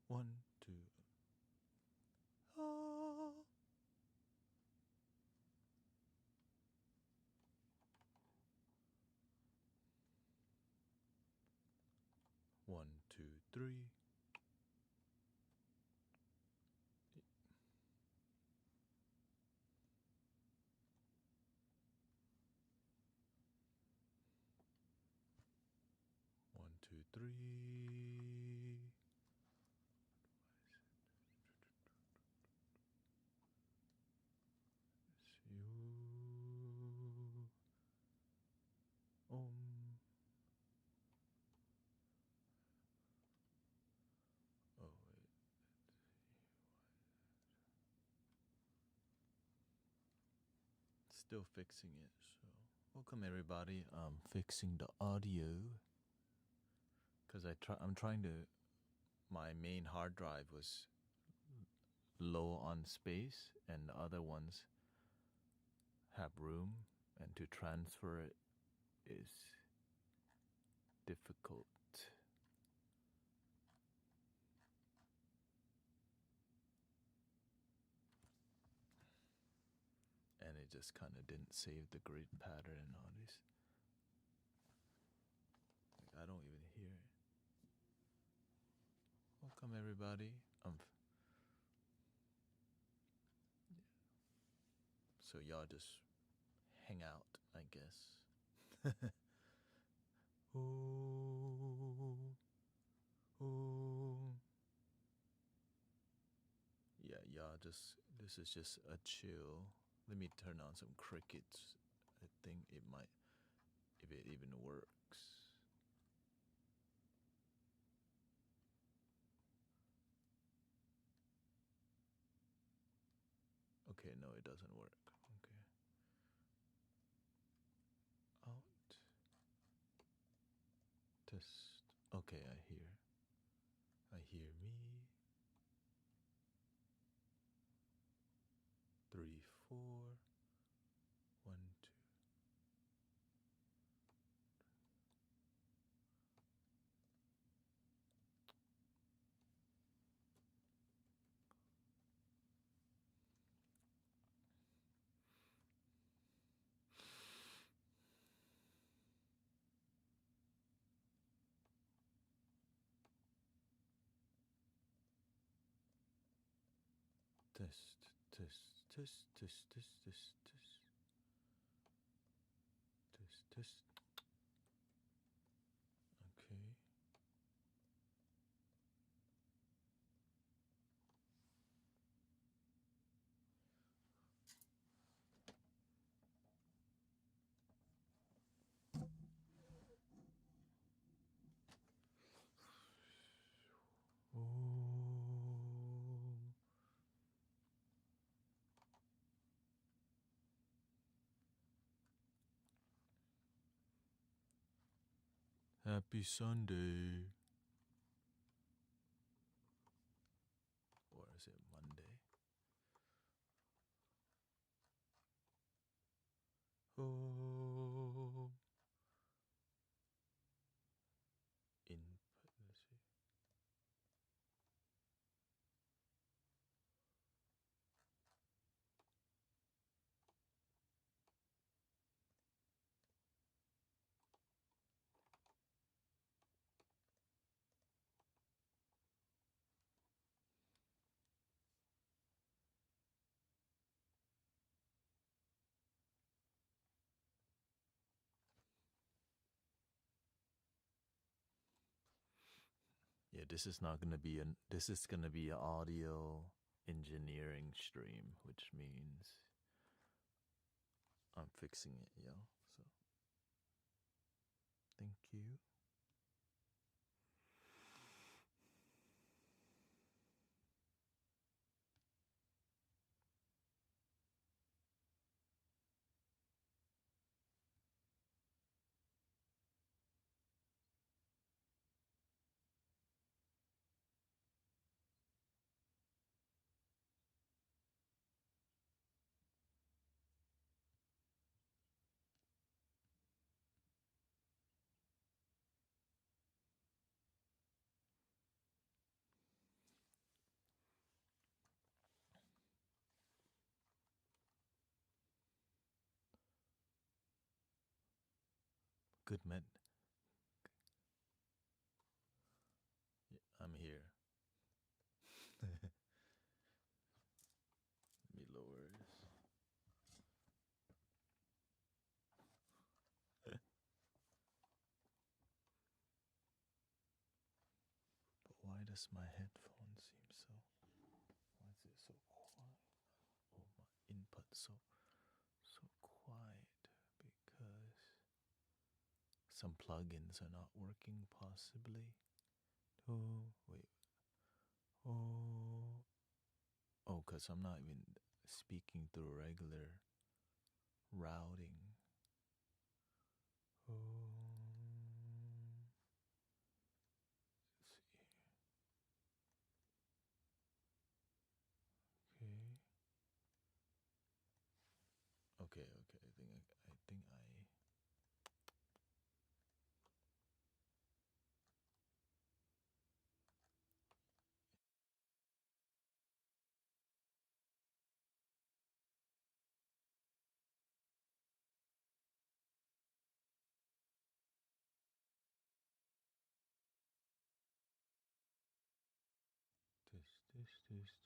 1, 2. Ah. 1, 2, 3. 1, 2, 3. You. Oh wait. Still fixing it. So welcome everybody. I'm fixing the audio because I'm trying to. My main hard drive was low on space, and the other ones have room, and to transfer it is difficult. And it just kind of didn't save the grid pattern and all this. Like, I don't even hear it. Welcome everybody. So y'all just hang out, I guess. Oh, oh. Yeah, y'all this is just a chill. Let me turn on some crickets. I think it might, if it even works. Okay, no, it doesn't work. Okay. Out. Test. Okay, I hear. I hear me. 3, 4. 1, 2. Test, test, test, test, test, test, test. Test, test. Okay. Oh. Happy Sunday. Or is it Monday? Oh. Input, let's see. Yeah, this is not gonna be this is gonna be an audio engineering stream, which means I'm fixing it, yo. So thank you. Good man. I'm here. Let me lower this. But why does my headphone seem so? Why is it so quiet? Oh, my input so quiet because some plugins are not working. Possibly. Oh wait. Oh. Oh, because I'm not even speaking through regular routing. Oh. Let's see. Okay. Okay. I think I.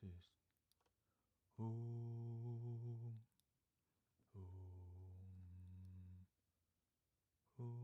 This. Om. Om. Om.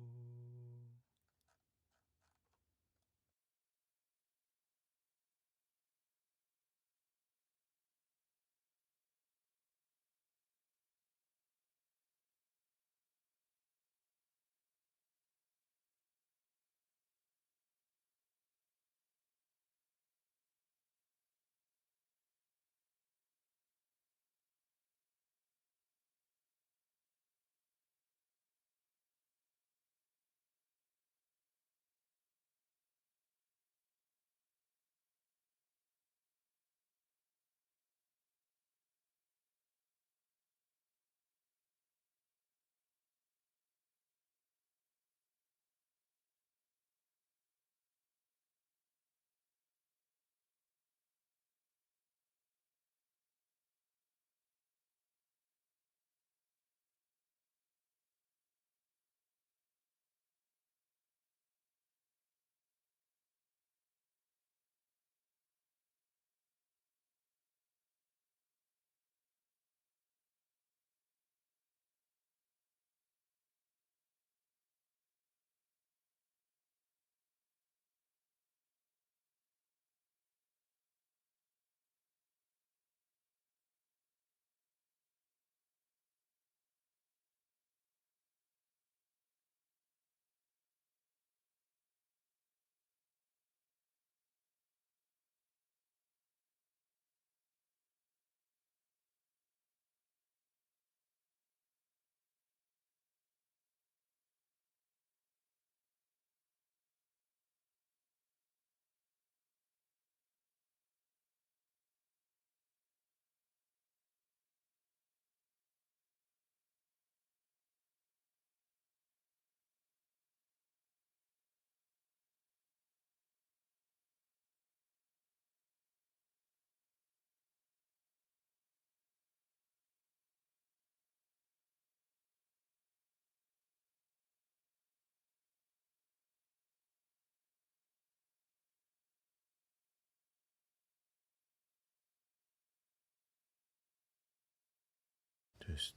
This.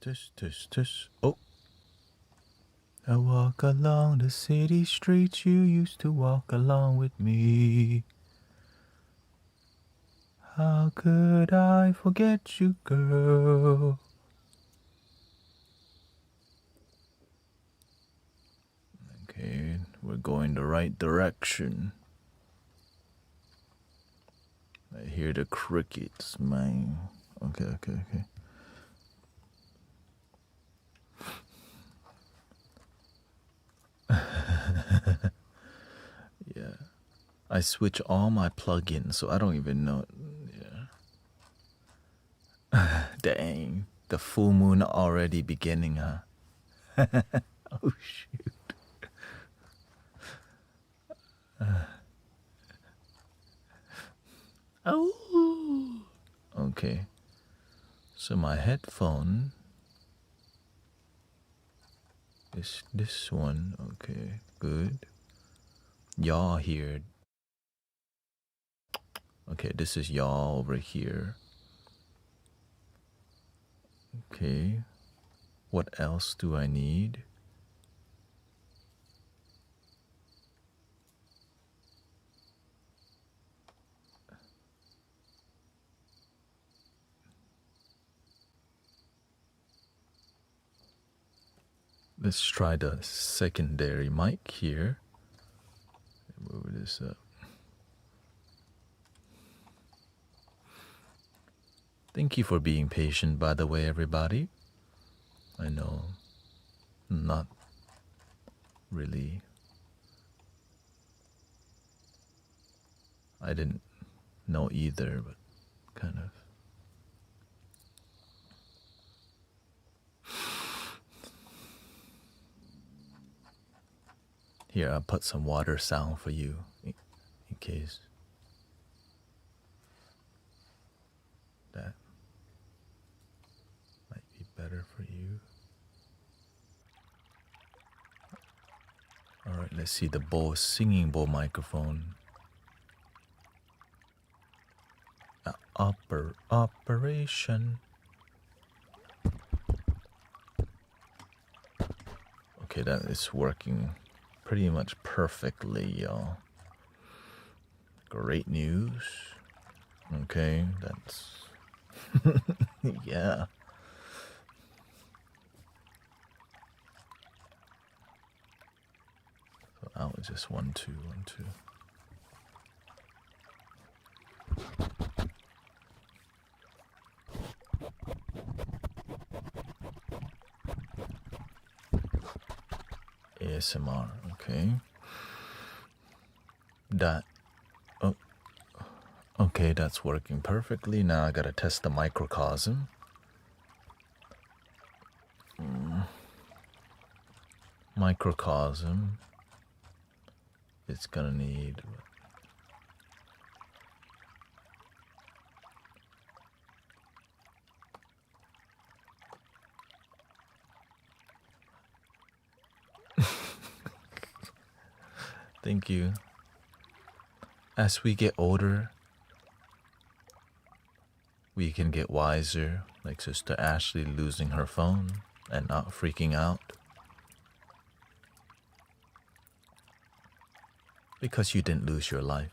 Oh. I walk along the city streets you used to walk along with me. How could I forget you, girl? Okay, we're going the right direction. I hear the crickets, man. Okay. Yeah. I switch all my plugins, so I don't even know. Yeah. Dang. The full moon already beginning, huh? Oh, shoot. Oh. Okay. So my headphone Is this one okay? Good. Y'all here. Okay, this is y'all over here. Okay. What else do I need? Let's try the secondary mic here. Move this up. Thank you for being patient, by the way, everybody. I know, not really. I didn't know either, but kind of. Here, I'll put some water sound for you in case that might be better for you. All right, let's see the bowl, singing bowl microphone. Operation. Okay, that is working pretty much perfectly, y'all. Great news. Okay, that's yeah. So I was just 1 2 1 2. ASMR, okay. That, oh, okay, that's working perfectly. Now I gotta test the microcosm. Microcosm. It's gonna need. Thank you. As we get older, we can get wiser, like Sister Ashley losing her phone and not freaking out. Because you didn't lose your life.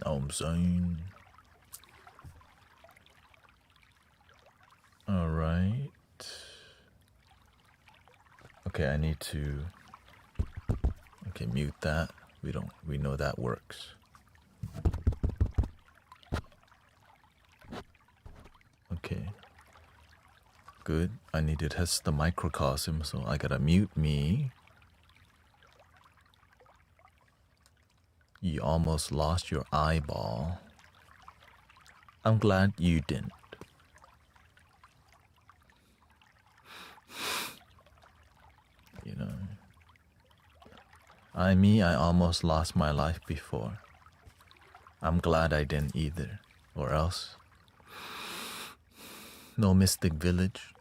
Know what I'm saying? Alright. Okay, I need to mute that. We know that works. Okay. Good. I need to test the microcosm, so I gotta mute me. You almost lost your eyeball. I'm glad you didn't. You know, I almost lost my life before. I'm glad I didn't either, or else. No Mystic Village.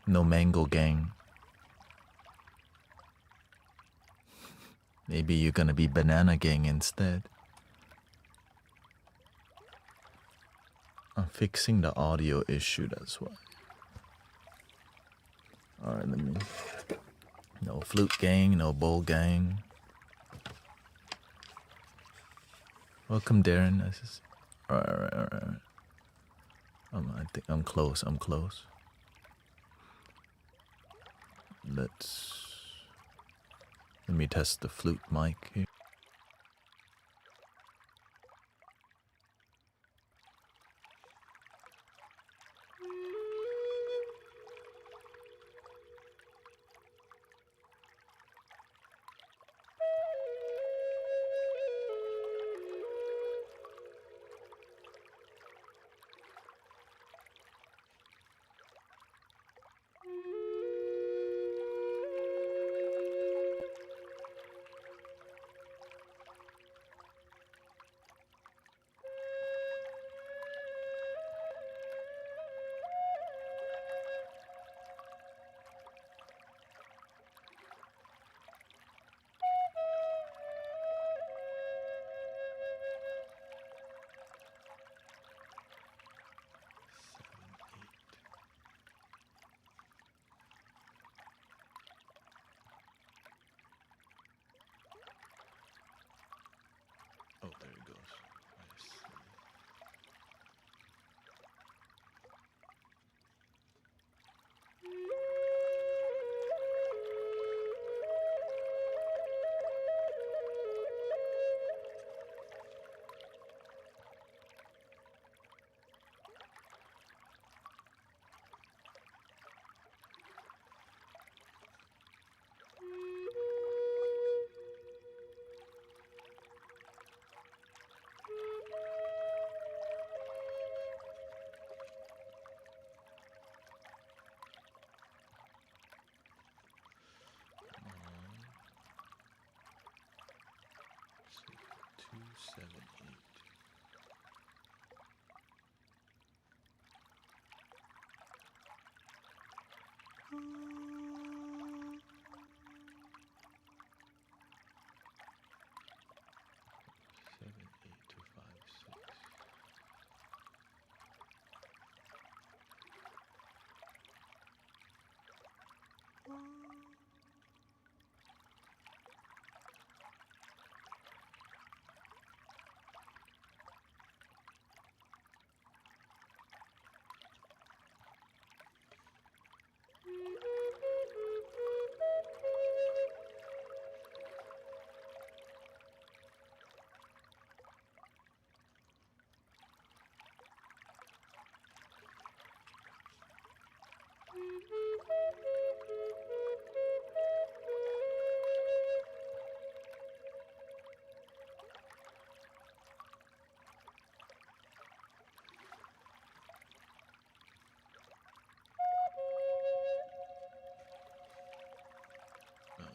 No Mango Gang. Maybe you're gonna be Banana Gang instead. I'm fixing the audio issue, that's why. Alright, let me. No Flute Gang, no Bowl Gang. Welcome, Darren. Alright. I think I'm close. Let me test the flute mic here.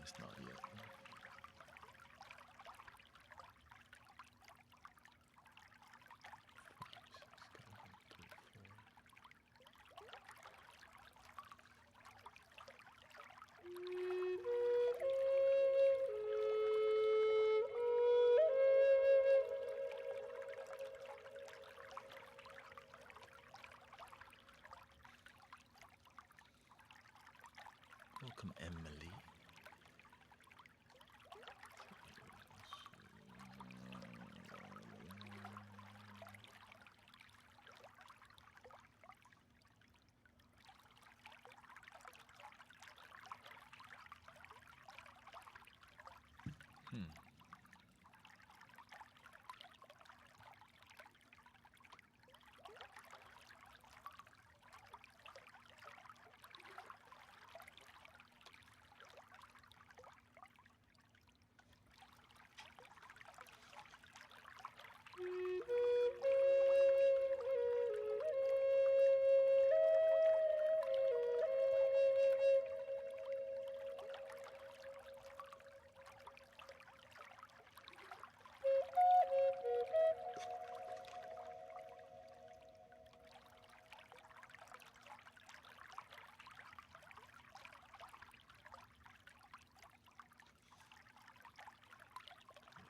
it's not yet. Welcome, Emily.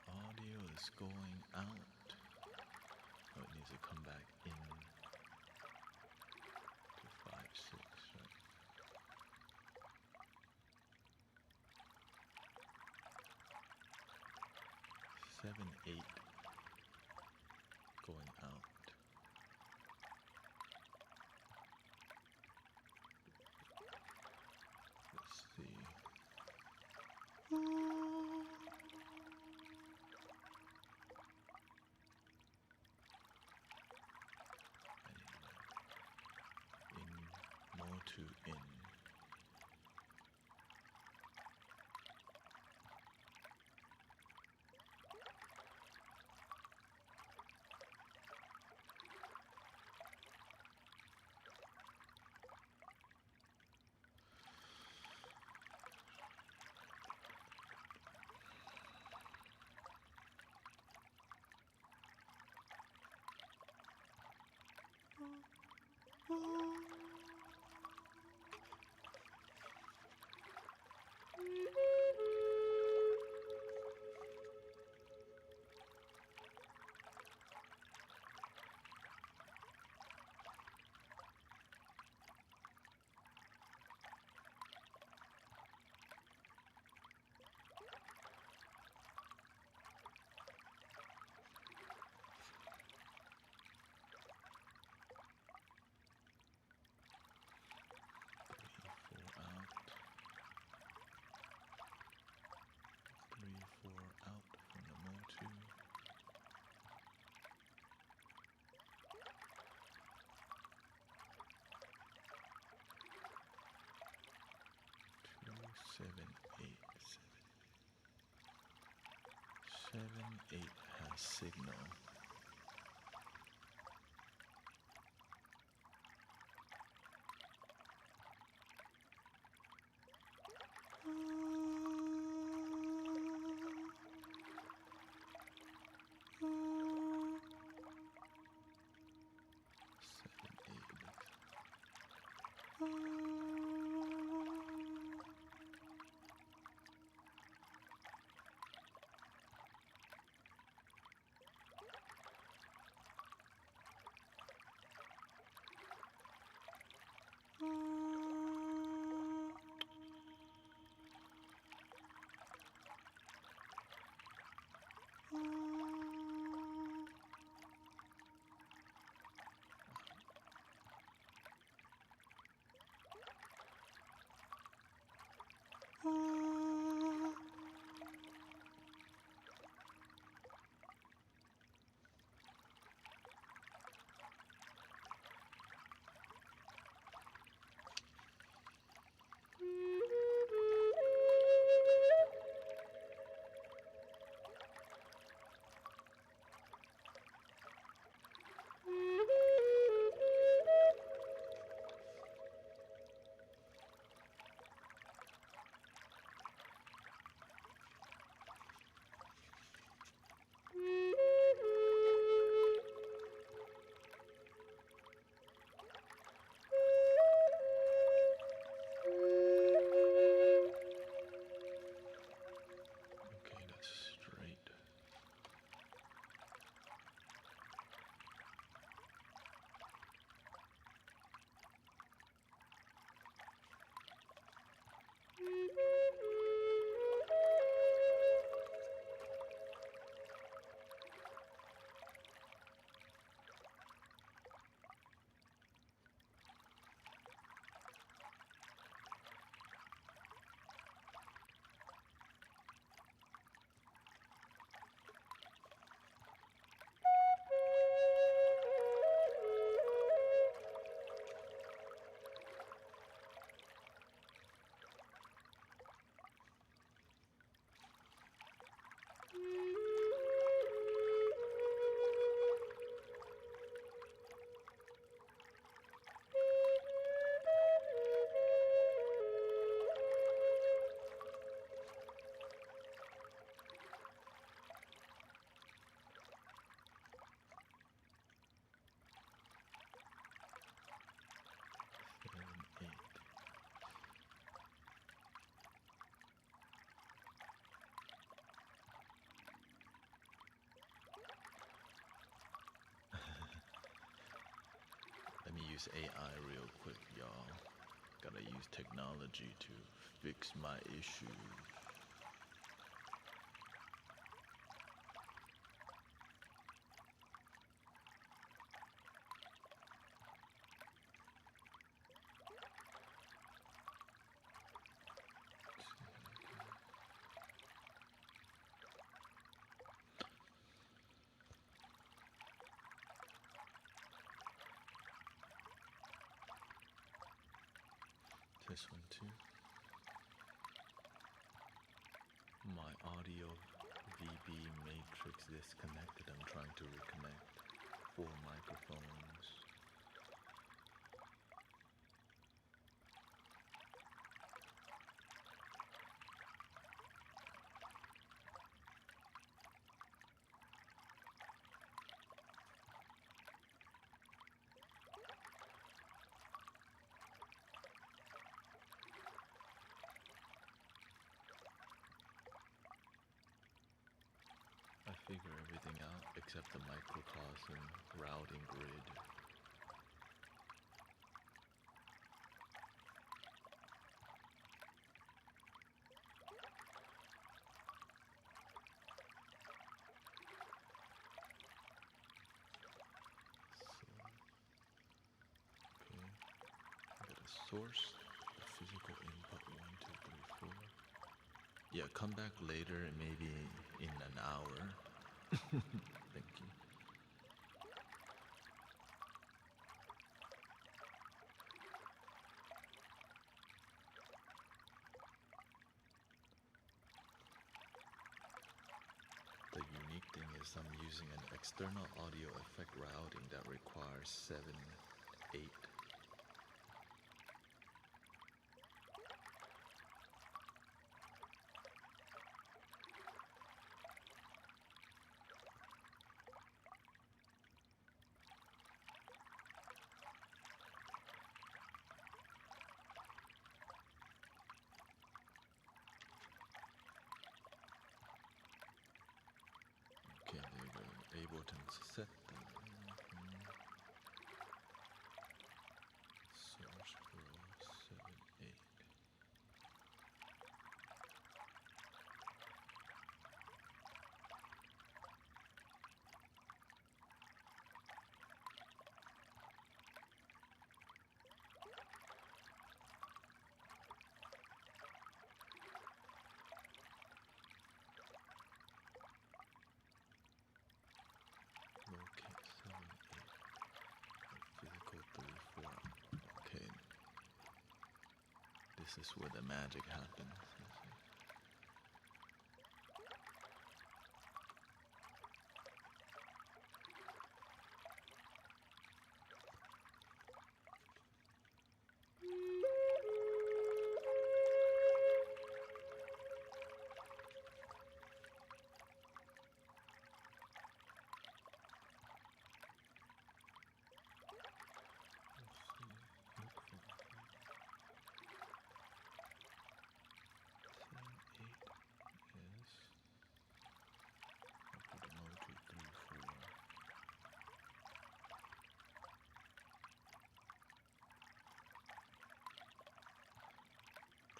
Audio is going out. Oh, it needs to come back in to 5.6, right? 7.8 going out. Let's see. More to in. Seven, eight has signal. use AI real quick, y'all. Gotta use technology to fix my issues. This one too. My audio VB matrix disconnected. I'm trying to reconnect 4 microphones. I figure everything out except the microcosm routing grid. Source, the physical input 1, 2, 3, 4. Yeah, come back later, maybe in an hour. Thank you. The unique thing is I'm using an external audio effect routing that requires 7, 8. Okay, there you go. Able to set them. Source row 7, 8. Locate 7, 8. Physical 3, 4. Okay. This is where the magic happens.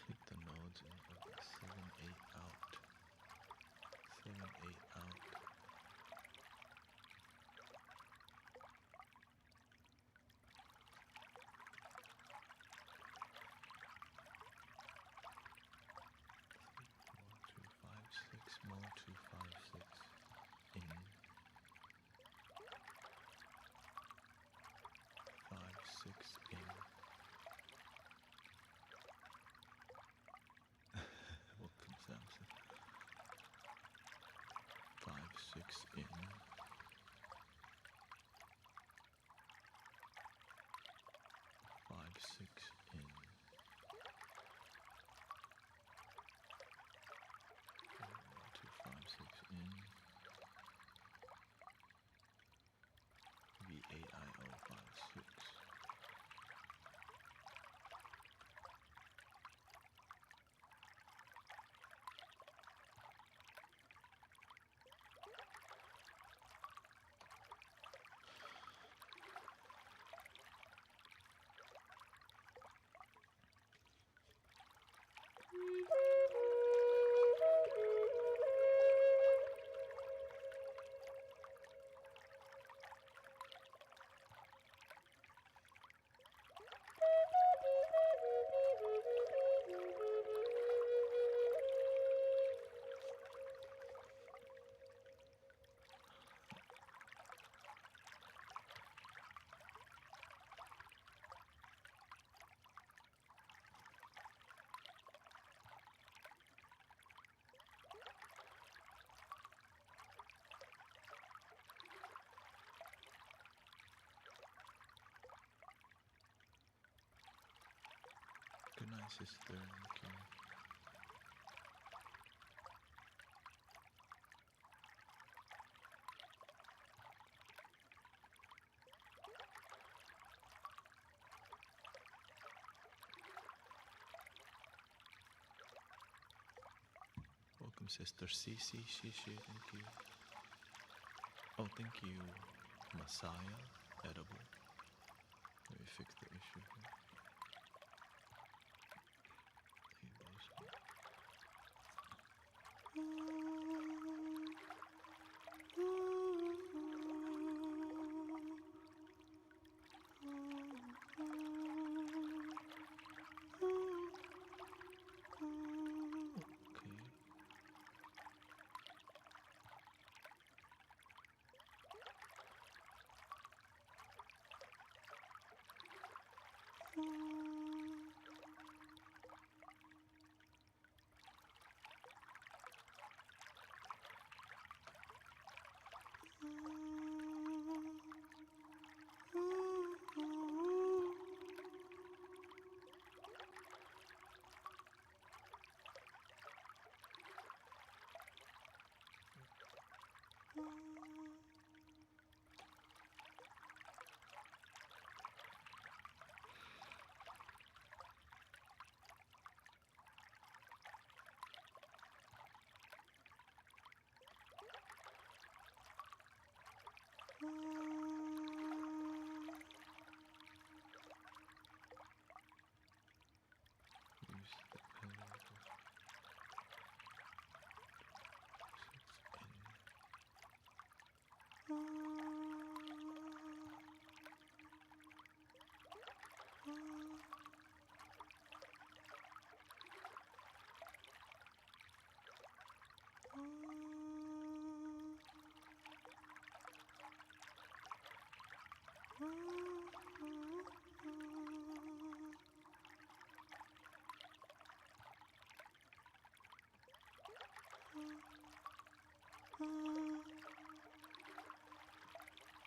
Click the nodes of the 7, 8 out. 7, 8 out. More 2, 5, 6 in 5, 6 in. Welcome, Samson. 5, 6 in. 5, 6 in. 2, 5, 6 in. VAIO 5, 6. my sister. Thank you. Welcome, Sister Cece. Shishi, thank you. Oh, thank you, Messiah. Edible. Let me fix the issue here.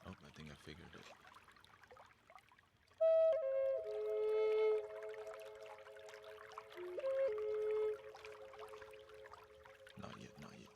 Oh, I think I figured it. Not yet, not yet.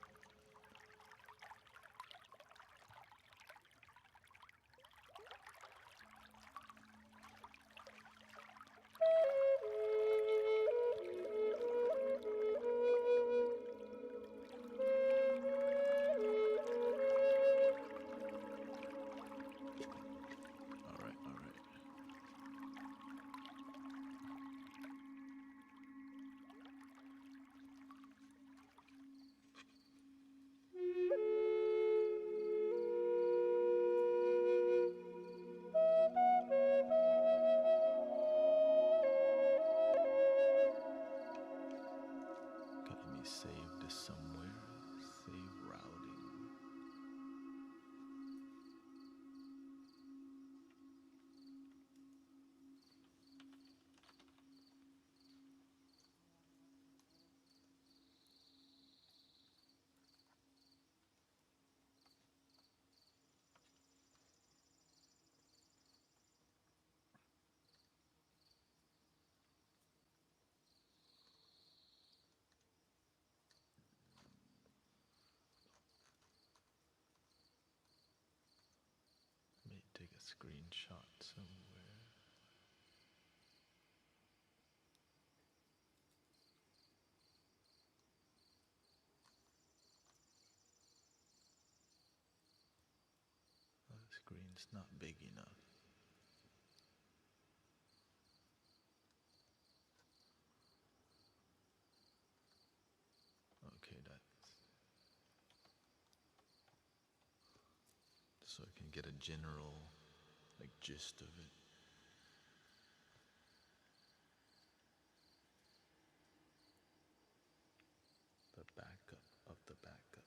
All right, all right. Okay, let me save this somewhere. Save routing. Let me take a screenshot somewhere. Oh, the screen's not big enough. Okay, that's so I can get a general gist of it. The backup of the backup.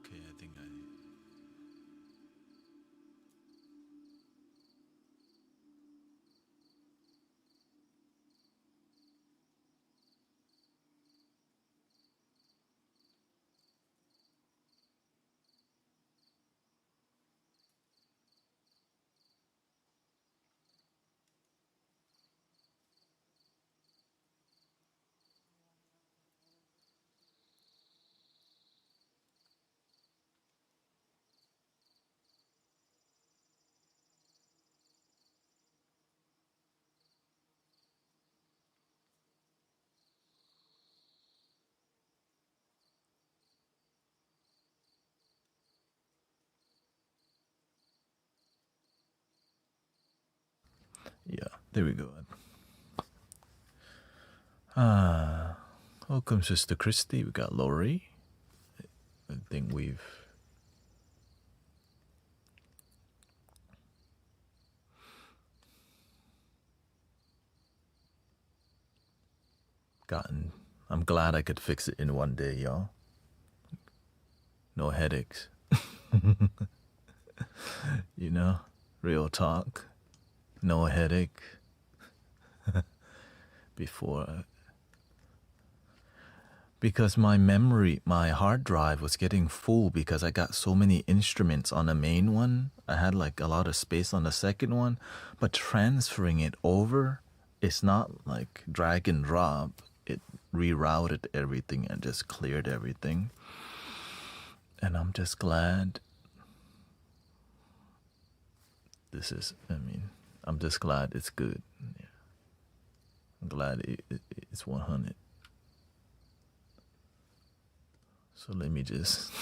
Okay, I think yeah, there we go. Welcome, Sister Christy. We got Lori. I think we've gotten. I'm glad I could fix it in one day, y'all. No headaches. You know, real talk. No headache. Before. Because my memory, my hard drive was getting full because I got so many instruments on the main one. I had like a lot of space on the second one, but transferring it over, it's not like drag and drop. It rerouted everything and just cleared everything. And I'm just glad I'm just glad it's good. Yeah. I'm glad it's 100. So let me just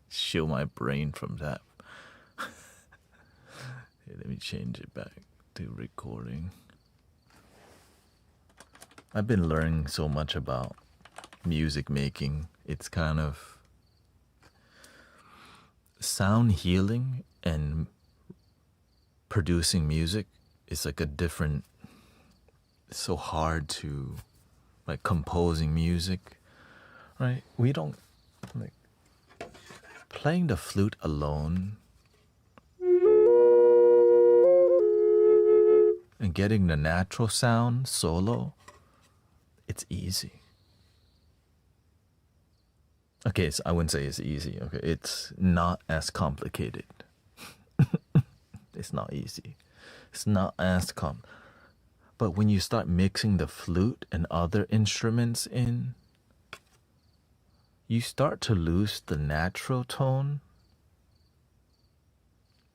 shield my brain from that. Hey, let me change it back to recording. I've been learning so much about music making. It's kind of sound healing and producing music is like a different, it's so hard to, like, composing music, right? We don't, like, playing the flute alone and getting the natural sound solo, it's easy. Okay, so I wouldn't say it's easy. Okay, it's not as complicated. It's not easy. It's not as But when you start mixing the flute and other instruments in, you start to lose the natural tone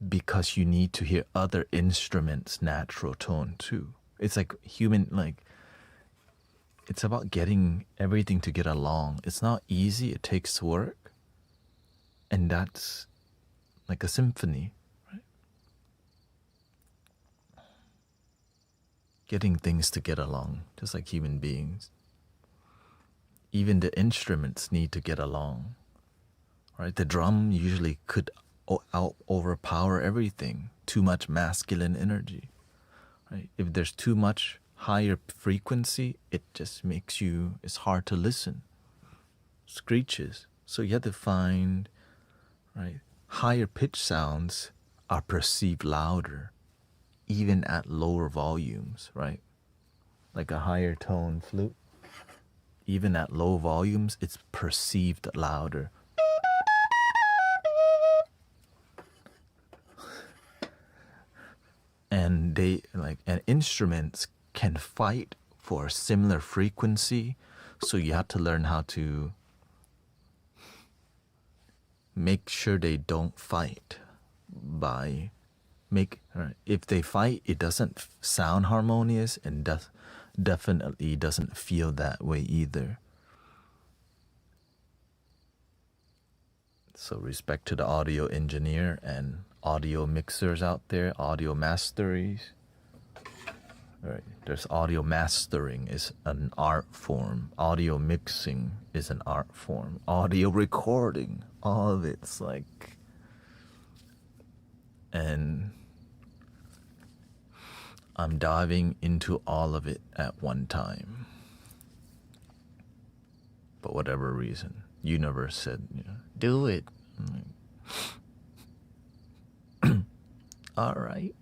because you need to hear other instruments' natural tone too. It's like it's about getting everything to get along. It's not easy, it takes work. And that's like a symphony, right? Getting things to get along, just like human beings. Even the instruments need to get along, right? The drum usually could overpower everything. Too much masculine energy, right? If there's too much higher frequency, it just makes it's hard to listen. Screeches. So you have to find, right? Higher pitch sounds are perceived louder, even at lower volumes, right? Like a higher tone flute, even at low volumes, it's perceived louder. And and instruments can fight for a similar frequency, so you have to learn how to make sure they don't fight if they fight, it doesn't sound harmonious and definitely doesn't feel that way either. So respect to the audio engineer and audio mixers out there, audio masteries. Right. There's audio mastering is an art form. Audio mixing is an art form. Audio recording, all of it's like, and I'm diving into all of it at one time. For whatever reason. universe said, do it. Like, all right.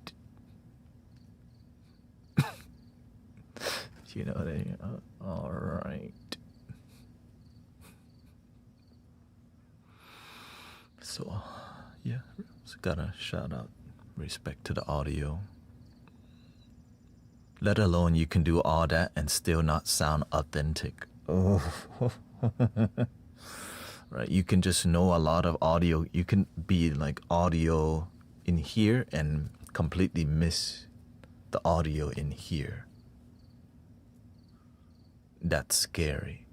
You know what I mean? All right. So, yeah, just gotta shout out respect to the audio. Let alone you can do all that and still not sound authentic. Oh. Right, you can just know a lot of audio. You can be like audio in here and completely miss the audio in here. That's scary.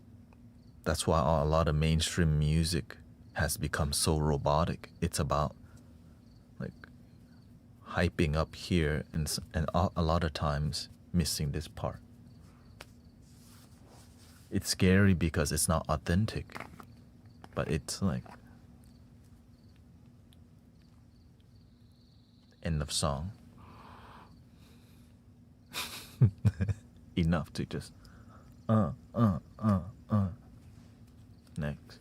That's why a lot of mainstream music has become so robotic. It's about like hyping up here and a lot of times missing this part. It's scary because it's not authentic, but it's like end of song. Enough to just next.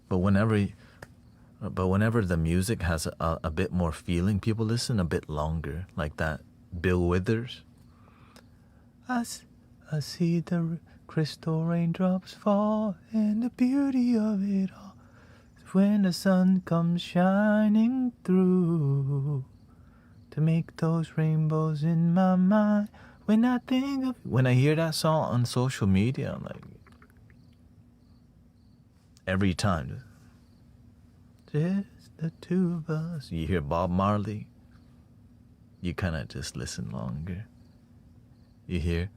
But whenever the music has a bit more feeling, people listen a bit longer. Like that Bill Withers. I see the crystal raindrops fall, and the beauty of it all is when the sun comes shining through to make those rainbows in my mind. When I hear that song on social media, I'm like, every time, just the two of us. You hear Bob Marley, you kind of just listen longer. You hear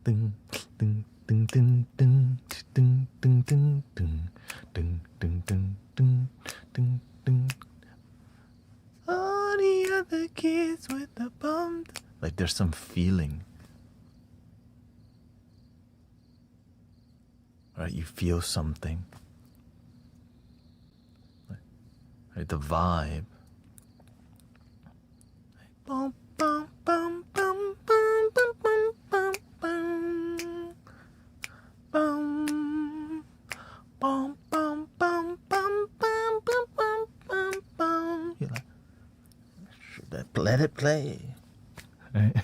ding ding ding ding ding ding ding ding ding ding ding ding ding ding ding. All the other kids with the bums. Like there's some feeling. Right, you feel something. Right, the vibe. Bum, bum, bum, bum, bum, bum, bum, bum, bum, bum, bum, bum, bum, bum, bum, bum, bum, bum. You're like, let it play. Right?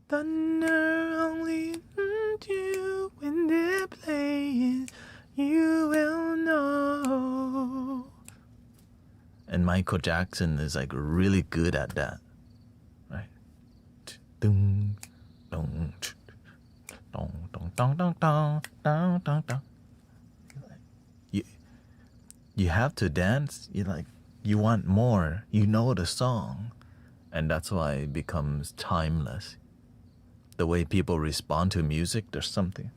Thunder only you when they're playing, you will know. And Michael Jackson is like really good at that, right? Dun, dun, dun, dun, dun, dun, dun, dun, dun, dun. You have to dance. You want more. You know the song, and that's why it becomes timeless. The way people respond to music, there's something.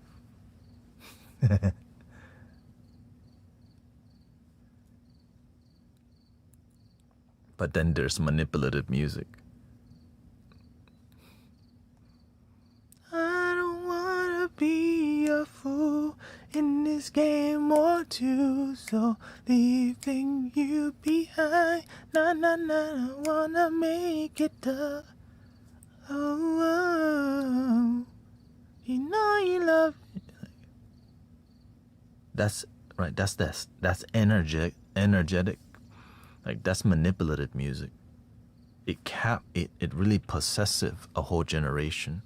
But then there's manipulative music. I don't wanna be a fool in this game or two, so leaving you behind. Nah, nah, nah, I wanna make it up. Oh, you know you love me. That's right. That's energetic. Like that's manipulative music. It really possessive a whole generation.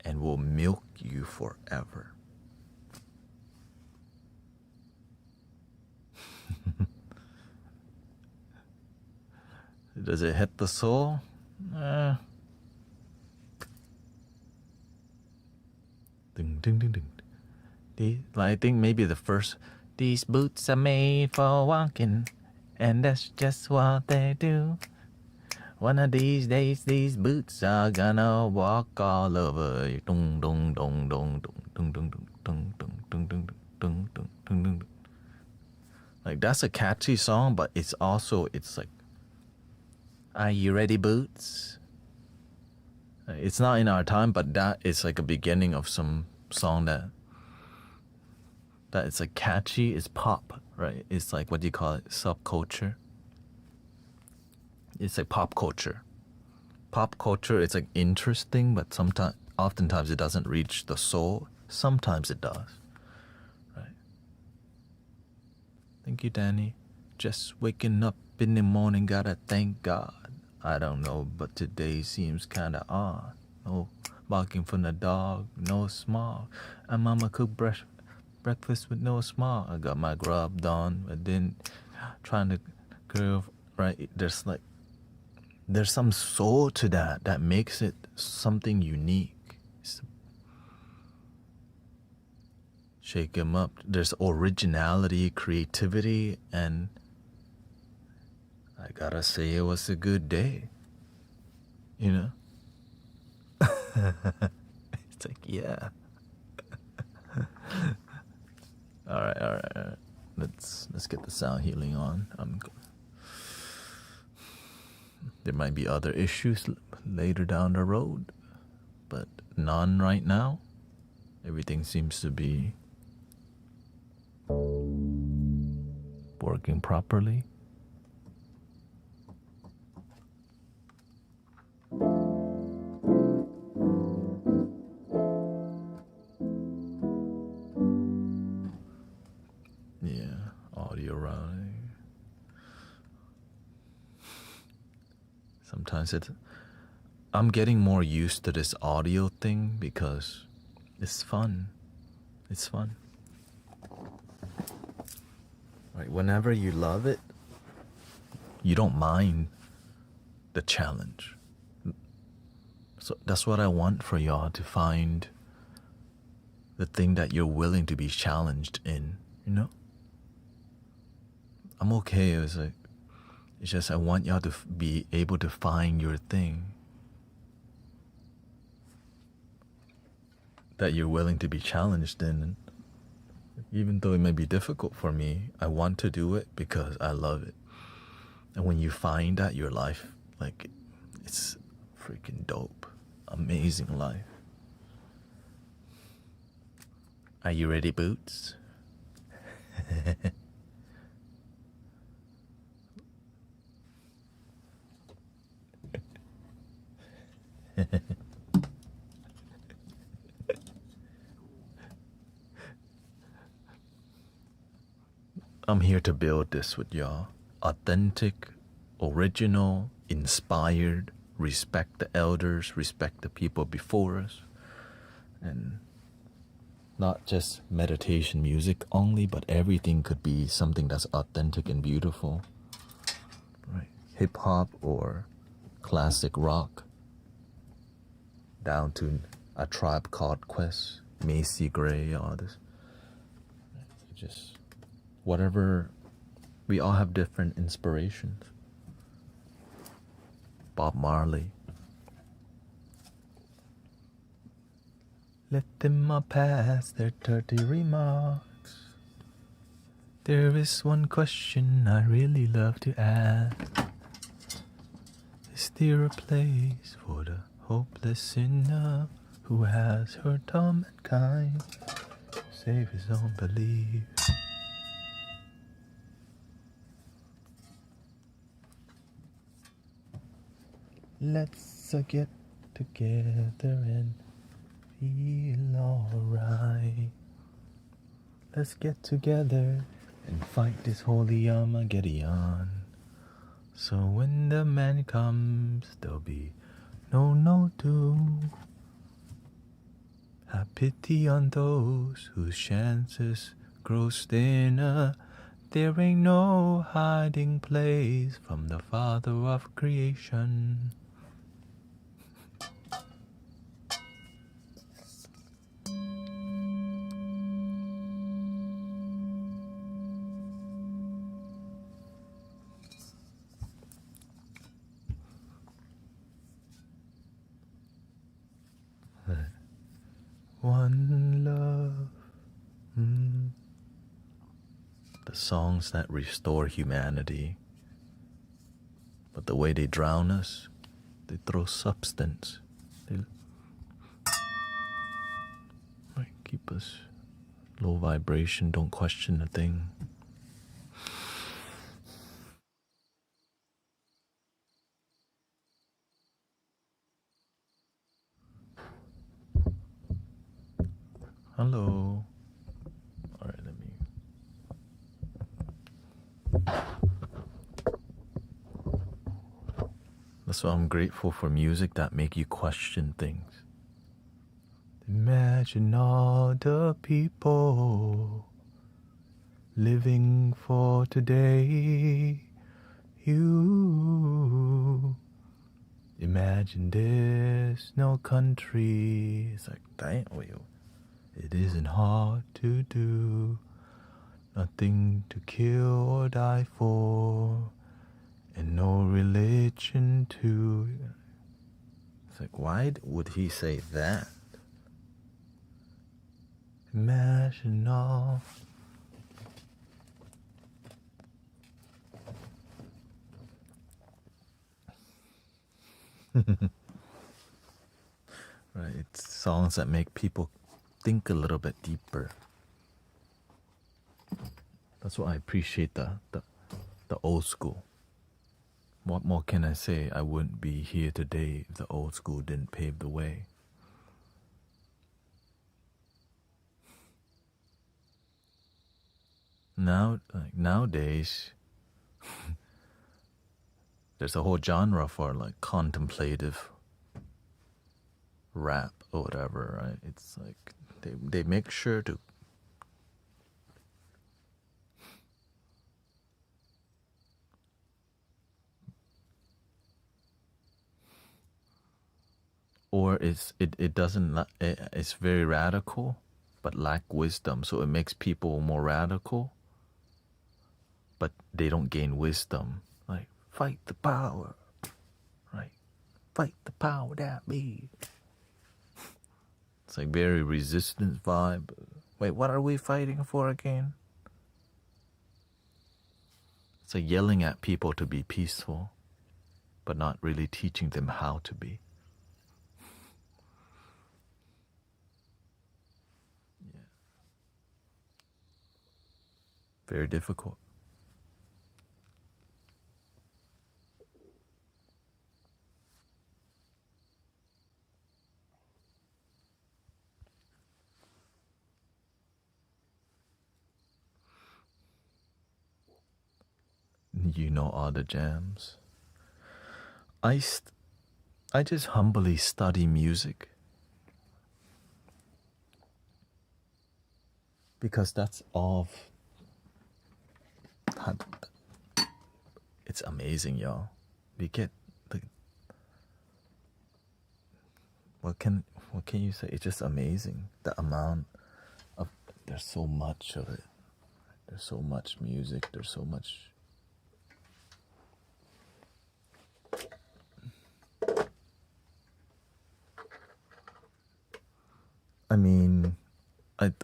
And will milk you forever. Does it hit the soul? Ding, ding, ding, ding. I think maybe the first. These boots are made for walking, and that's just what they do. One of these days, these boots are gonna walk all over you. Dong, dong, dong, dong, dong, dong, dong, dong, dong, dong, dong, dong, dong, dong, dong. Like that's a catchy song, but it's like, are you ready, boots? It's not in our time, but that is like a beginning of some song that that it's like catchy is pop, right? It's like, what do you call it? Subculture. It's like pop culture. Pop culture, it's like interesting, but sometimes, oftentimes it doesn't reach the soul. Sometimes it does, right? Thank you, Danny. Just waking up in the morning, gotta thank God. I don't know, but today seems kinda odd. No barking from the dog, no smog. And mama cooked breakfast with no smog. I got my grub done, but then trying to curve, right? There's some soul to that makes it something unique. Shake him up. There's originality, creativity, and I gotta say it was a good day. You know? It's like, yeah. All right. Let's get the sound healing on. There might be other issues later down the road, but none right now. Everything seems to be working properly. Yeah, audio routing. Sometimes I'm getting more used to this audio thing because it's fun. It's fun. Right, whenever you love it, you don't mind the challenge. So that's what I want for y'all, to find the thing that you're willing to be challenged in, you know? I'm okay. It's just I want y'all to be able to find your thing that you're willing to be challenged in. Even though it may be difficult for me, I want to do it because I love it. And when you find that, your life, like, it's freaking dope. Amazing life. Are you ready, Boots? I'm here to build this with y'all. Authentic, original, inspired, respect the elders, respect the people before us. And not just meditation music only, but everything could be something that's authentic and beautiful. Right? Hip hop or classic rock, down to A Tribe Called Quest, Macy Gray, all this. Just whatever, we all have different inspirations. Bob Marley. Let them all pass their dirty remarks. There is one question I really love to ask. Is there a place for the hopeless sinner who has hurt all mankind? Save his own belief. Let's get together and feel alright. Let's get together and fight this holy Armageddon. So when the man comes, there'll be no doom. Have pity on those whose chances grow thinner. There ain't no hiding place from the Father of creation. One love. The songs that restore humanity. But the way they drown us, they throw substance. They keep us Low vibration, don't question a thing. Hello. All right, let me. That's why I'm grateful for music that make you question things. Imagine all the people living for today. You imagine there's no country. It's like, damn, it isn't hard to do. Nothing to kill or die for, and no religion to. It's like, why would he say that? Imagine all. Right, it's songs that make people think a little bit deeper. That's why I appreciate the old school. What more can I say? I wouldn't be here today if the old school didn't pave the way. Now, like nowadays, there's a whole genre for like contemplative rap or whatever, right? It's like they make sure to or it doesn't it's very radical but lack wisdom, so it makes people more radical but they don't gain wisdom, like fight the power, right? Fight the power that be. It's like very resistance vibe. Wait, what are we fighting for again? It's like yelling at people to be peaceful but not really teaching them how to be. Yeah. Very difficult. You know all the jams. I just humbly study music because that's all. It's amazing, y'all. We get the, what can you say? It's just amazing the amount of. There's so much of it. There's so much music. There's so much. I mean,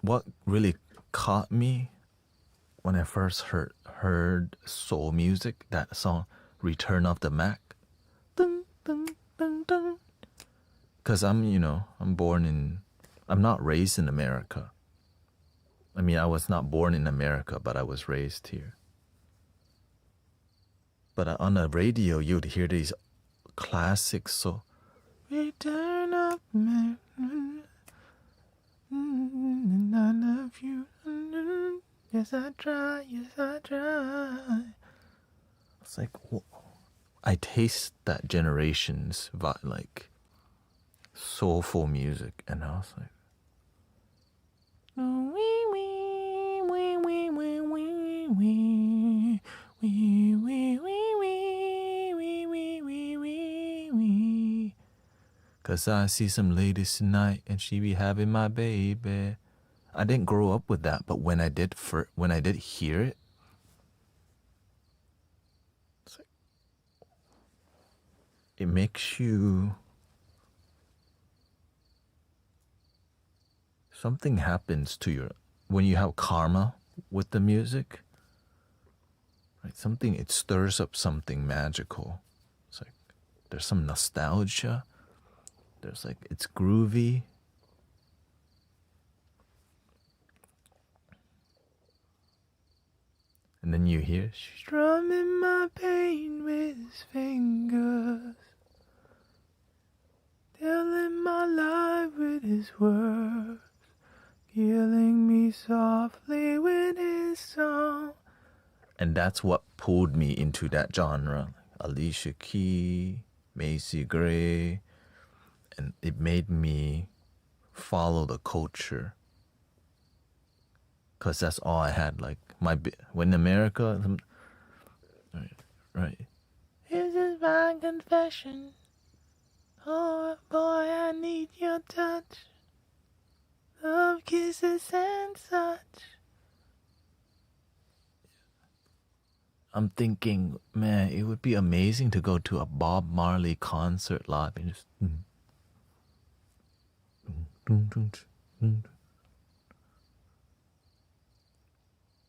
what really caught me when I first heard soul music, that song "Return of the Mac," dun, dun, dun, dun. Cause I'm not raised in America. I mean, I was not born in America, but I was raised here. But on the radio, you'd hear these classics, so "Return of the Mac." I love you. Yes, I try. Yes, I try. It's like, I taste that generation's like soulful music, and I was like, cause I see some ladies tonight, and she be having my baby. I didn't grow up with that, but when I did hear it, it's like, it makes you. Something happens to your when you have karma with the music. Right, it stirs up something magical. It's like there's some nostalgia. There's like it's groovy. And then you hear, strumming my pain with his fingers, telling my life with his words, killing me softly with his song. And that's what pulled me into that genre. Alicia Keys, Macy Gray, and it made me follow the culture. Because that's all I had. Like, when in America, right. This is my confession. Oh boy, I need your touch. Love, kisses, and such. I'm thinking, man, it would be amazing to go to a Bob Marley concert live and just.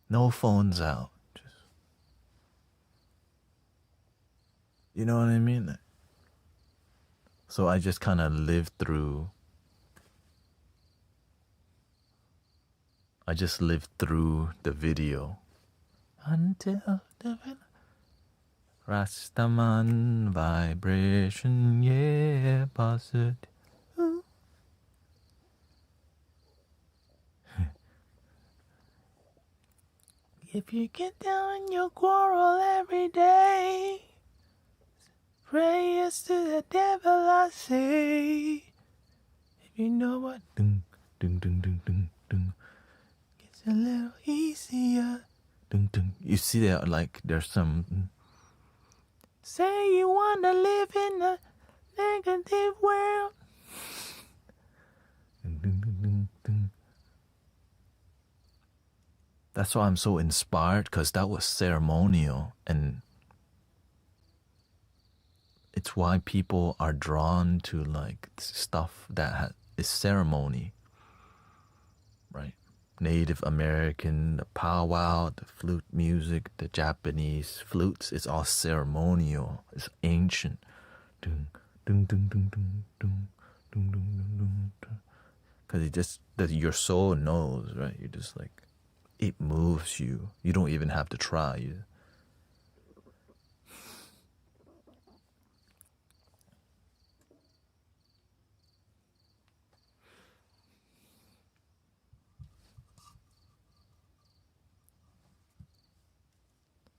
No phones out. Just, you know what I mean? So I just kind of lived through. I just lived through the video. Until the Rastaman vibration, yeah, positive. If you get down and you quarrel every day, prayers to the devil, I say. If you know what, dun, dun, dun, dun, dun, dun, gets a little easier. Dun, dun. You see that, like, there's some. Say you wanna live in a negative world. Dun, dun, dun, dun, dun. That's why I'm so inspired, because that was ceremonial, and it's why people are drawn to like stuff that is ceremony, right? Native American, the powwow, the flute music, the Japanese flutes, it's all ceremonial, it's ancient. Because it just, that your soul knows, right? You just like, it moves you. You don't even have to try.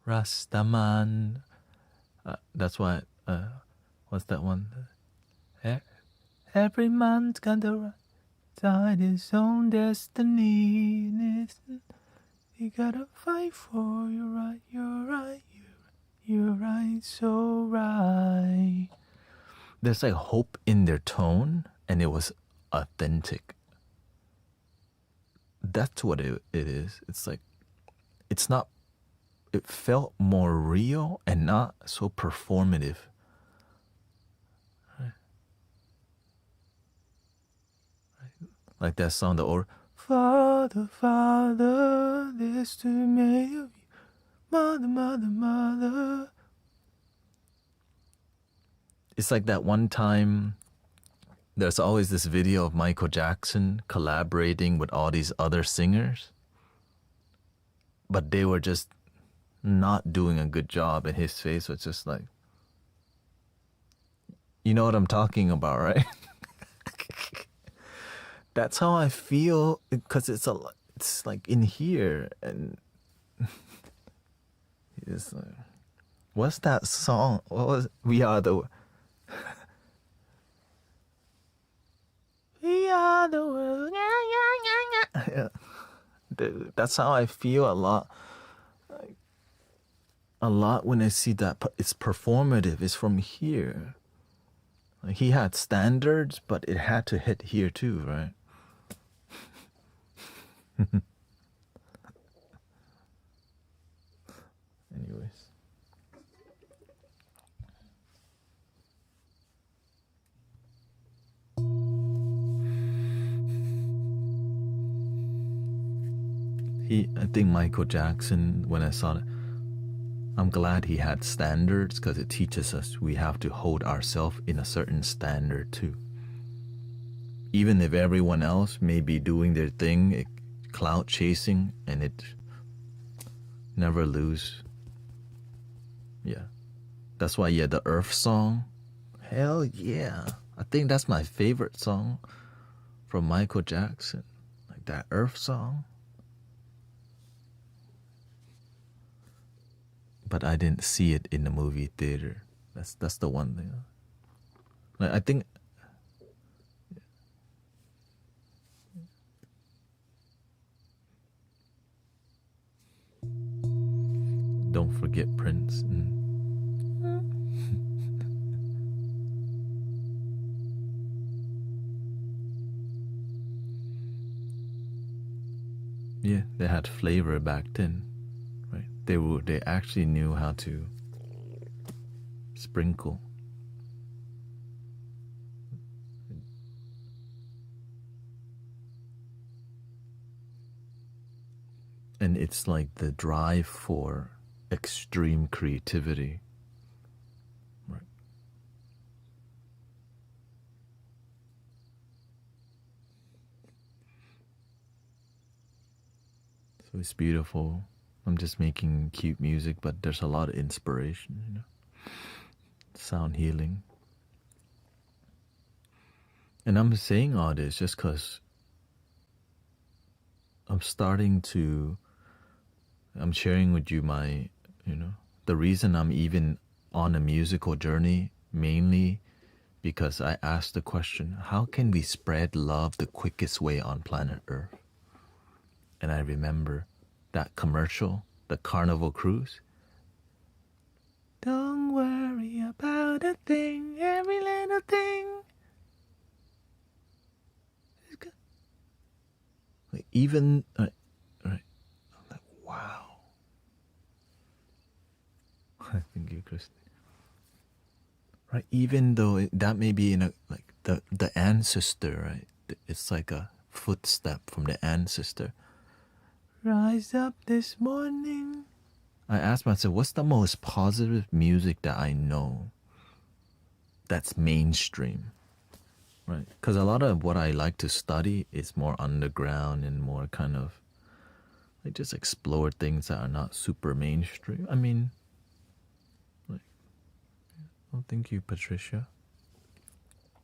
Rastaman. That's why. What's that one? Every man's got to decide his own destiny. Listen, you gotta fight for your right. You're right. You're right. So right. There's like hope in their tone, and it was authentic. That's what it is. It's like, it's not. It felt more real and not so performative. Right. Like that song, Father, Father, this to me of you, Mother, Mother, Mother. It's like that one time, there's always this video of Michael Jackson collaborating with all these other singers, but they were just not doing a good job, and his face was just like, you know what I'm talking about, right? That's how I feel, because it's like in here, and it's like, what's that song? What was We Are the We Are the World. Yeah. That's how I feel a lot. A lot when I see that it's performative. It's from here. Like, he had standards, but it had to hit here too, right? Anyways. I think Michael Jackson, when I saw it, I'm glad he had standards, because it teaches us we have to hold ourselves in a certain standard too. Even if everyone else may be doing their thing, cloud chasing, and Never lose. Yeah. That's why, yeah, the Earth song. Hell yeah. I think that's my favorite song from Michael Jackson. Like that Earth song. But I didn't see it in the movie theater. That's the one thing. Like, I think don't forget Prince. Yeah, they had flavor back then, right? They actually knew how to sprinkle. And it's like the drive for extreme creativity. Right. So it's beautiful. I'm just making cute music, but there's a lot of inspiration, you know. Sound healing. And I'm saying all this just because I'm sharing with you my, the reason I'm even on a musical journey, mainly because I asked the question, how can we spread love the quickest way on planet Earth? And I remember that commercial, the Carnival Cruise. Don't worry about a thing, every little thing. Like even, right, I'm like, wow. Thank you, Christy. Right, even though that may be in a, like the ancestor, right? It's like a footstep from the ancestor. Rise up this morning. I asked myself, what's the most positive music that I know that's mainstream? Right? Because a lot of what I like to study is more underground and more kind of like just explore things that are not super mainstream. I mean, like, oh, thank you, Patricia.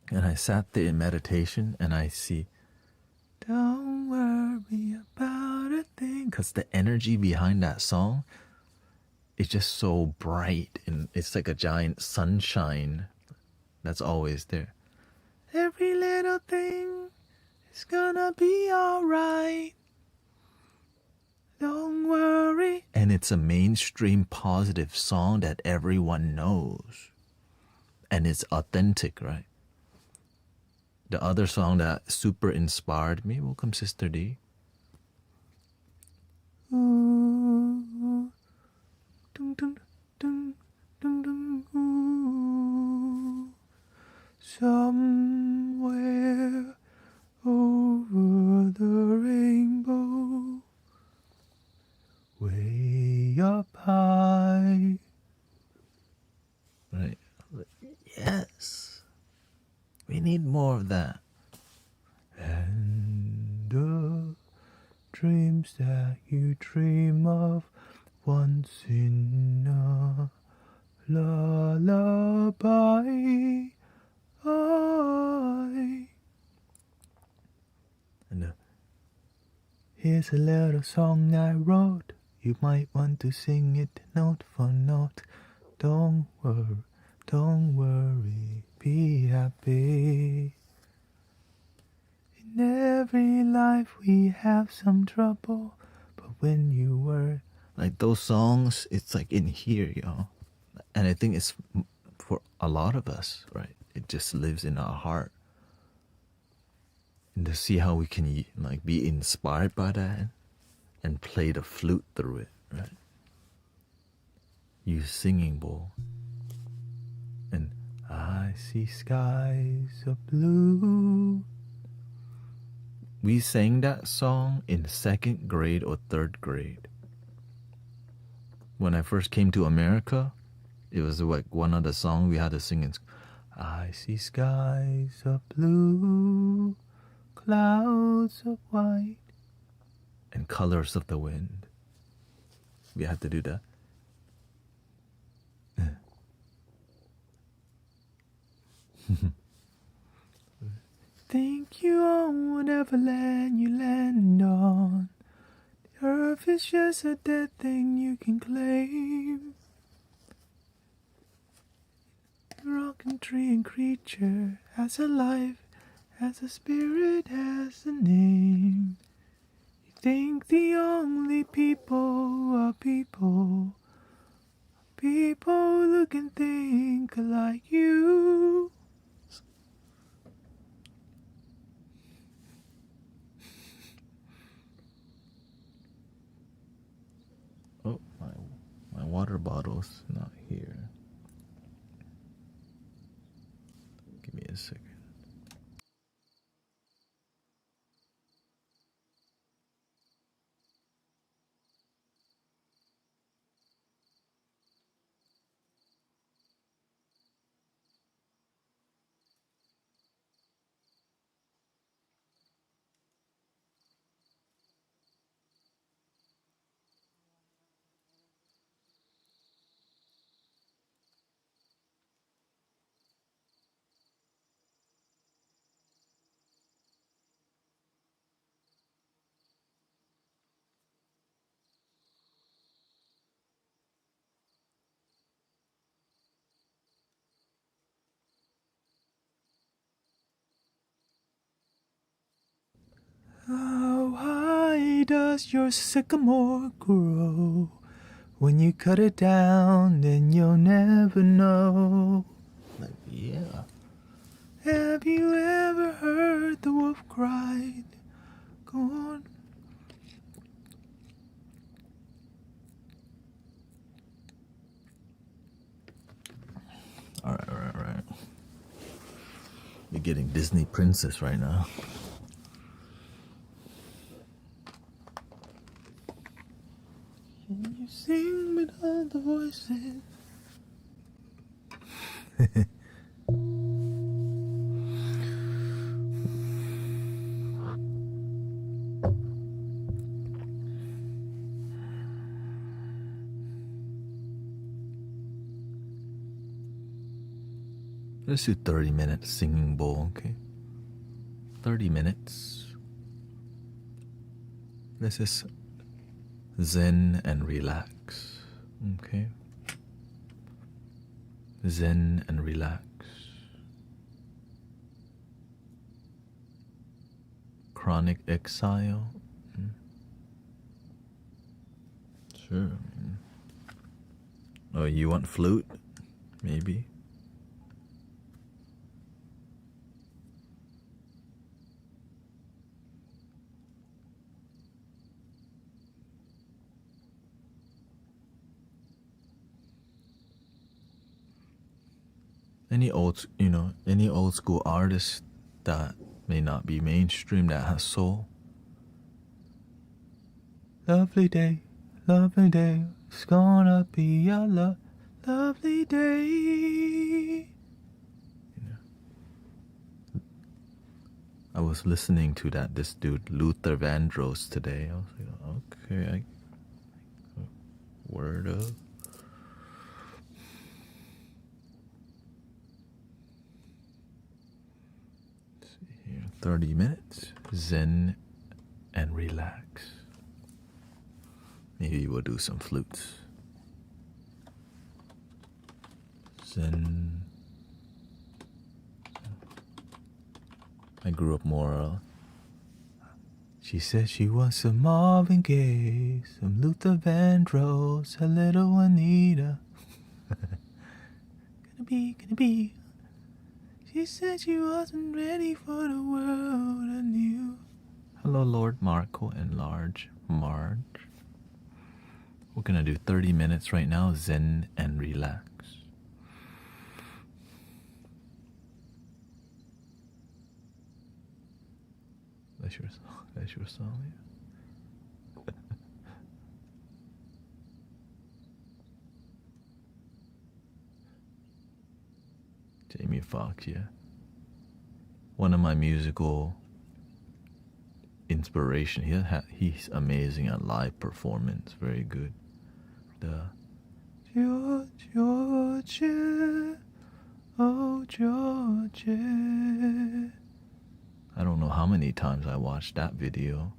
And I sat there in meditation and I see, don't worry about a thing. Because the energy behind that song is just so bright and it's like a giant sunshine that's always there. Every little thing is gonna be alright. Don't worry. And it's a mainstream positive song that everyone knows. And it's authentic, right? The other song that super inspired me, welcome Sister D. Ooh, dun, dun, dun, dun, dun, ooh. Somewhere over the rainbow, way up high. Right? Yes. We need more of that. And the dreams that you dream of once in a lullaby. And here's a little song I wrote. You might want to sing it note for note. Don't worry, be happy. In every life we have some trouble, but when you were like those songs, it's like in here, y'all. And I think it's for a lot of us, right? It just lives in our heart. And to see how we can like be inspired by that and play the flute through it, right? Use singing bowl. And I see skies of blue. We sang that song in 2nd grade or 3rd grade. When I first came to America, it was like one of the songs we had to sing in. I see skies of blue, clouds of white, and colors of the wind. We have to do that. Think you own whatever land you land on. The earth is just a dead thing you can claim. Rock and tree and creature has a life, has a spirit, has a name. You think the only people are people look and think like you. Oh, my water bottle's not here. Give me a second. How high does your sycamore grow? When you cut it down, then you'll never know. Like, yeah. Have you ever heard the wolf cry? Go on. All right. You're getting Disney princess right now. Can you sing with all the voices? Let's do 30 minutes singing bowl, okay? 30 minutes. This is zen and relax, okay? Zen and relax. Chronic exile. Sure. Oh, you want flute? Maybe. Any old school artist that may not be mainstream that has soul. Lovely day, it's gonna be a lovely day. I was listening to this dude Luther Vandross today. I was like, okay, word up. Let's see here, 30 minutes, zen and relax. Maybe we'll do some flutes. Zen. I grew up more. She said she wants some Marvin Gaye, some Luther Vandross, a little Anita. Gonna be. She said she wasn't ready for the world anew. Hello, Lord Marco and Large Marge. We're gonna do 30 minutes right now, zen and relax. That's your song, yeah. Jamie Foxx, yeah. One of my musical inspiration. He's amazing at live performance. Very good. the Georgia, oh Georgia. I don't know how many times I watched that video.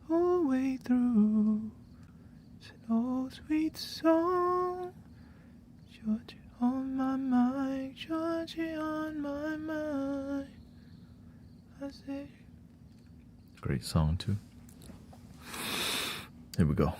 All the way through. It's an old sweet song. Georgia on my mind, Georgia on my mind. I say. Great song too. Here we go.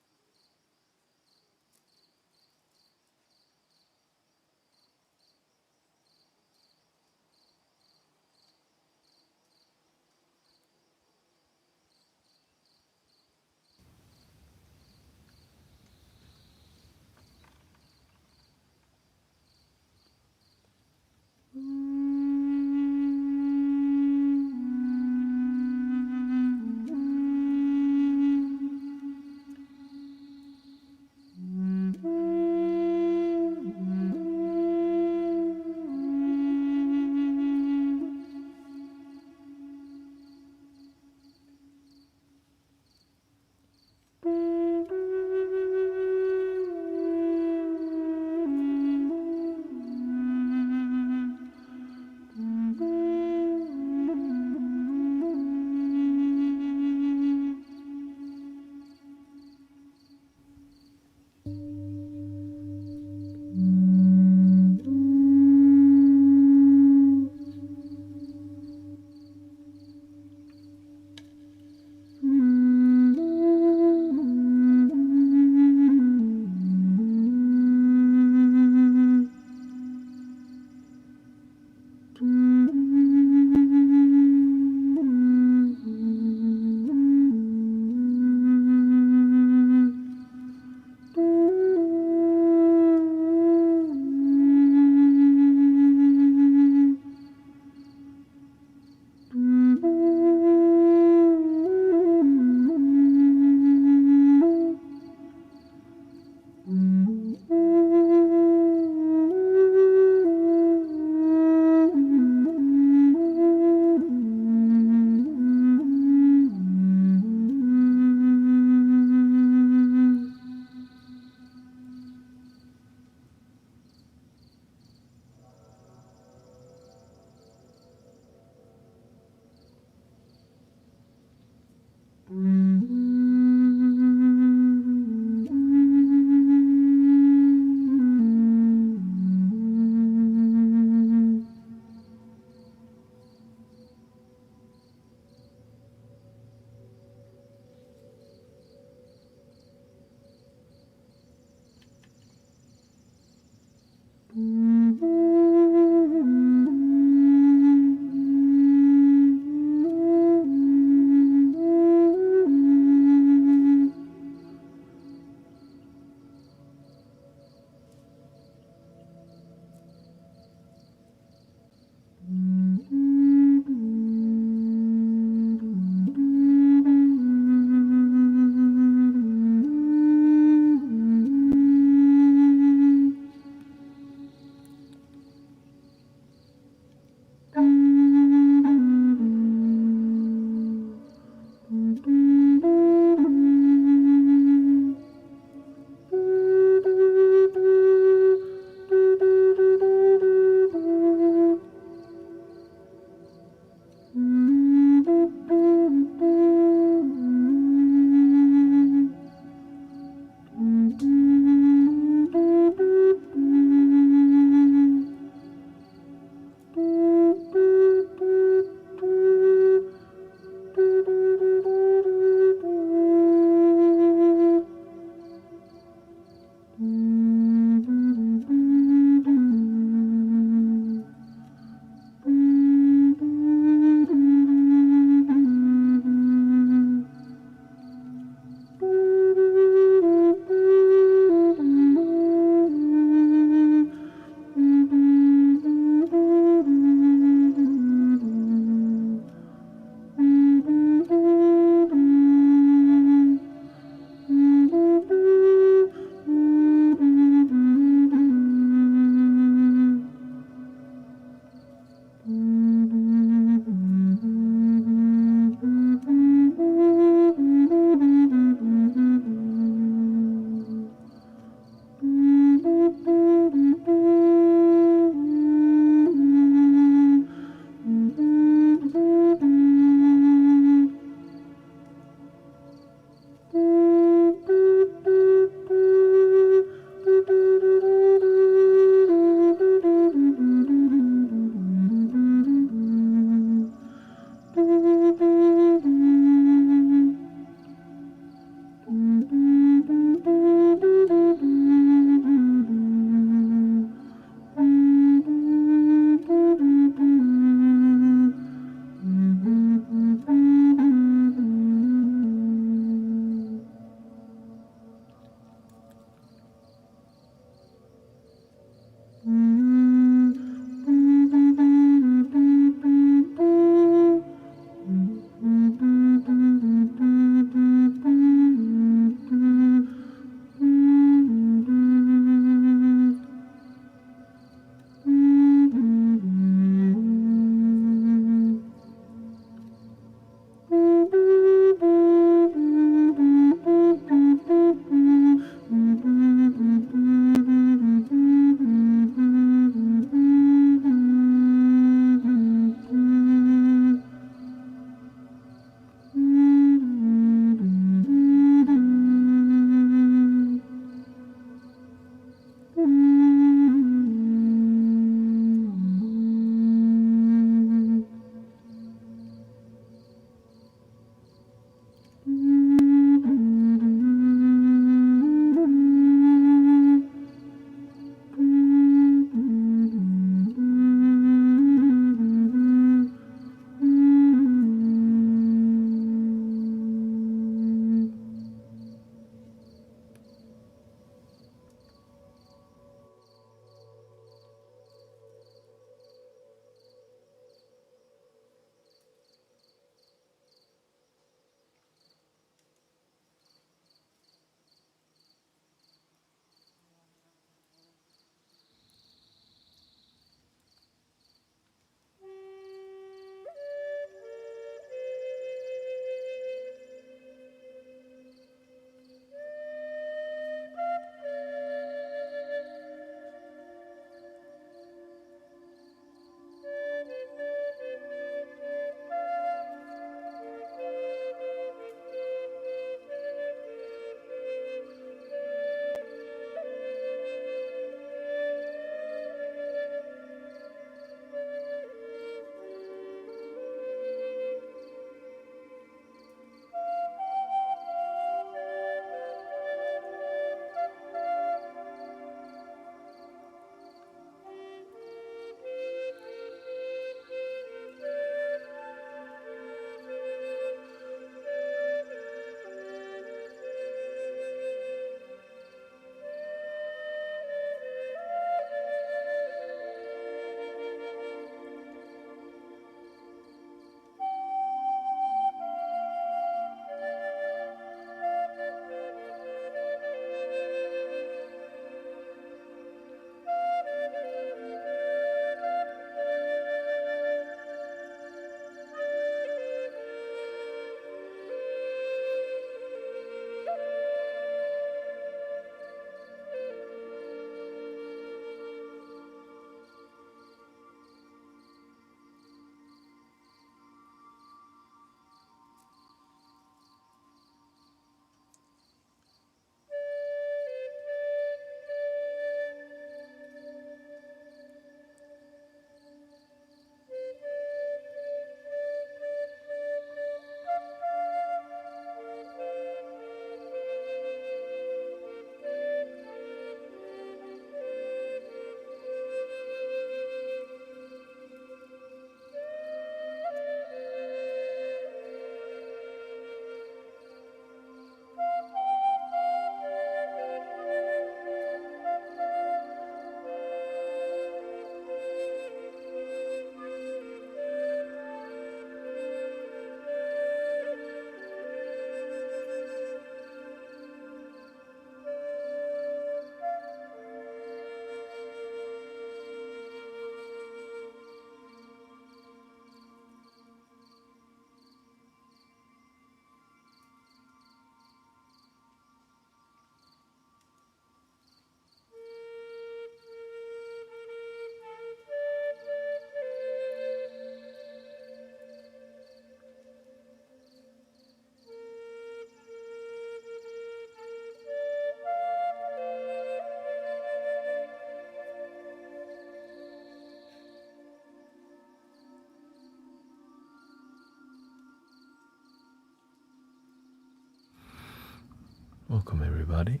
Welcome, everybody.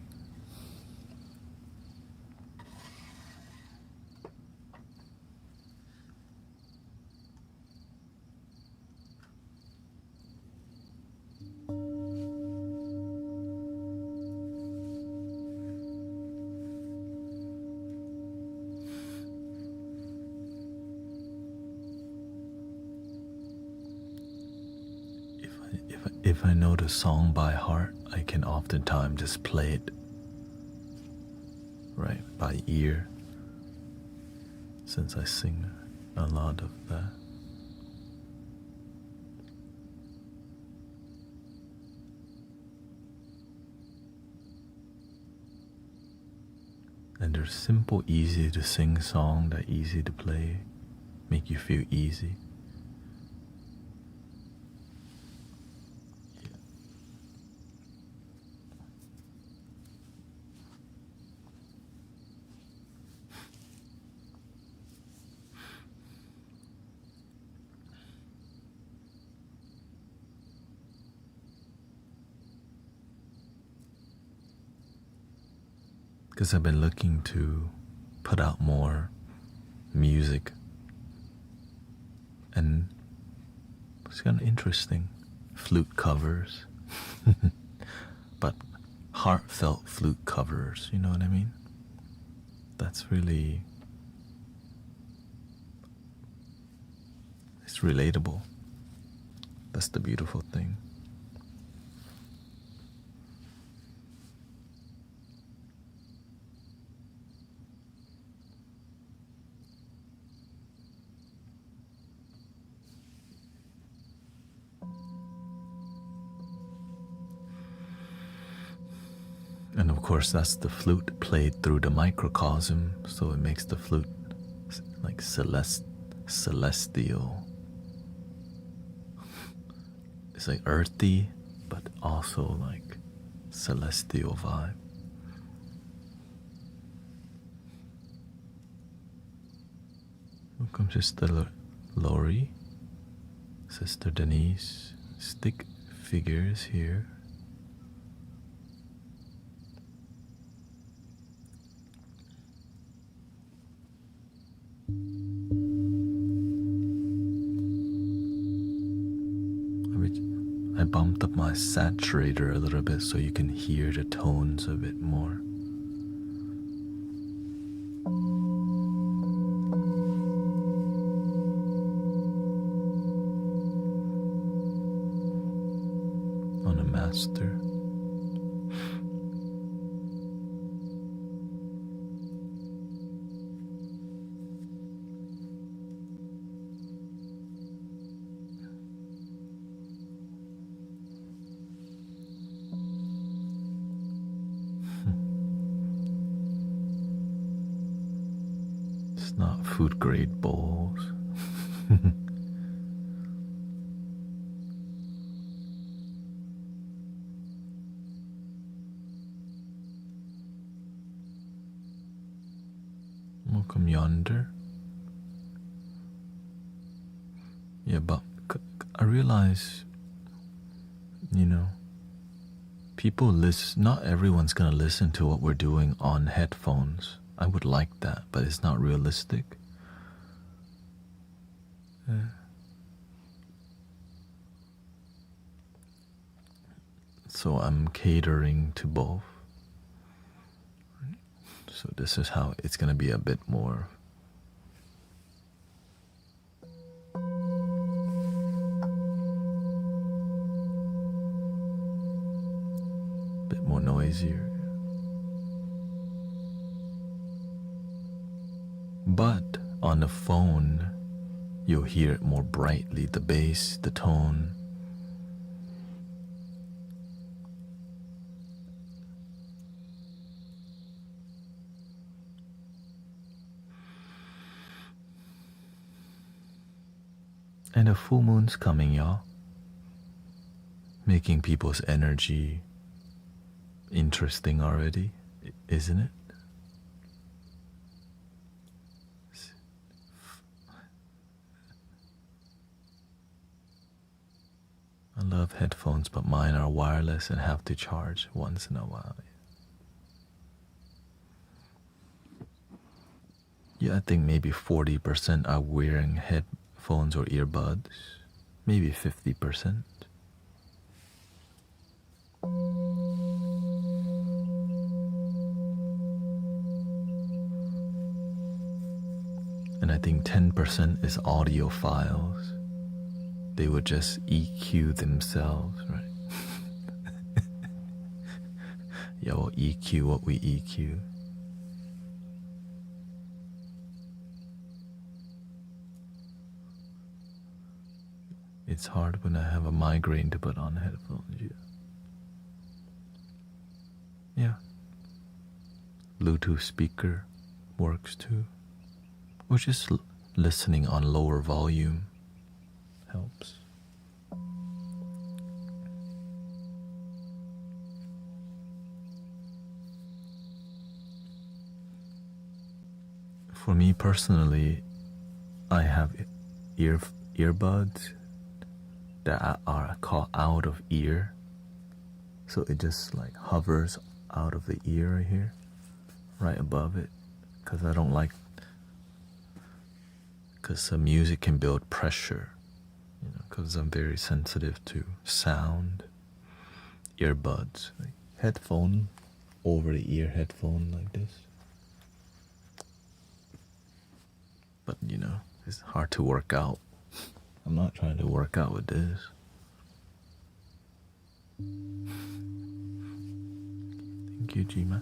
If I know the song by heart, I can oftentimes just play it right by ear, since I sing a lot of that. And they're simple, easy to sing song that easy to play, make you feel easy. Because I've been looking to put out more music, and it's kind of interesting. Flute covers, but heartfelt flute covers, you know what I mean? That's really, it's relatable. That's the beautiful thing. And of course, that's the flute played through the microcosm, so it makes the flute like celestial. It's like earthy, but also like celestial vibe. Welcome, Sister Lori, Sister Denise. Stick figures here. I bumped up my saturator a little bit so you can hear the tones a bit more. On a master. It's not food grade bowls. Welcome, Yonder. Yeah, but I realize, people listen. Not everyone's gonna listen to what we're doing on headphones. I would like that, but it's not realistic. Yeah. So I'm catering to both. So this is how it's gonna be a bit more. Bit more noisier. But on the phone, you'll hear it more brightly, the bass, the tone. And a full moon's coming, y'all. Making people's energy interesting already, isn't it? I love headphones, but mine are wireless and have to charge once in a while. Yeah, I think maybe 40% are wearing headphones or earbuds, maybe 50%. And I think 10% is audiophiles. They would just EQ themselves, right? Yeah, we'll EQ what we EQ. It's hard when I have a migraine to put on headphones, yeah. Yeah. Bluetooth speaker works too. Or just listening on lower volume helps. For me personally, I have earbuds that are called out of ear. So it just like hovers out of the ear right here, right above it. Because I don't like, because the music can build pressure, because I'm very sensitive to sound. Earbuds, like headphone, over the ear headphone like this. But it's hard to work out. I'm not trying to work out with this. Thank you, Jima.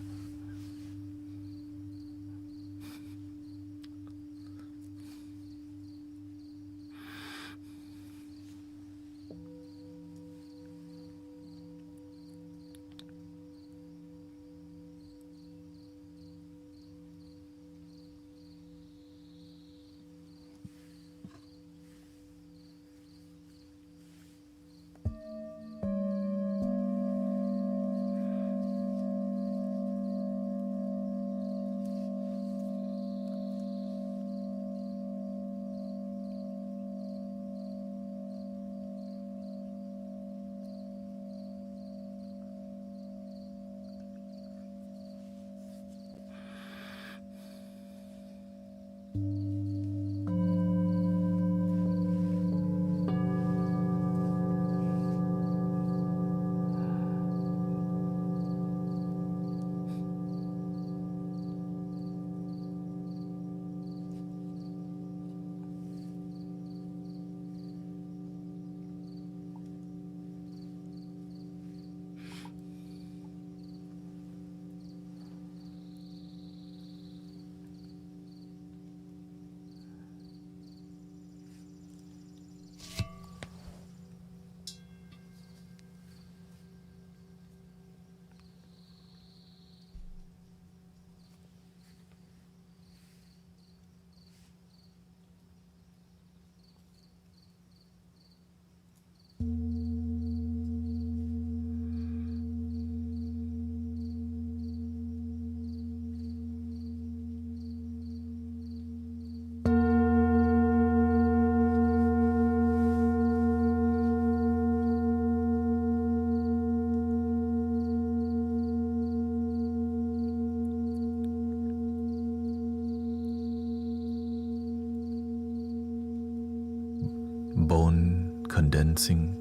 Bone condensing,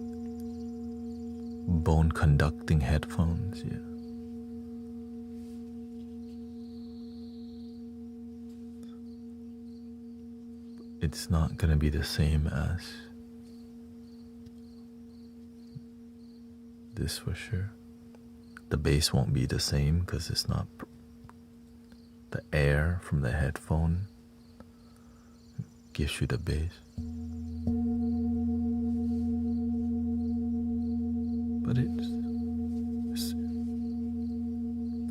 bone conducting headphones, yeah. It's not gonna be the same as this for sure. The bass won't be the same because it's not the air from the headphone gives you the bass. But it's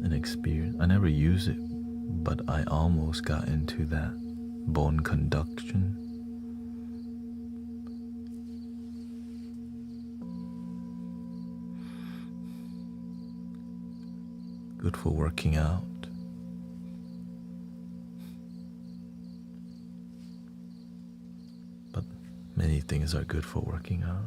an experience. I never use it, but I almost got into that bone conduction. Good for working out. But many things are good for working out.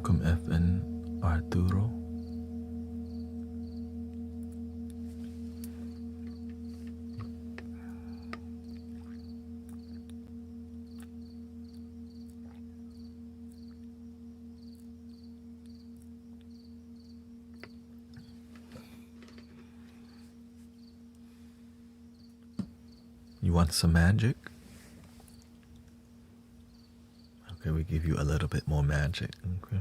Welcome, FN Arturo. You want some magic? Okay, we give you a little bit more magic. Okay.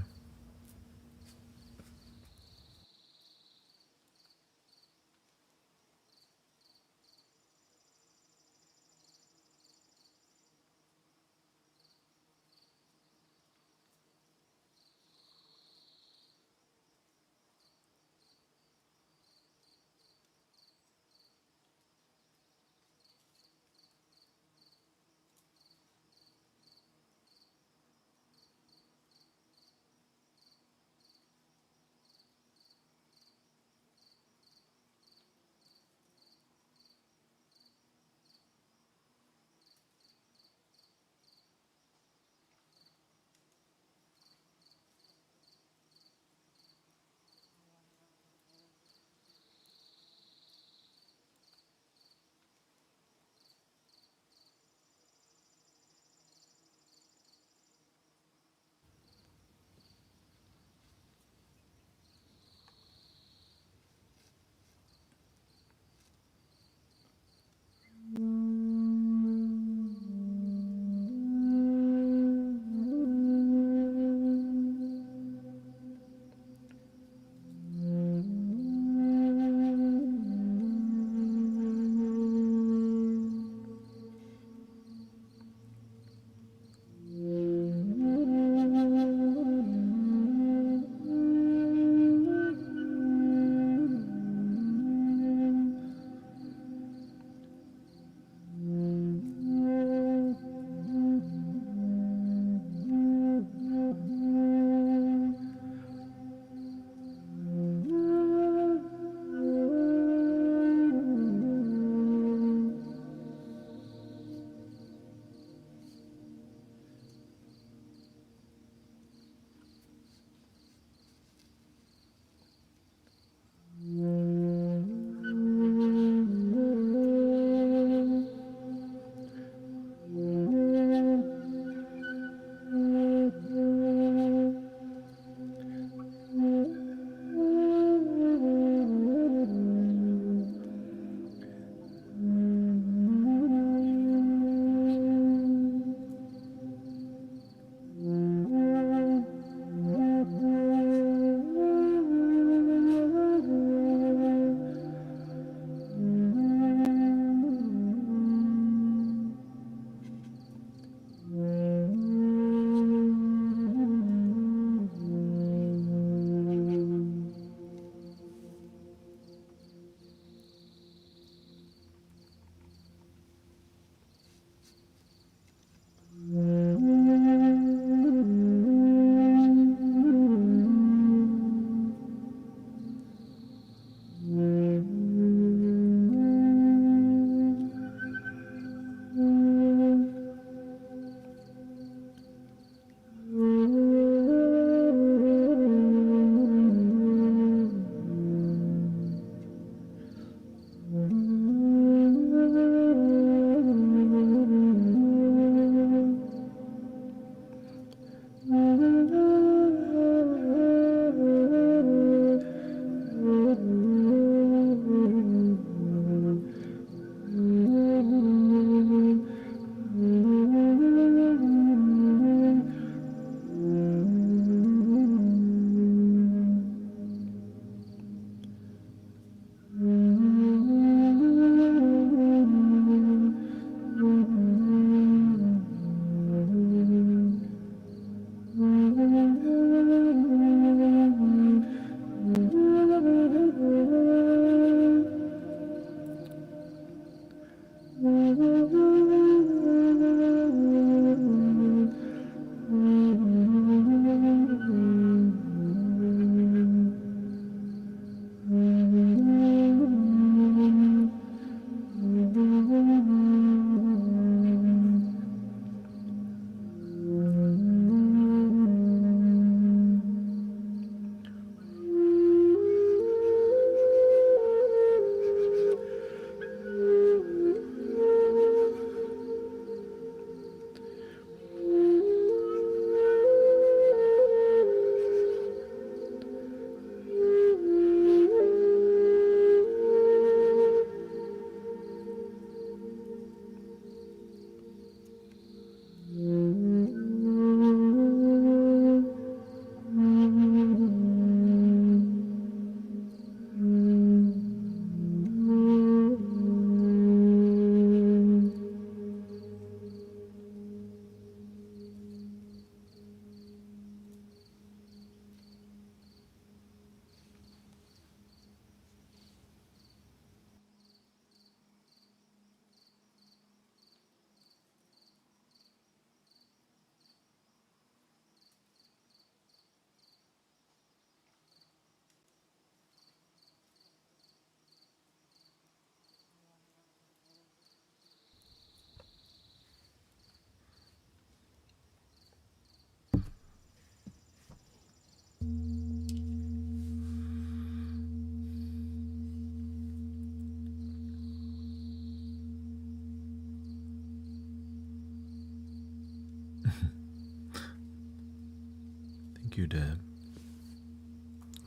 you, Deb.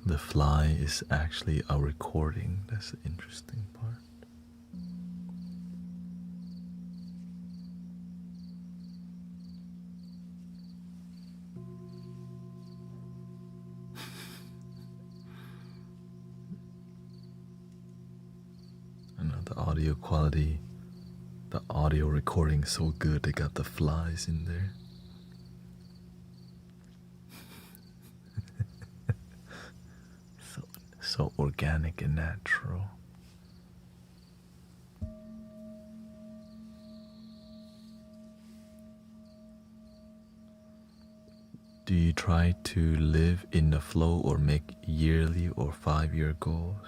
The fly is actually a recording. That's the interesting part. I know the audio quality, the audio recording is so good, they got the flies in there. So organic and natural. Do you try to live in the flow or make yearly or 5-year goals?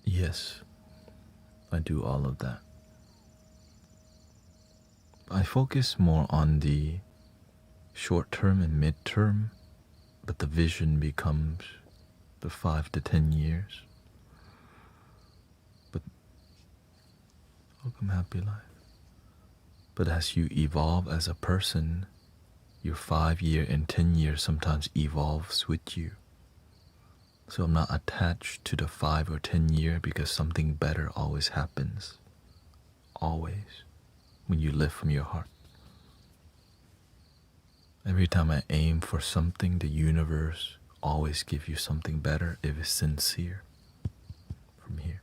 Yes, I do all of that. I focus more on the short term and mid term, but the vision becomes the 5 to 10 years. But welcome, happy life. But as you evolve as a person, your 5-year and 10-year sometimes evolves with you. So I'm not attached to the 5 or 10-year because something better always happens. Always. When you live from your heart. Every time I aim for something, the universe always gives you something better if it's sincere. From here.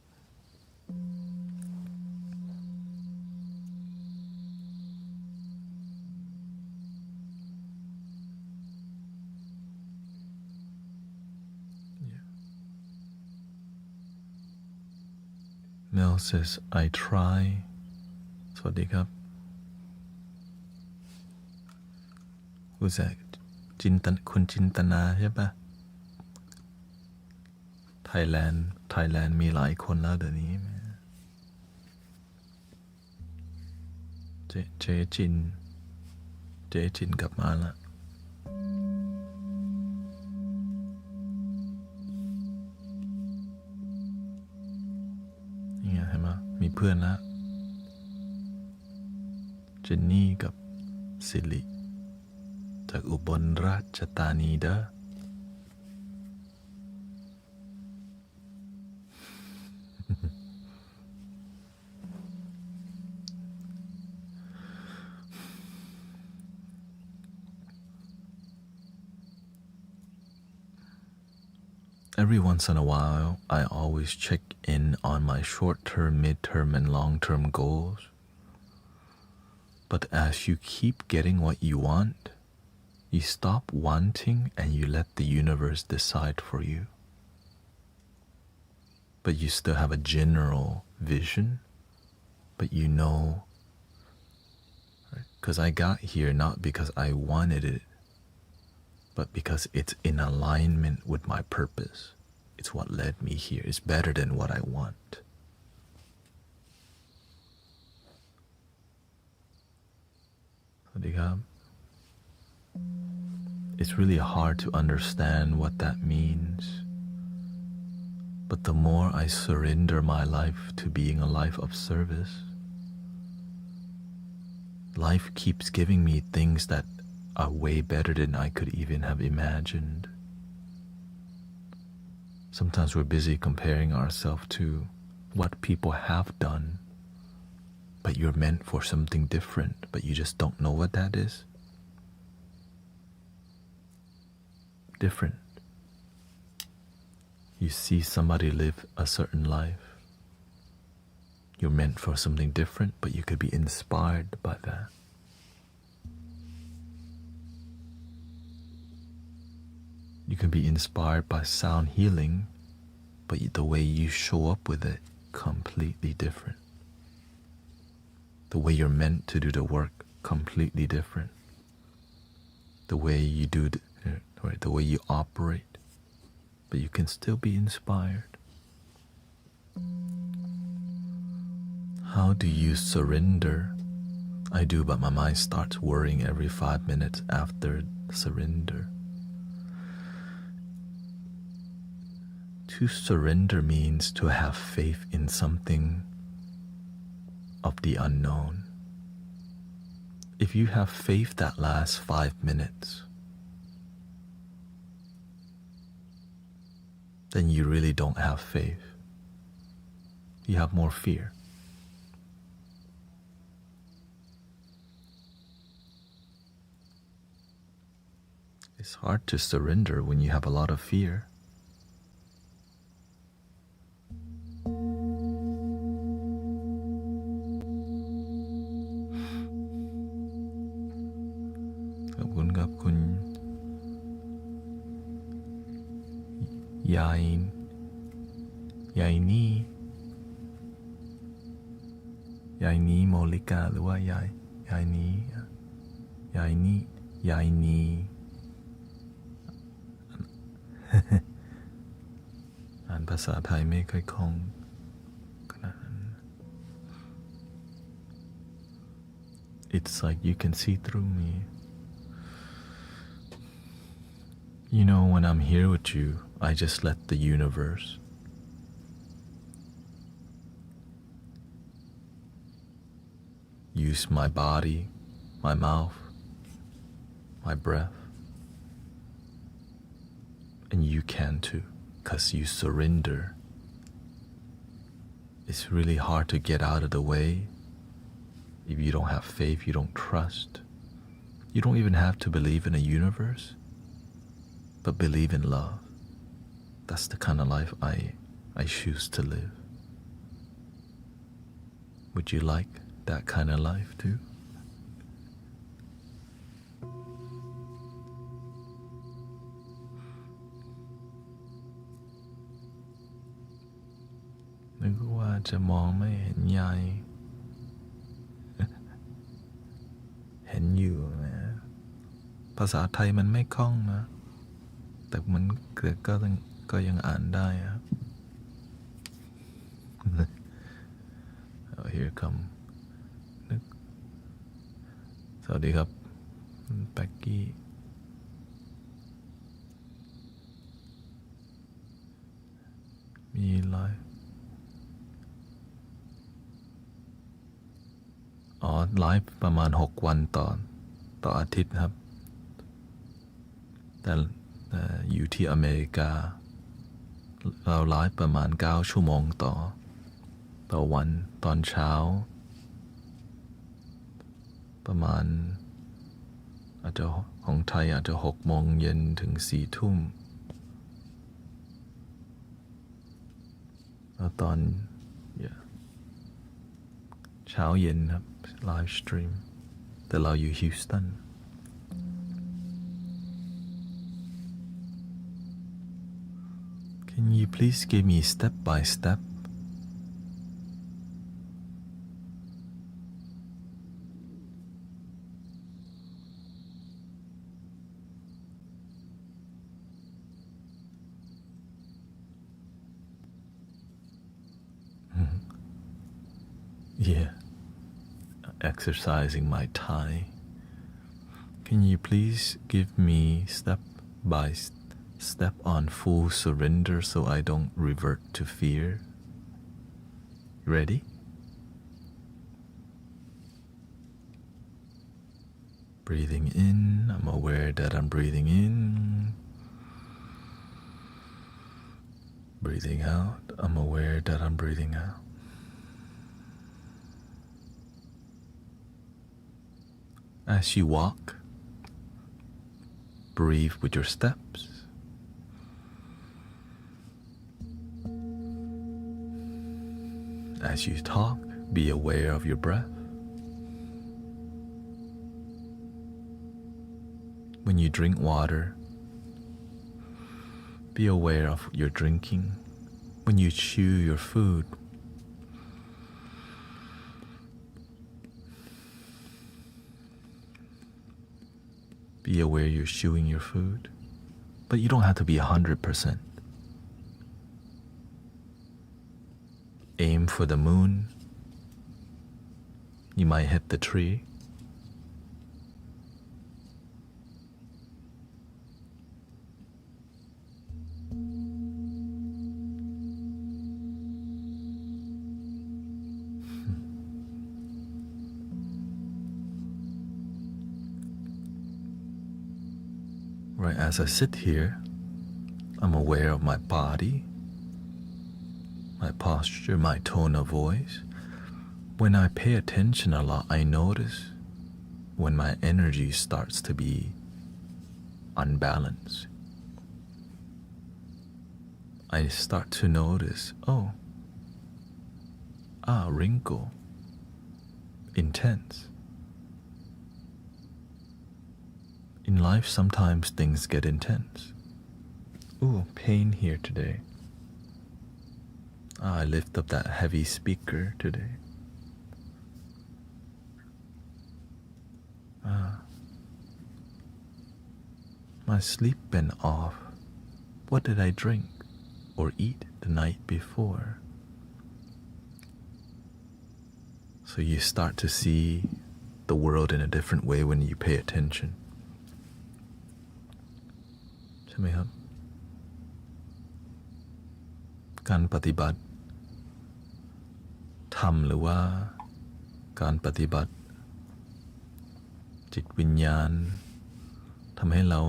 Mel says, I try. สวัสดีครับ Who's that? คุณจินตนาใช่ปะ Thailand มีหลายคนแล้วเดี๋ยวนี้เจ๊จินกลับมาแล้วนี่ไงเห็นไหมมีเพื่อนแล้วเจนนี่กับสิริจากอุบลราชธานีเด้อ Every once in a while, I always check in on my short-term, mid-term, and long-term goals. But as you keep getting what you want, you stop wanting and you let the universe decide for you. But you still have a general vision, but you know, because I got here not because I wanted it, but because it's in alignment with my purpose. It's what led me here. It's better than what I want. It's really hard to understand what that means. But the more I surrender my life to being a life of service, life keeps giving me things that are way better than I could even have imagined. Sometimes we're busy comparing ourselves to what people have done, but you're meant for something different, but you just don't know what that is. Different. You see somebody live a certain life. You're meant for something different, but you could be inspired by that. You can be inspired by sound healing, but the way you show up with it, completely different. The way you're meant to do the work, completely different. The way you do, the way you operate, but you can still be inspired. How do you surrender? I do, but my mind starts worrying every 5 minutes after surrender. To surrender means to have faith in something of the unknown. if you have faith that lasts 5 minutes, then you really don't have faith. You have more fear. It's hard to surrender when you have a lot of fear. Yaini Molika หรือว่ายายนี้ อ่านภาษาไทยไม่ค่อยคล่องขนาดนั้น It's like you can see through me. You know, when I'm here with you, I just let the universe use my body, my mouth, my breath. And you can too, because you surrender. It's really hard to get out of the way if you don't have faith, you don't trust. You don't even have to believe in a universe, but believe in love. That's the kind of life I choose to live. Would you like that kind of life too?นึกว่าจะมองไม่เห็นยาย เห็นอยู่นะภาษาไทยมันไม่คล่องนะแต่มันก็ยังอ่านได้ครับ Oh, here come สวัสดีครับแบ็กกี้มีไลฟ์ไลฟ์ประมาณ6 วันต่ออาทิตย์ครับแต่อยู่ที่อเมริกาเราไลฟ์ประมาณ9 ชั่วโมงต่อวันตอนเช้าประมาณอาจจะของไทยอาจจะ6 โมงเย็นถึง4 ทุ่มแล้วตอนเช้าเย็นครับไลฟ์สตรีมแต่เราอยู่ฮิวสตัน Can you please give me step by step? Yeah, exercising my Thai. Can you please give me step by step on full surrender so I don't revert to fear? Ready? Breathing in, I'm aware that I'm breathing in. Breathing out, I'm aware that I'm breathing out. As you walk, breathe with your steps. As you talk, be aware of your breath. When you drink water, be aware of your drinking. When you chew your food, be aware you're chewing your food, but you don't have to be 100%. Aim for the moon. You might hit the tree. Right, as I sit here, I'm aware of my body, my posture, my tone of voice. When I pay attention a lot, I notice when my energy starts to be unbalanced. I start to notice, wrinkle, intense. In life, sometimes things get intense. Ooh, pain here today. I lift up that heavy speaker today. My sleep been off. What did I drink or eat the night before? So you start to see the world in a different way when you pay attention. ใช่ไหมครับ การปฏิบัติธรรมหรือว่าการปฏิบัติจิตวิญญาณทำให้เรา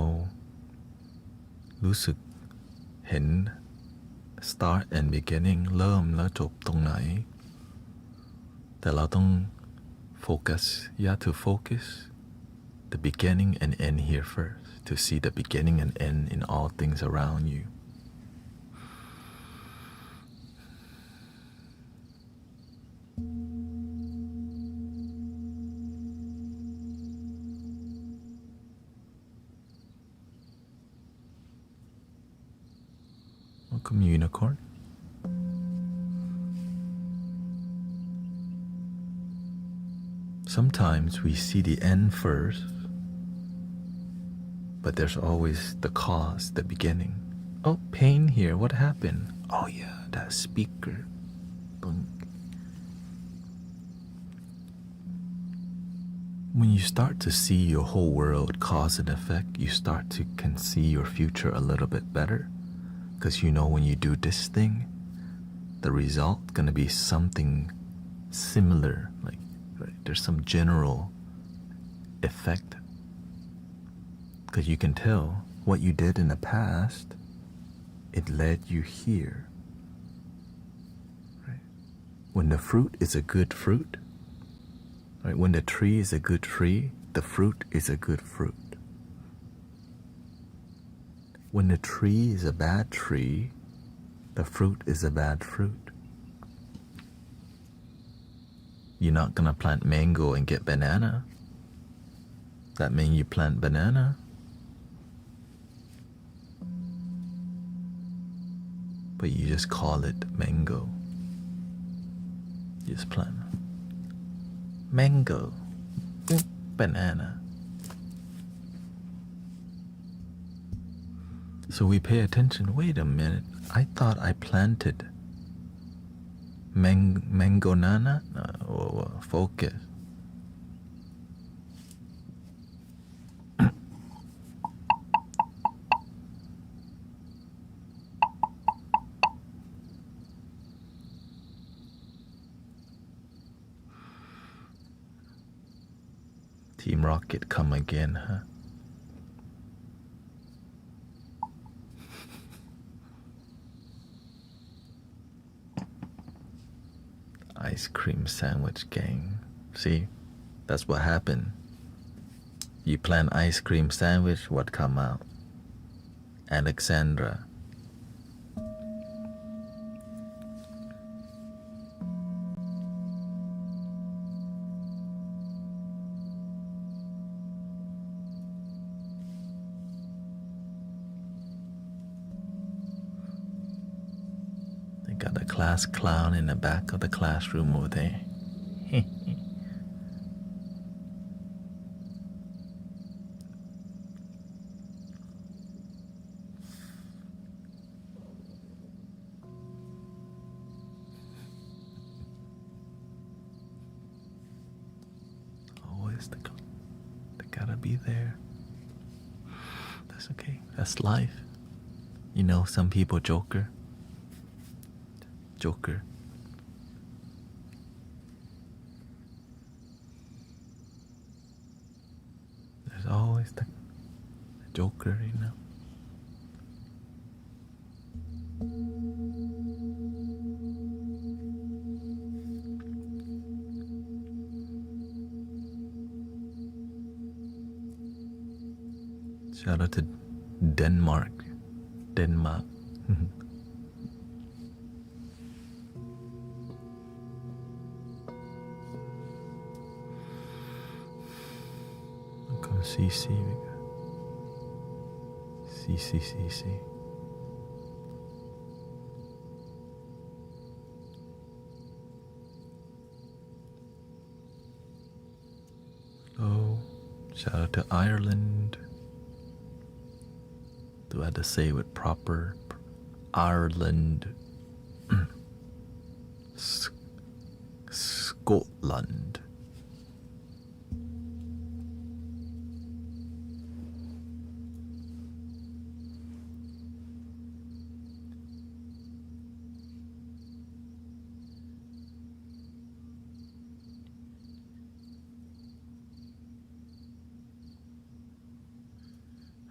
รู้สึกเห็น start and beginning เริ่มแล้วจบตรงไหนแต่เราต้อง focus you have to focus the beginning and end here first to see the beginning and end in all things around you. Welcome, Unicorn. Sometimes we see the end first, but there's always the cause, the beginning. Oh, pain here. What happened? Oh yeah, that speaker. Boom. When you start to see your whole world cause and effect, you start to can see your future a little bit better. Because you know when you do this thing, the result gonna be something similar. Like right, there's some general effect. Because you can tell what you did in the past, it led you here. Right? When the fruit is a good fruit, right? When the tree is a good tree, the fruit is a good fruit. When the tree is a bad tree, the fruit is a bad fruit. You're not gonna plant mango and get banana. That means you plant banana. But you just call it mango. You just plant mango, banana. So we pay attention. Wait a minute. I thought I planted mango nana. Focus. Team Rocket come again, huh? Ice cream sandwich gang. See, that's what happened. You plan ice cream sandwich, what come out? Alexandra. They got a class clown in the back of the classroom over there. Always they gotta be there. That's okay. That's life. You know, some people Joker. There's always Joker right now. Shout out to Denmark. Denmark. Welcome CC. CC. Oh, shout out to Ireland. Do I have to say it with proper Ireland? Scotland.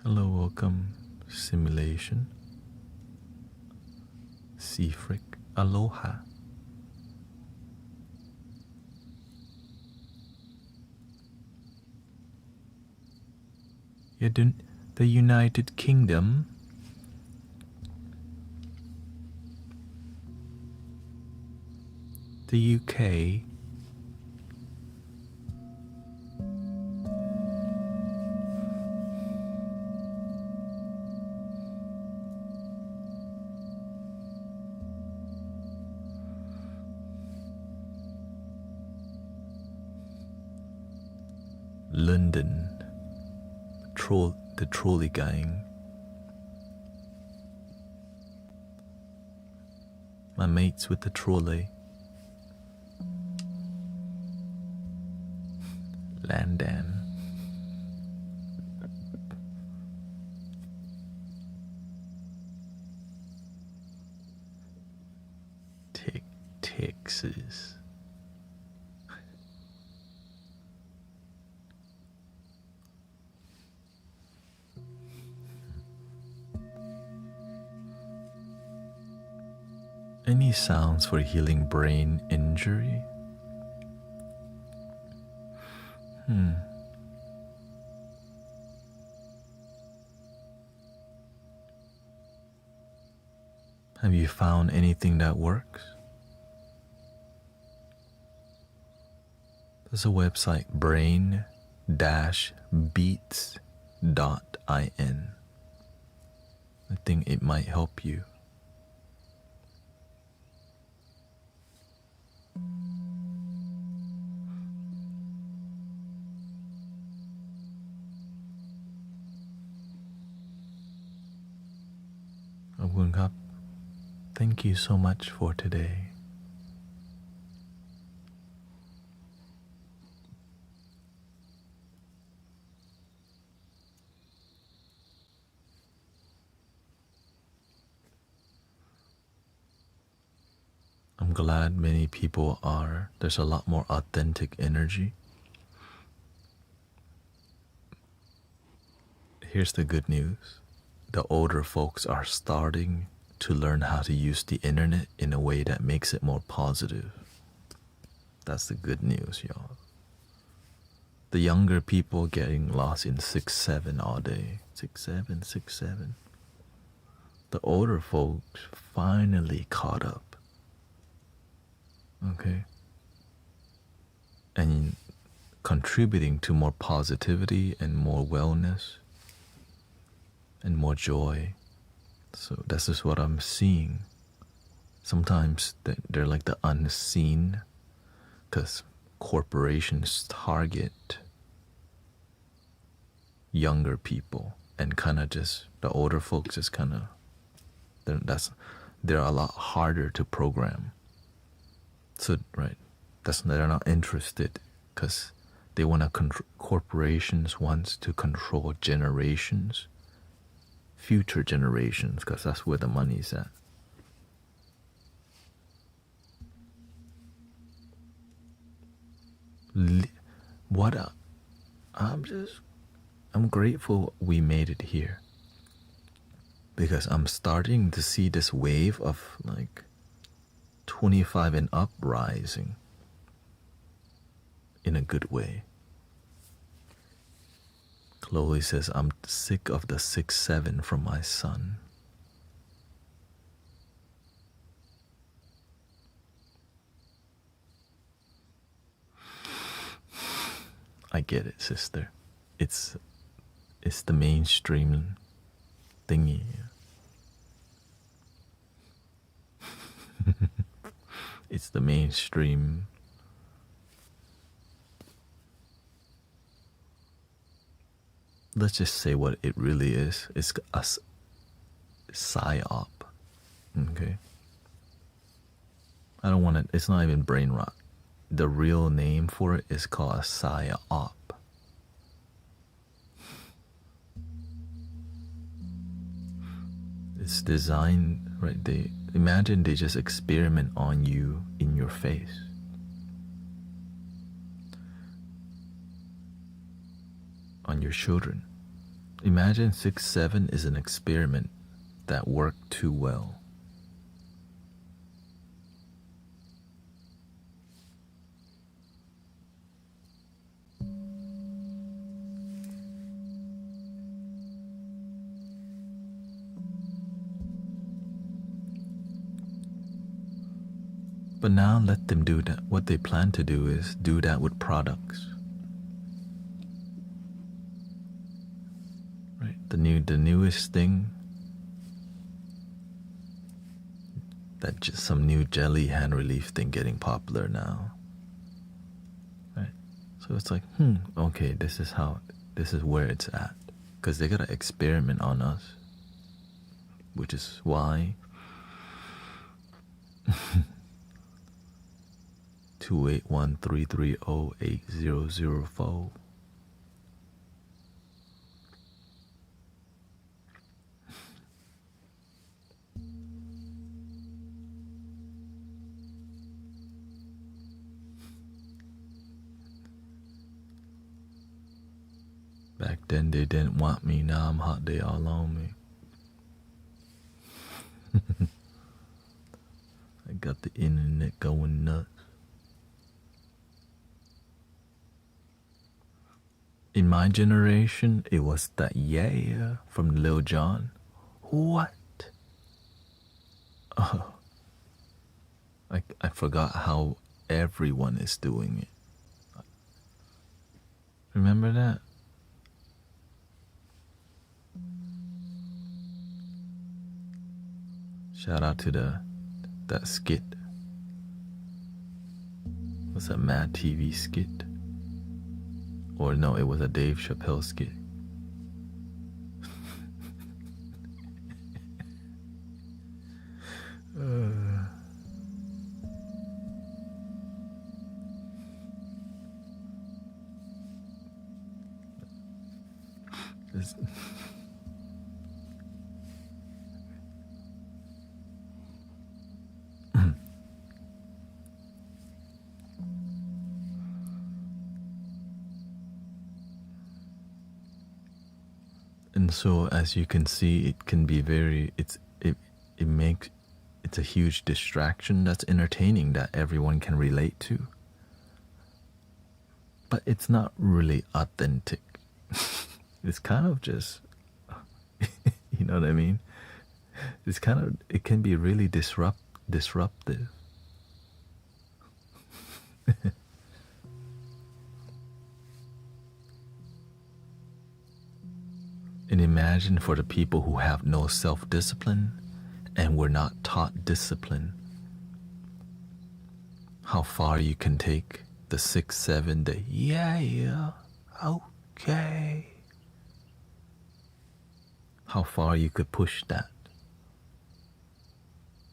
Hello, welcome, Simulation. Seafrick, aloha. You're the United Kingdom. The UK. London. The trolley gang. My mates with the trolley. Landan. Texas. Any sounds for healing brain injury? Have you found anything that works? There's a website, brain-beats.in. I think it might help you. Thank you so much for today. I'm glad many people are. There's a lot more authentic energy. Here's the good news. The older folks are starting to learn how to use the internet in a way that makes it more positive. That's the good news, y'all. The younger people getting lost in 6-7 all day. 6-7. The older folks finally caught up. Okay? And contributing to more positivity and more wellness and more joy. So this is what I'm seeing. Sometimes they're like the unseen, because corporations target younger people, and kind of just the older folks is kind of they're a lot harder to program. So right, they're not interested, because they want to corporations wants to control generations. Future generations, because that's where the money's at. I'm just I'm grateful we made it here, because I'm starting to see this wave of like 25 and up rising in a good way. Chloe says, I'm sick of the 6-7 from my son. I get it, sister. It's the mainstream thingy. It's the mainstream. Let's just say what it really is. It's a psyop. Okay. I don't want it. It's not even brain rot. The real name for it is called a psyop. It's designed, right? They imagine they just experiment on you in your face. On your children. Imagine 6-7 is an experiment that worked too well. But now let them do that. What they plan to do is do that with products. Right? The newest thing, that just some new jelly hand relief thing getting popular now. Right? So it's like, okay, this is where it's at. Because they gotta experiment on us. Which is why 281-330-8004. Back then they didn't want me, now I'm hot, they all on me. I got the internet going nuts. In my generation, it was that yeah from Lil Jon. What? Oh, I forgot how everyone is doing it. Remember that? Shout out to that skit. What's that Mad TV skit? Or no, it was a Dave Chappelle skit. And so, as you can see, it can be it's a huge distraction that's entertaining that everyone can relate to. But it's not really authentic. It's kind of just, you know what I mean? It can be really disruptive. And imagine for the people who have no self-discipline and were not taught discipline, how far you can take the 6-7, the yeah, okay. How far you could push that.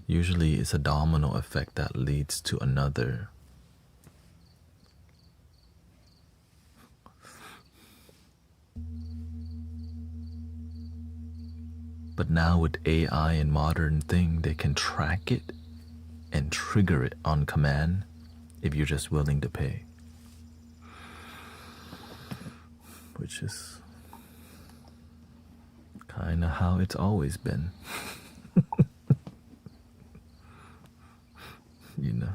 Usually it's a domino effect that leads to another. But now with AI and modern thing, they can track it and trigger it on command if you're just willing to pay. Which is kind of how it's always been. You know.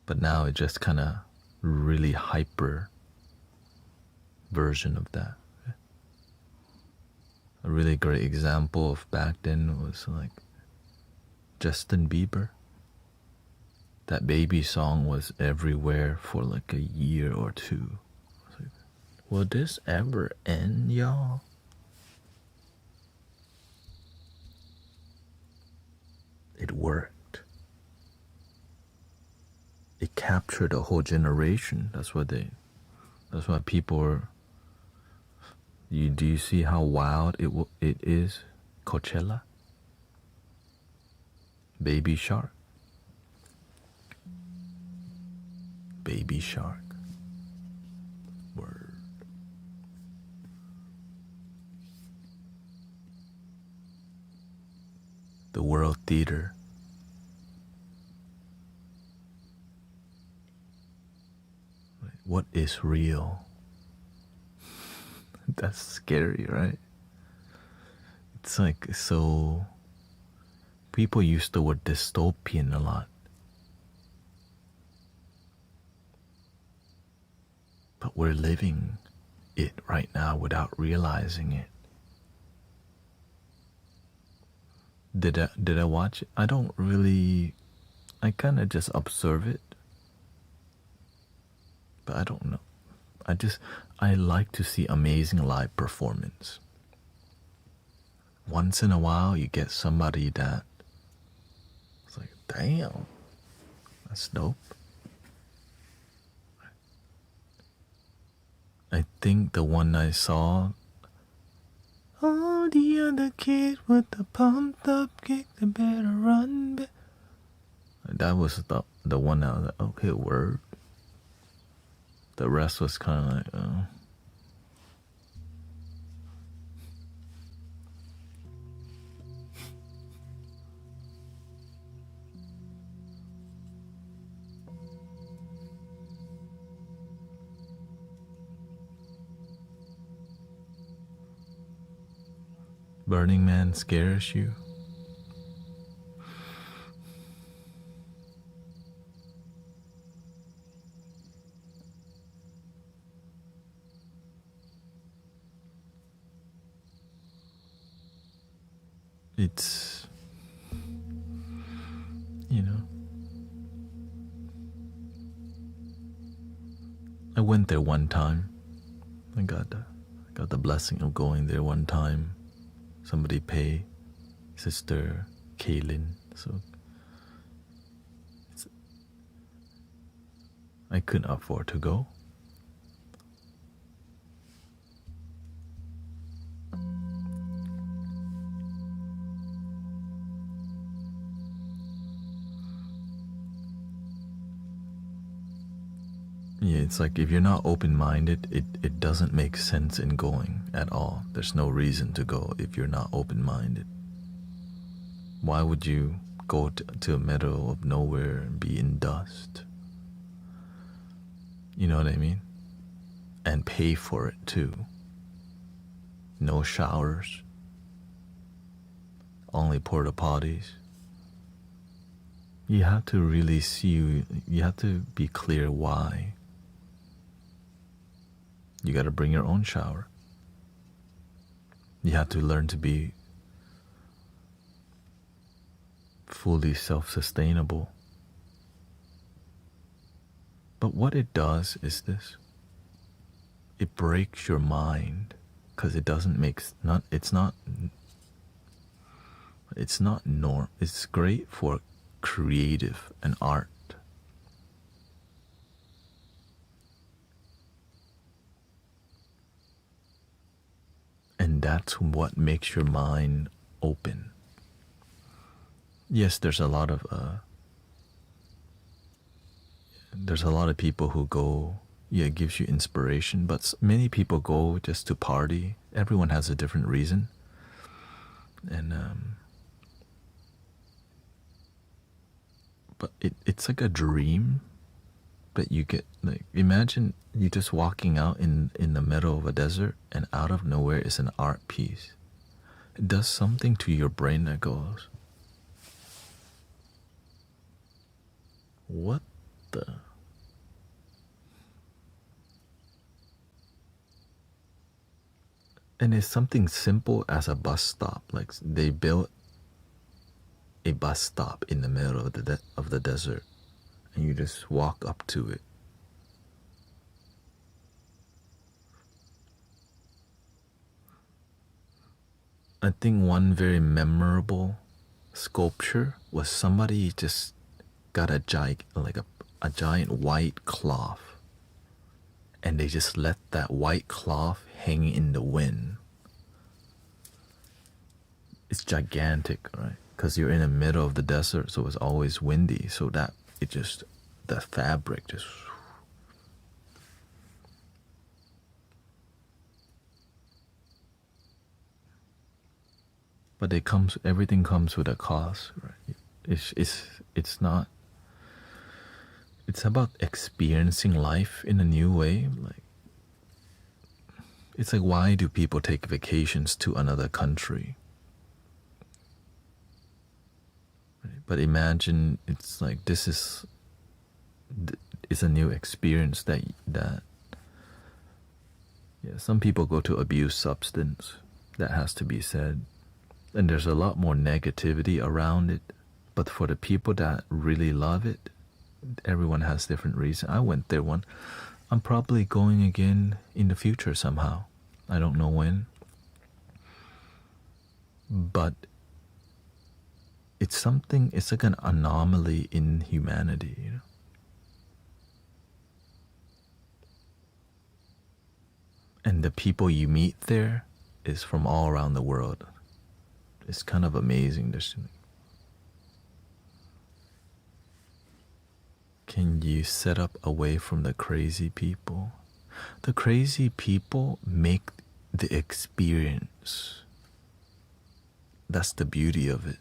But now it's just kind of really hyper version of that. A really great example of back then was like Justin Bieber. That baby song was everywhere for like a year or two. Like, will this ever end, y'all? It worked. It captured a whole generation. That's why people are. Do you see how wild it is? Coachella. Baby Shark. Baby Shark. Word. The World Theater. What is real? That's scary, right? It's like so. People use the word dystopian a lot. But we're living it right now without realizing it. Did I watch it? I don't really. I kind of just observe it. But I don't know. I like to see amazing live performance. Once in a while, you get somebody that it's like, damn, that's dope. I think the one I saw, oh, the other kid with the pumped up kick, they better run. That was the one I was like, okay, word. The rest was kind of like, oh. Burning Man scares you? It's, you know, I went there one time. I got the blessing of going there one time. Somebody pay Sister Kaylin, so I couldn't afford to go. Yeah, it's like if you're not open-minded, it doesn't make sense in going at all. There's no reason to go if you're not open-minded. Why would you go to a middle of nowhere and be in dust? You know what I mean? And pay for it too. No showers. Only porta potties. You have to really see, you have to be clear why. You got to bring your own shower. You have to learn to be fully self-sustainable. But what it does is this. It breaks your mind because it doesn't make, it's not norm. It's great for creative and art. And that's what makes your mind open. Yes, there's a lot of people who go, yeah, it gives you inspiration, but many people go just to party. Everyone has a different reason. And but it's like a dream, but you get like, imagine you just walking out in the middle of a desert, and out of nowhere is an art piece. It does something to your brain that goes, what the? And it's something simple as a bus stop. Like they built a bus stop in the middle of the desert, and you just walk up to it. I think one very memorable sculpture was somebody just got a giant white cloth, and they just let that white cloth hang in the wind. It's gigantic, right? Because you're in the middle of the desert, so it's always windy, so that it just, the fabric just, but everything comes with a cost, right? It's not, it's about experiencing life in a new way. Like, it's like, why do people take vacations to another country? Right? But imagine it's like, it's a new experience that yeah, some people go to abuse substance. That has to be said. And there's a lot more negativity around it. But for the people that really love it, everyone has different reasons. I went there one. I'm probably going again in the future somehow. I don't know when. But it's something, it's like an anomaly in humanity, you know? And the people you meet there is from all around the world. It's kind of amazing. Can you set up away from the crazy people? The crazy people make the experience. That's the beauty of it.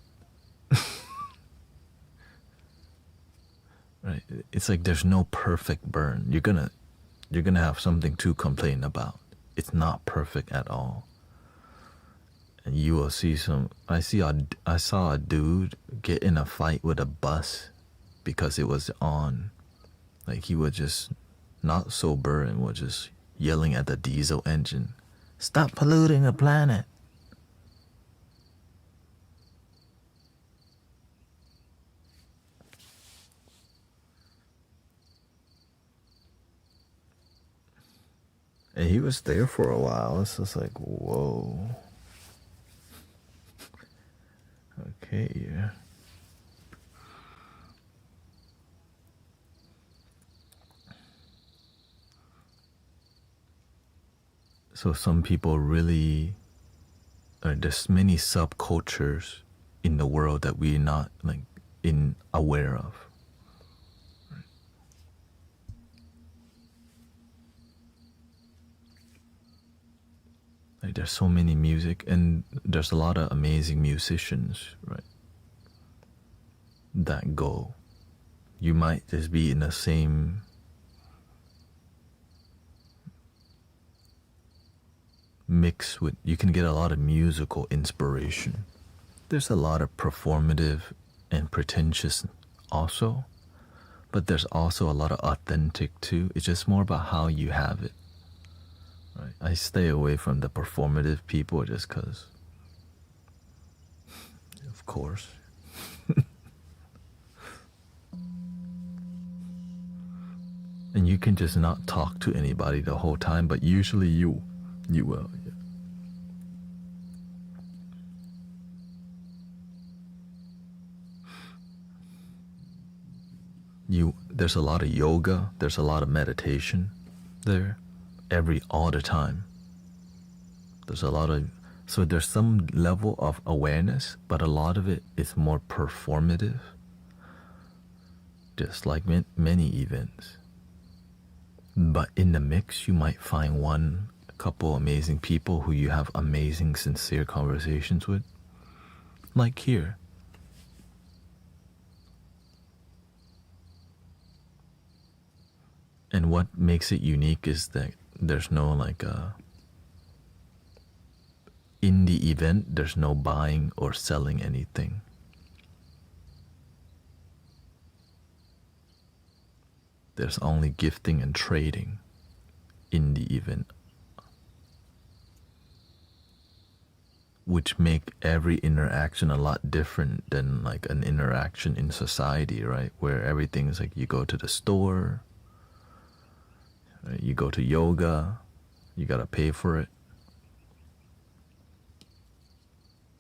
Right? It's like there's no perfect burn. You're gonna have something to complain about. It's not perfect at all. And you will see I saw a dude get in a fight with a bus because it was on. Like, he was just not sober and was just yelling at the diesel engine, "Stop polluting the planet." And he was there for a while. It's just like, whoa. Okay, yeah. So some people really, there's many subcultures in the world that we're not like aware of. Like, there's so many music, and there's a lot of amazing musicians, right? That go. You might just be in the same mix with, you can get a lot of musical inspiration. There's a lot of performative and pretentious also, but there's also a lot of authentic too. It's just more about how you have it. Right? I stay away from the performative people just because, of course. And you can just not talk to anybody the whole time, but usually you will. Yeah. There's a lot of yoga, there's a lot of meditation there, all the time. There's a lot of, so there's some level of awareness, but a lot of it is more performative, just like many events. But in the mix, you might find a couple amazing people who you have amazing, sincere conversations with, like here. And what makes it unique is that there's no like in the event, there's no buying or selling anything. There's only gifting and trading in the event, which make every interaction a lot different than like an interaction in society, right? Where everything's like you go to the store, right? You go to yoga, you gotta pay for it.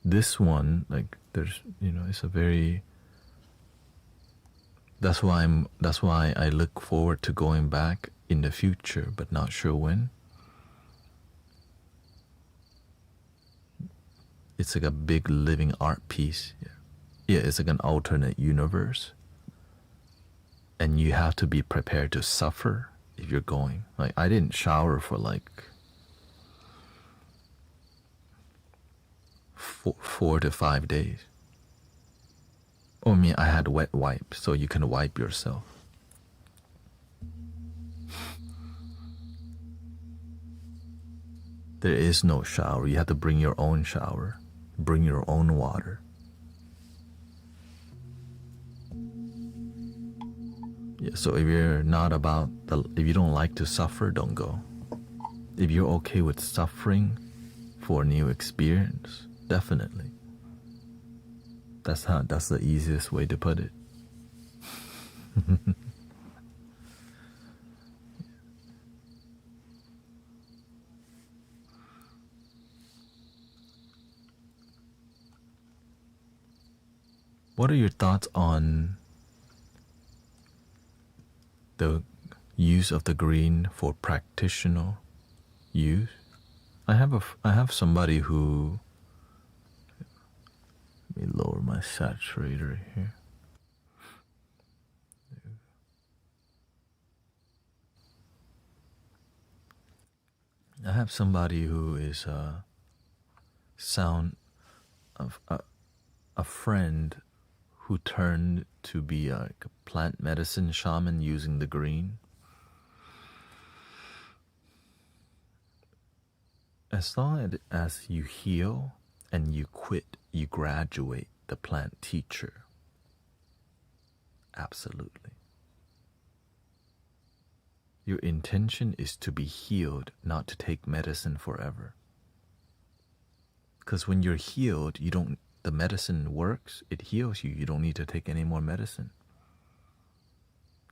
This one, like there's, it's a very, that's why I look forward to going back in the future, but not sure when. It's like a big living art piece. Yeah, it's like an alternate universe. And you have to be prepared to suffer if you're going. Like I didn't shower for like 4 to 5 days. I mean, I had wet wipes, so you can wipe yourself. There is no shower. You have to bring your own shower, bring your own water. Yeah, so if you're not about if you don't like to suffer, don't go. If you're okay with suffering for a new experience, definitely. That's the easiest way to put it. What are your thoughts on the use of the green for practitioner use? I have somebody who, let me lower my saturator here. I have somebody who is a friend who turned to be a plant medicine shaman using the green. As long as you heal and you quit, you graduate the plant teacher. Absolutely. Your intention is to be healed, not to take medicine forever. Because when you're healed, the medicine works, it heals you. You don't need to take any more medicine.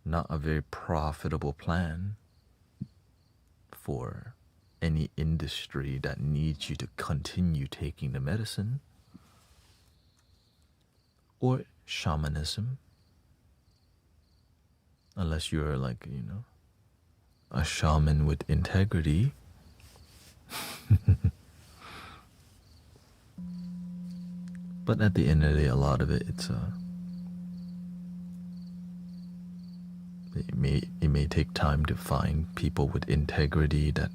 Not a very profitable plan for any industry that needs you to continue taking the medicine. Or shamanism. Unless you're like, a shaman with integrity. But at the end of the day, a lot of it, it may take time to find people with integrity that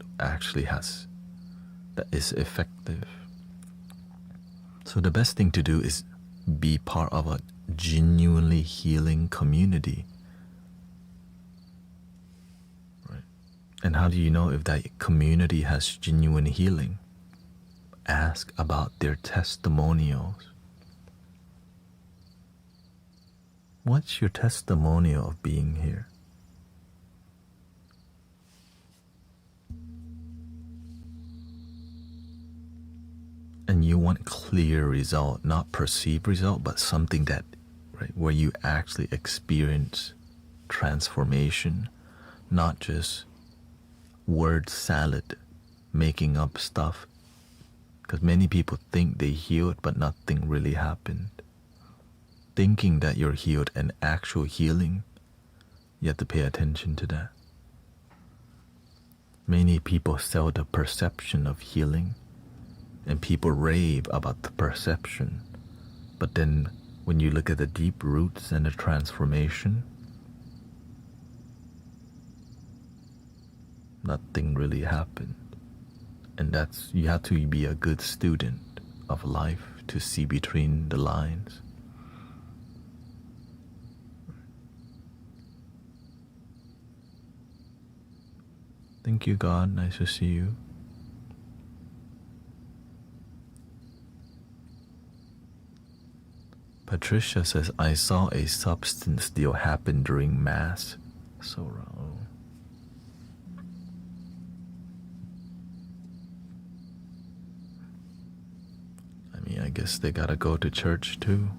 is effective. So the best thing to do is be part of a genuinely healing community. Right? And how do you know if that community has genuine healing? Ask about their testimonials. What's your testimonial of being here? And you want clear result, not perceived result, but something that, right, where you actually experience transformation, not just word salad, making up stuff. Because many people think they healed, but nothing really happened. Thinking that you're healed and actual healing, you have to pay attention to that. Many people sell the perception of healing, and people rave about the perception. But then when you look at the deep roots and the transformation, nothing really happened. And you have to be a good student of life to see between the lines. Thank you, God. Nice to see you. Patricia says, I saw a substance deal happen during Mass. So wrong. I mean, I guess they gotta go to church too.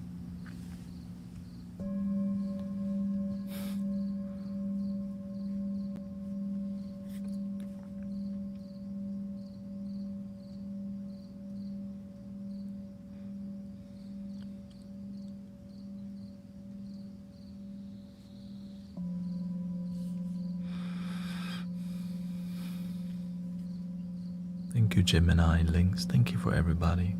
Thank you, Gemini Links. Thank you for everybody.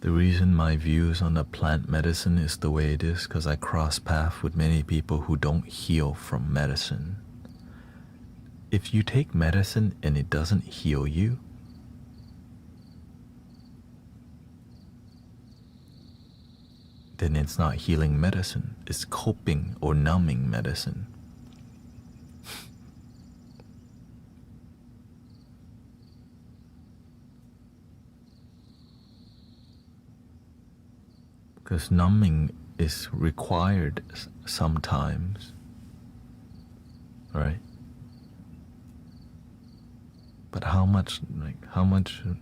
The reason my views on the plant medicine is the way it is because I cross paths with many people who don't heal from medicine. If you take medicine and it doesn't heal you, then it's not healing medicine. It's coping or numbing medicine. Because numbing is required sometimes, right? But how much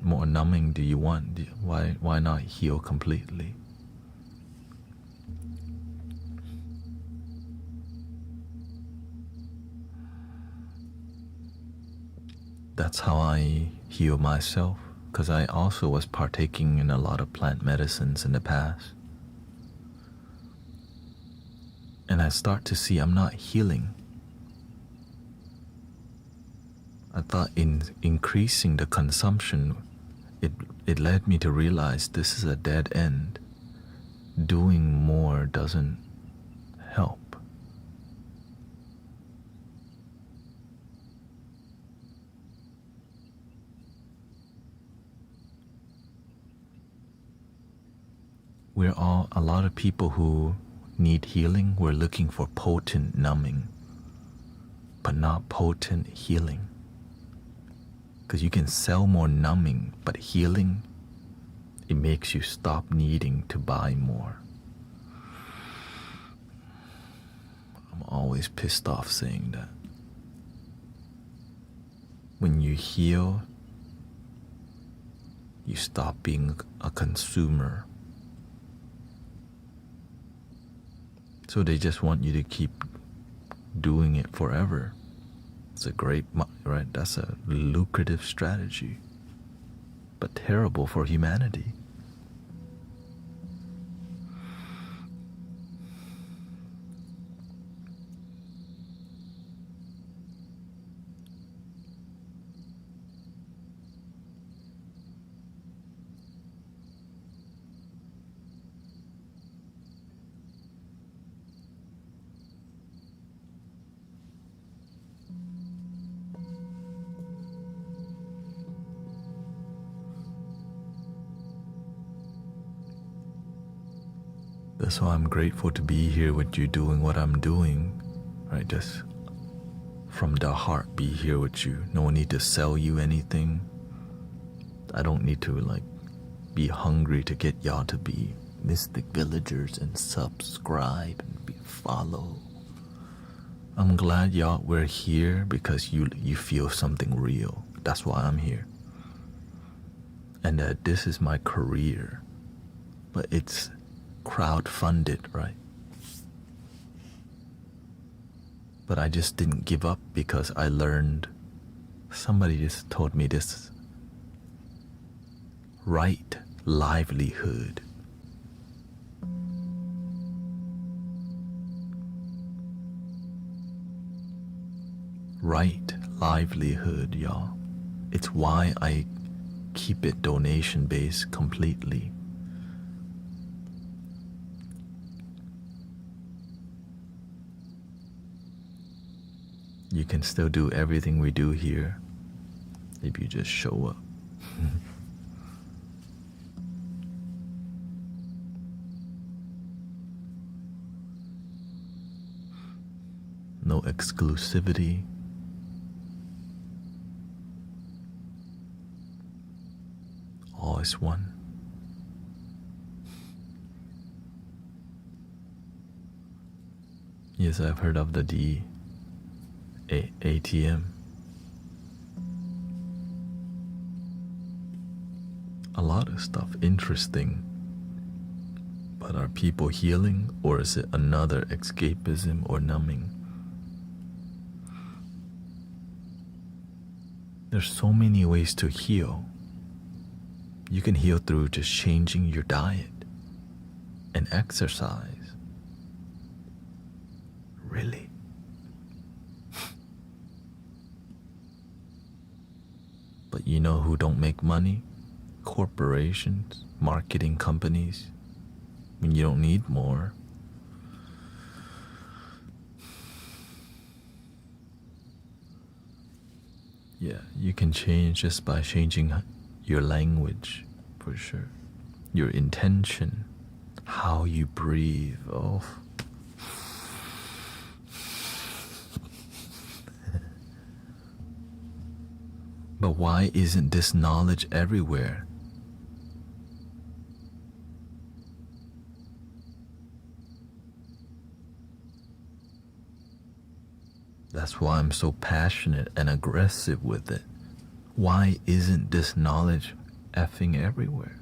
more numbing do you want? Why not heal completely? That's how I heal myself, because I also was partaking in a lot of plant medicines in the past. And I start to see I'm not healing. I thought in increasing the consumption, it led me to realize this is a dead end. Doing more doesn't help. We're all, a lot of people who need healing, we're looking for potent numbing, but not potent healing. Because you can sell more numbing, but healing, it makes you stop needing to buy more. I'm always pissed off saying that. When you heal, you stop being a consumer. So they just want you to keep doing it forever. It's a great, right? That's a lucrative strategy, but terrible for humanity. That's why I'm grateful to be here with you doing what I'm doing, right? Just from the heart, be here with you. No need to sell you anything. I don't need to be hungry to get y'all to be mystic villagers and subscribe and follow. I'm glad y'all were here because you feel something real. That's why I'm here. And that this is my career. But it's crowdfunded, right? But I just didn't give up because I learned, somebody just told me this, right livelihood. right livelihood, y'all. It's why I keep it donation based completely. You can still do everything we do here if you just show up. No exclusivity. All is one. Yes, I've heard of the ATM. A lot of stuff interesting. But are people healing, or is it another escapism or numbing? There's so many ways to heal. You can heal through just changing your diet and exercise. Really? But you know who don't make money? Corporations, marketing companies. When you don't need more. Yeah, you can change just by changing your language, for sure. Your intention, how you breathe. Oh. But why isn't this knowledge everywhere? That's why I'm so passionate and aggressive with it. Why isn't this knowledge effing everywhere?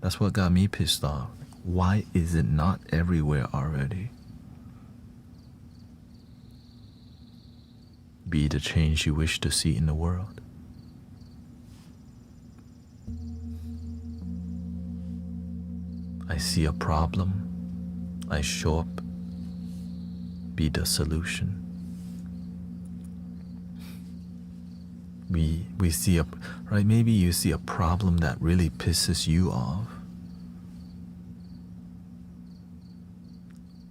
That's what got me pissed off. Why is it not everywhere already? Be the change you wish to see in the world. I see a problem, I show up, be the solution. We see right, maybe you see a problem that really pisses you off.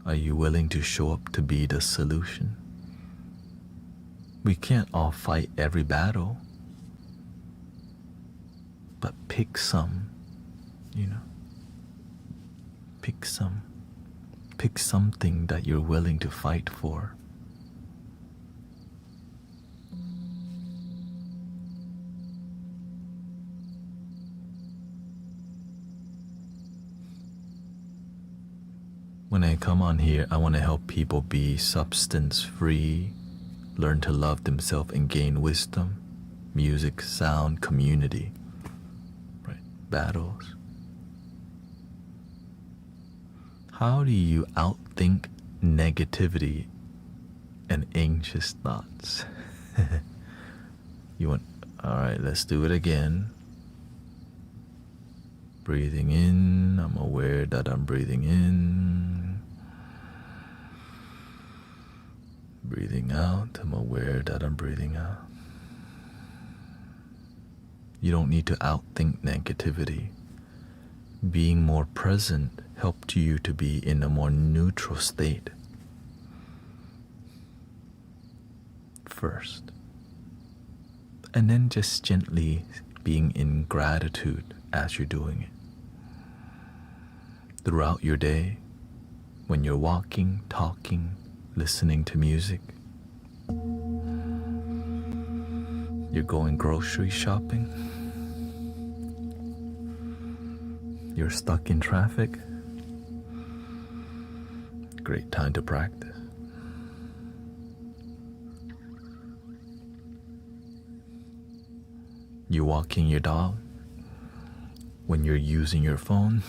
Are you willing to show up to be the solution? We can't all fight every battle, but pick some, pick some. Pick something that you're willing to fight for. When I come on here, I want to help people be substance free, learn to love themselves and gain wisdom, music, sound, community, right? Battles. How do you outthink negativity and anxious thoughts? Alright, let's do it again. Breathing in, I'm aware that I'm breathing in. Breathing out, I'm aware that I'm breathing out. You don't need to outthink negativity. Being more present helped you to be in a more neutral state first. And then just gently being in gratitude as you're doing it. Throughout your day, when you're walking, talking, listening to music, you're going grocery shopping, you're stuck in traffic, great time to practice. You're walking your dog, when you're using your phone,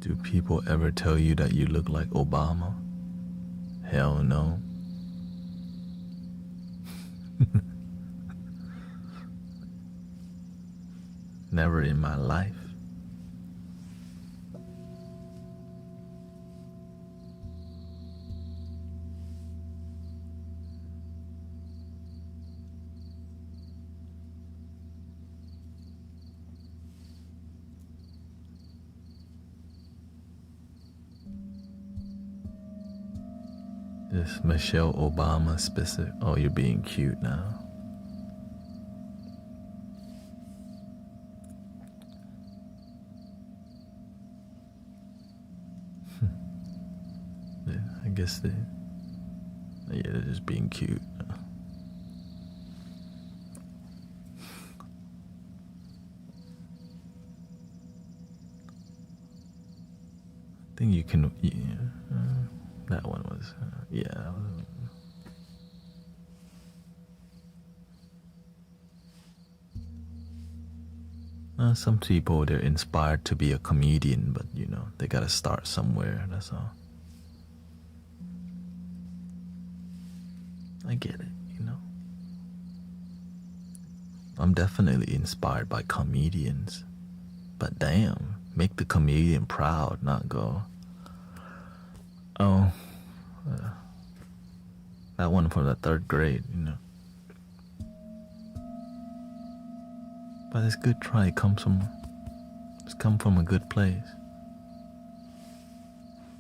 Do people ever tell you that you look like Obama? Hell no. Never in my life. Is Michelle Obama specific? Oh, you're being cute now. Yeah, I guess they're just being cute. I think you can. Yeah, that one was. Yeah. Some people, they're inspired to be a comedian, but they gotta start somewhere. That's all. I get it. I'm definitely inspired by comedians, but damn, make the comedian proud, not go. Oh, that one from the 3rd grade, But it's good try. It's come from a good place.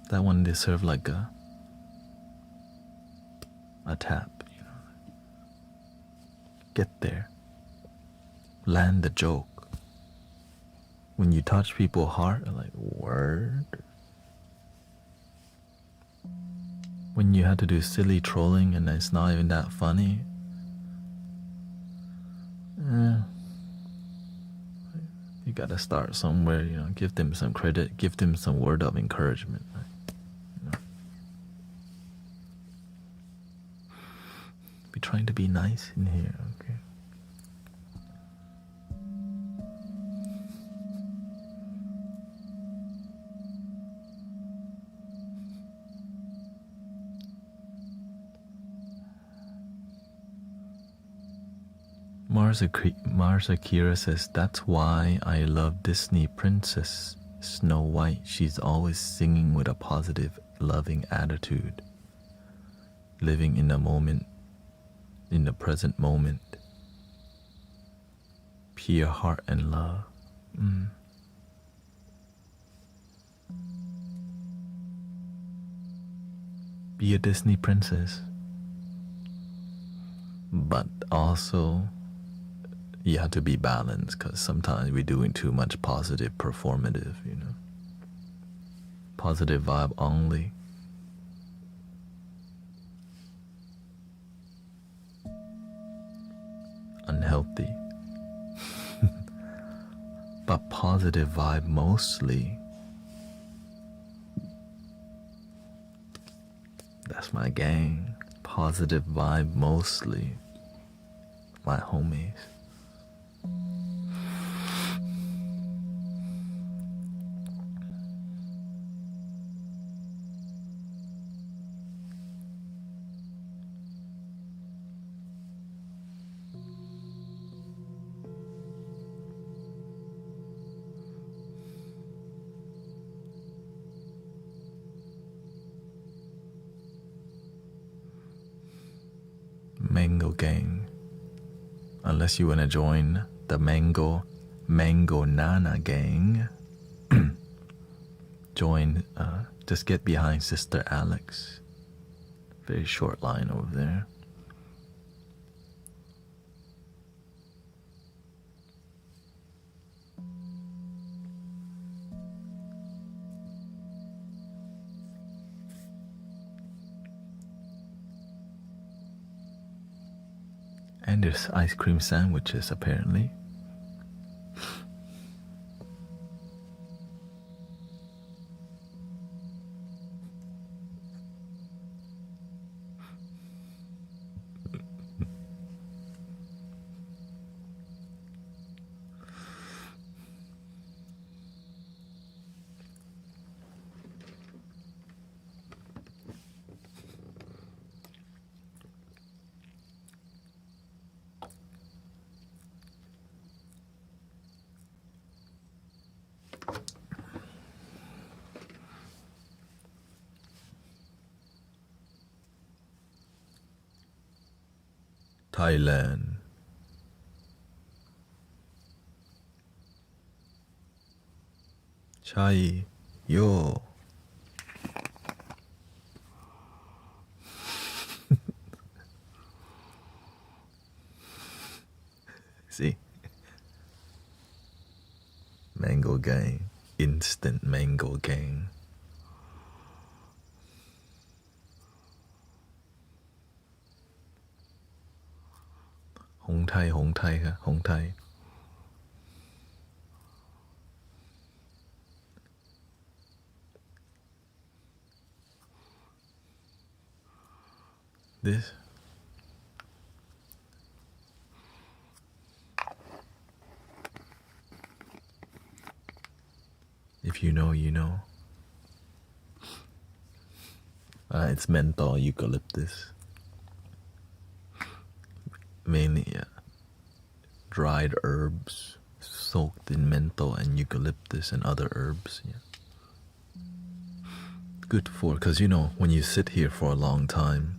That one deserved like a tap, Get there. Land the joke. When you touch people's heart, I'm like, word. When you have to do silly trolling and it's not even that funny, you gotta start somewhere, give them some credit, give them some word of encouragement. Be trying to be nice in here, okay? Mars Akira says, that's why I love Disney Princess Snow White. She's always singing with a positive, loving attitude. Living in the moment, in the present moment. Pure heart and love. Be a Disney princess. But also, you have to be balanced, because sometimes we're doing too much positive performative, Positive vibe only. Unhealthy. But positive vibe mostly. That's my gang. Positive vibe mostly. My homies. Mango gang. Unless you want to join the Mango Nana gang, join, just get behind Sister Alex. Very short line over there. And there's ice cream sandwiches, apparently. Thailand. Chai yo. See? Mango gang. Instant mango gang. Hong Thai, Hong Thai, Hong Thai. This. If you know, you know. It's menthol eucalyptus. Mainly dried herbs soaked in menthol and eucalyptus and other herbs. Yeah. Good for, because you know, when you sit here for a long time,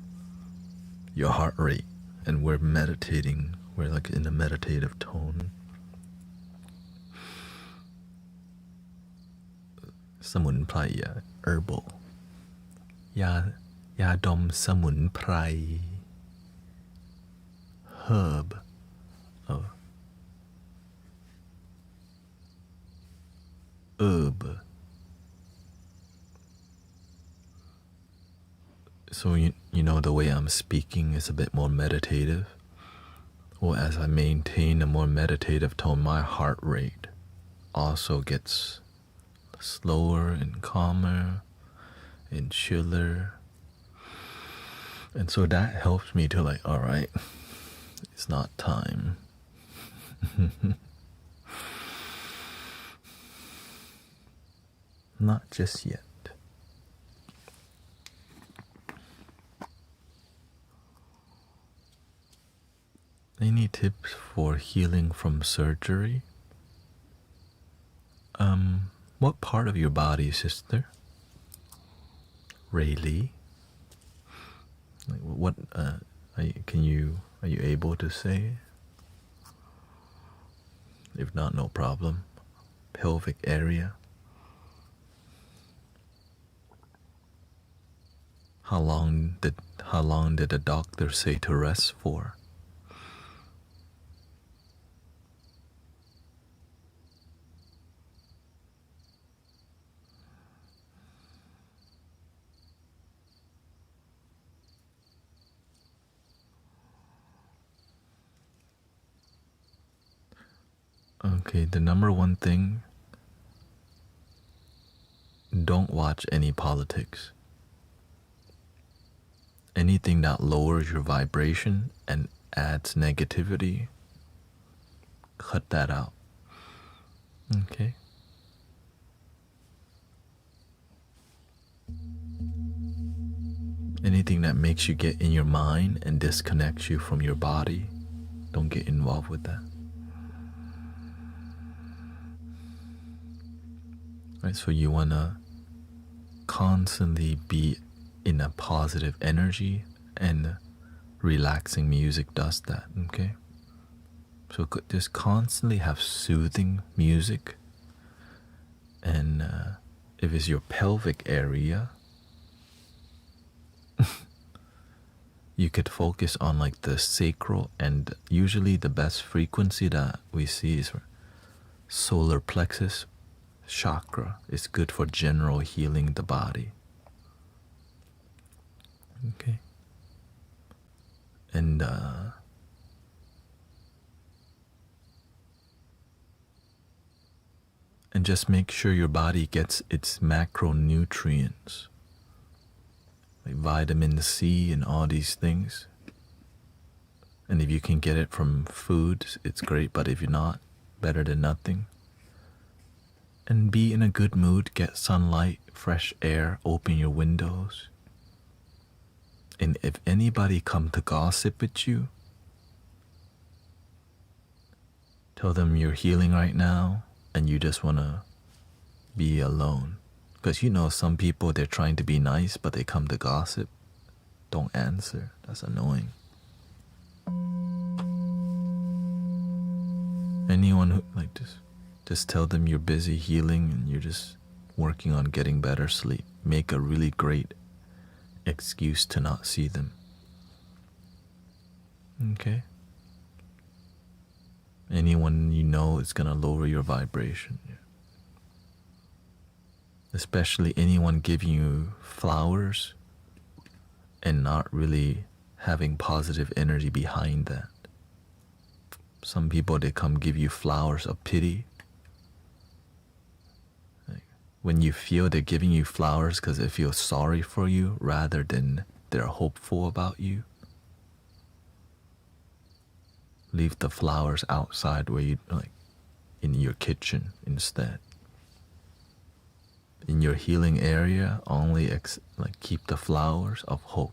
your heart rate, and we're meditating, we're like in a meditative tone. Samunprai, herbal. Ya dom samunprai. Herb. Oh. Herb. So you know the way I'm speaking is a bit more meditative. Well, as I maintain a more meditative tone, my heart rate also gets slower and calmer and chiller. And so that helps me to like, all right, it's not time. Not just yet. Any tips for healing from surgery? What part of your body, sister? Really? Like what? Are you able to say? If not, no problem. Pelvic area. How long did the doctor say to rest for? Okay, the number one thing, don't watch any politics. Anything that lowers your vibration and adds negativity, cut that out. Okay? Anything that makes you get in your mind and disconnects you from your body, don't get involved with that. Right, so you want to constantly be in a positive energy, and relaxing music does that, okay? So just constantly have soothing music, and if it's your pelvic area, you could focus on like the sacral, and usually the best frequency that we see is solar plexus chakra. Is good for general healing the body. Okay. And just make sure your body gets its macronutrients, like vitamin C and all these things. And if you can get it from foods, it's great, but if you're not, better than nothing. And be in a good mood, get sunlight, fresh air, open your windows. And if anybody come to gossip with you, tell them you're healing right now and you just want to be alone. Because you know some people, they're trying to be nice, but they come to gossip. Don't answer. That's annoying. Anyone who just tell them you're busy healing and you're just working on getting better sleep. Make a really great excuse to not see them. Okay? Anyone you know is gonna lower your vibration. Especially anyone giving you flowers and not really having positive energy behind that. Some people, they come give you flowers of pity. When you feel they're giving you flowers because they feel sorry for you rather than they're hopeful about you, leave the flowers outside where you in your kitchen instead. In your healing area, only keep the flowers of hope.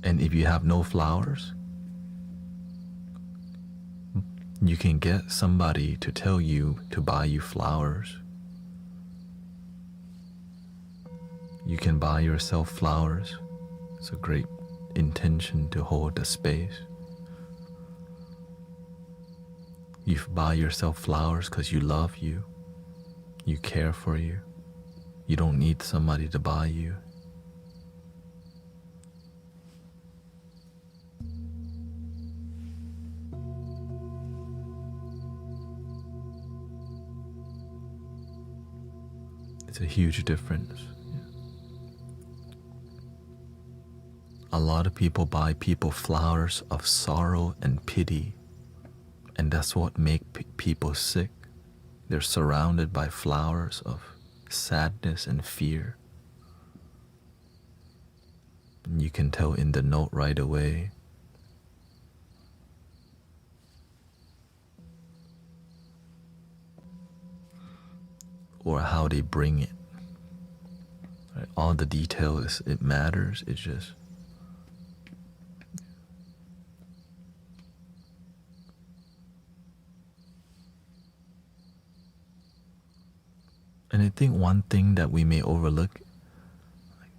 And if you have no flowers, you can get somebody to tell you to buy you flowers. You can buy yourself flowers. It's a great intention to hold the space. You buy yourself flowers because you love you. You care for you. You don't need somebody to buy you. It's a huge difference. A lot of people buy people flowers of sorrow and pity, and that's what makes people sick. They're surrounded by flowers of sadness and fear. And you can tell in the note right away. Or how they bring it. Right? All the details, it matters. It's just and I think one thing that we may overlook,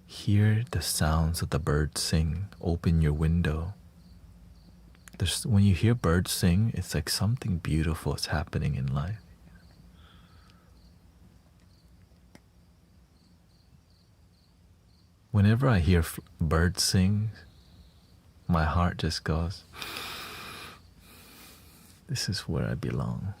hear the sounds of the birds sing. Open your window. When you hear birds sing, it's like something beautiful is happening in life. Whenever I hear birds sing, my heart just goes, this is where I belong.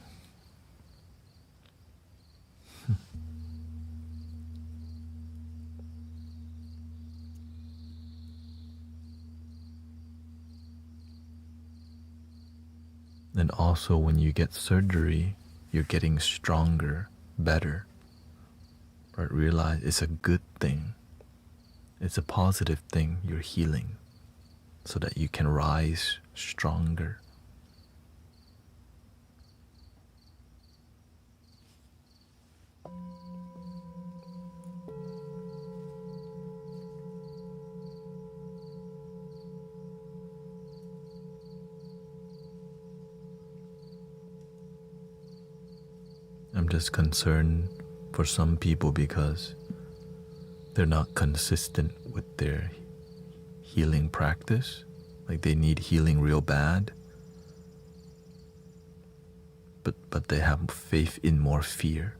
And also when you get surgery, you're getting stronger, better. But realize it's a good thing. It's a positive thing. You're healing so that you can rise stronger. I'm just concerned for some people because they're not consistent with their healing practice. Like they need healing real bad, but they have faith in more fear.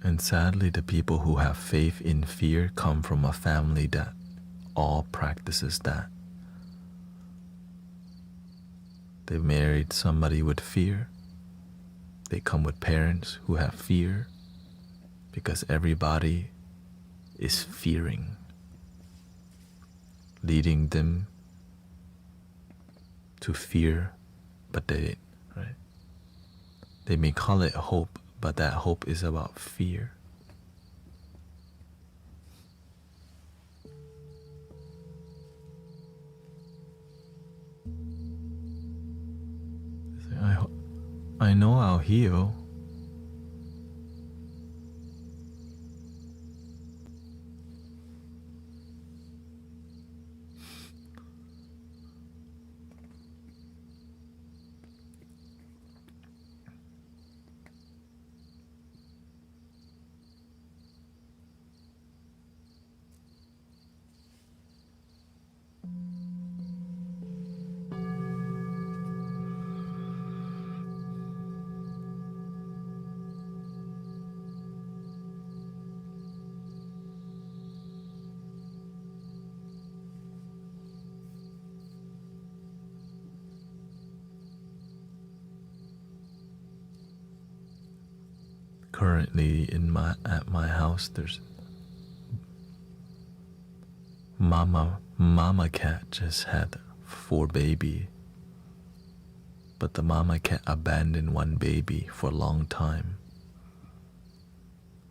And sadly, the people who have faith in fear come from a family that all practices that. They married somebody with fear. They come with parents who have fear because everybody is fearing, leading them to fear, but they may call it hope, but that hope is about fear. I know I'll heal. Currently at my house there's mama cat just had 4 babies, but the mama cat abandoned one baby for a long time.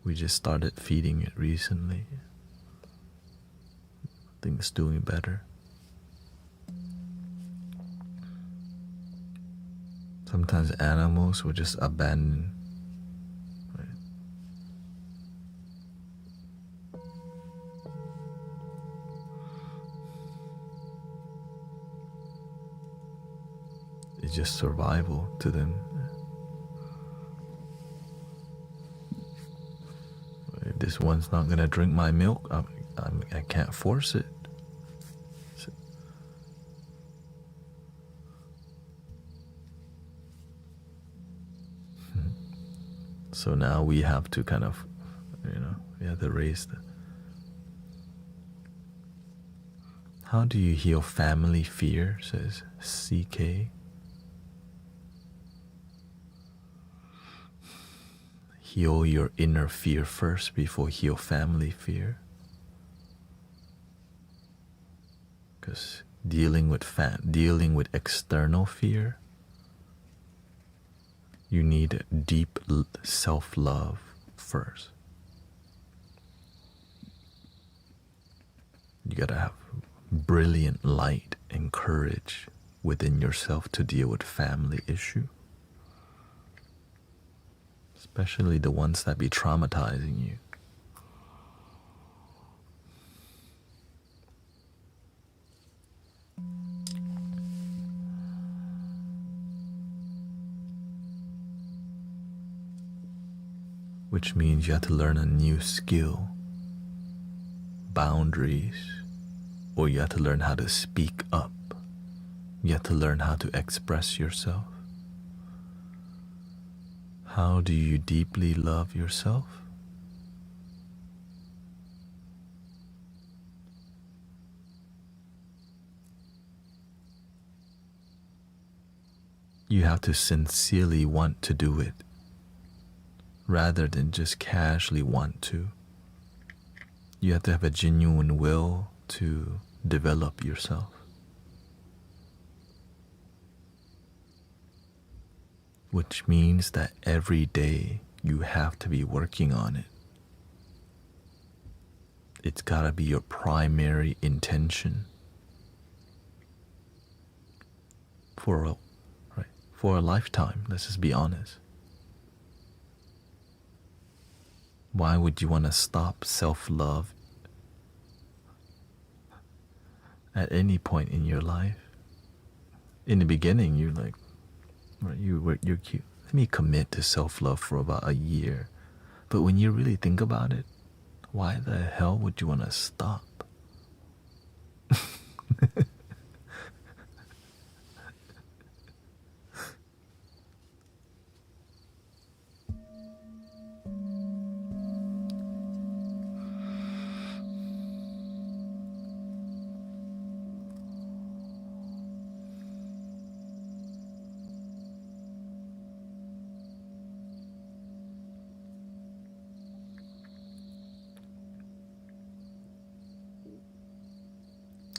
We just started feeding it recently. I think it's doing better. Sometimes animals will just abandon. It's just survival to them. If this one's not gonna drink my milk, I can't force it. So now we have to kind of, we have to raise the. How do you heal family fear? Says CK. Heal your inner fear first before heal family fear. Because dealing with external fear, you need deep self-love first. You gotta have brilliant light and courage within yourself to deal with family issue. Especially the ones that be traumatizing you. Which means you have to learn a new skill, boundaries, or you have to learn how to speak up. You have to learn how to express yourself. How do you deeply love yourself? You have to sincerely want to do it, rather than just casually want to. You have to have a genuine will to develop yourself. Which means that every day you have to be working on it. It's gotta be your primary intention for a lifetime. Let's just be honest. Why would you want to stop self-love at any point in your life? In the beginning, you're like, you're cute. Let me commit to self-love for about a year. But when you really think about it, why the hell would you want to stop?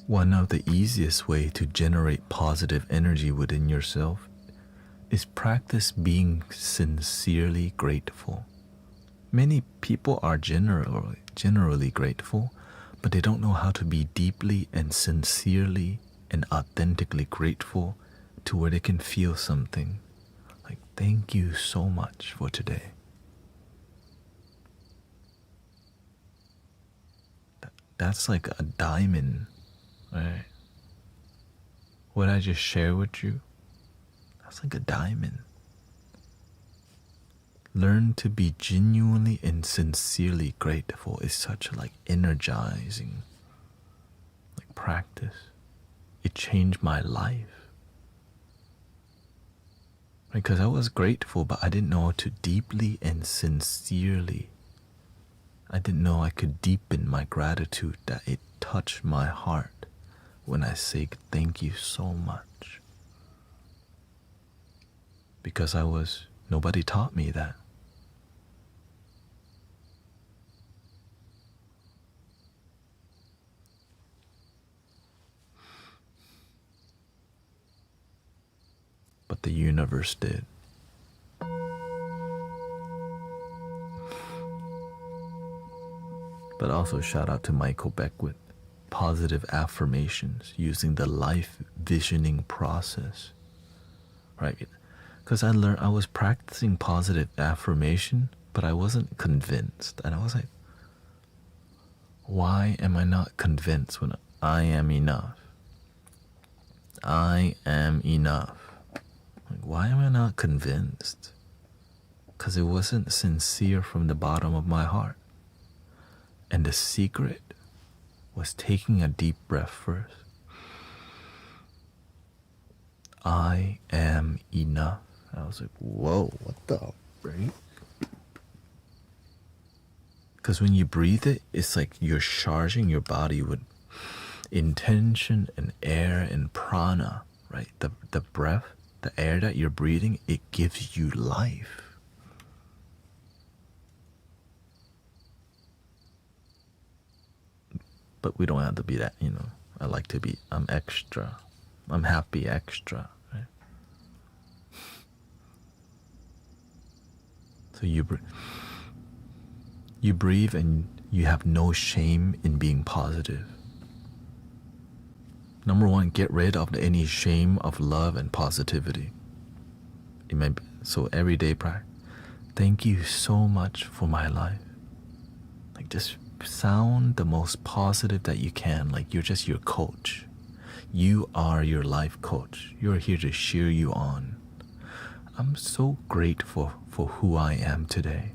One of the easiest way to generate positive energy within yourself is practice being sincerely grateful. Many people are generally grateful, but they don't know how to be deeply and sincerely and authentically grateful to where they can feel something like, thank you so much for today. That's like a diamond. Right. What I just shared with you, that's like a diamond. Learn to be genuinely and sincerely grateful is such a energizing practice. it changed my life. Because I was grateful, but I didn't know how to deeply and sincerely. I didn't know I could deepen my gratitude, that it touched my heart when I say thank you so much. Because nobody taught me that. But the universe did. But also shout out to Michael Beckwith. Positive affirmations using the life visioning process. Right? Because I was practicing positive affirmation, but I wasn't convinced. And I was like, why am I not convinced when I am enough? I am enough. Like, why am I not convinced? Because it wasn't sincere from the bottom of my heart. And the secret was taking a deep breath first. I am enough. I was like, whoa, what the break? Because when you breathe it, it's like you're charging your body with intention and air and prana, right? The breath, the air that you're breathing, it gives you life. But we don't have to be that, I like to be, I'm extra. I'm happy extra, right? So you breathe and you have no shame in being positive. Number one, get rid of any shame of love and positivity. So everyday practice. Thank you so much for my life. Like, just sound the most positive that you can, like you're just your coach. You are your life coach. You're here to cheer you on. I'm so grateful for who I am today.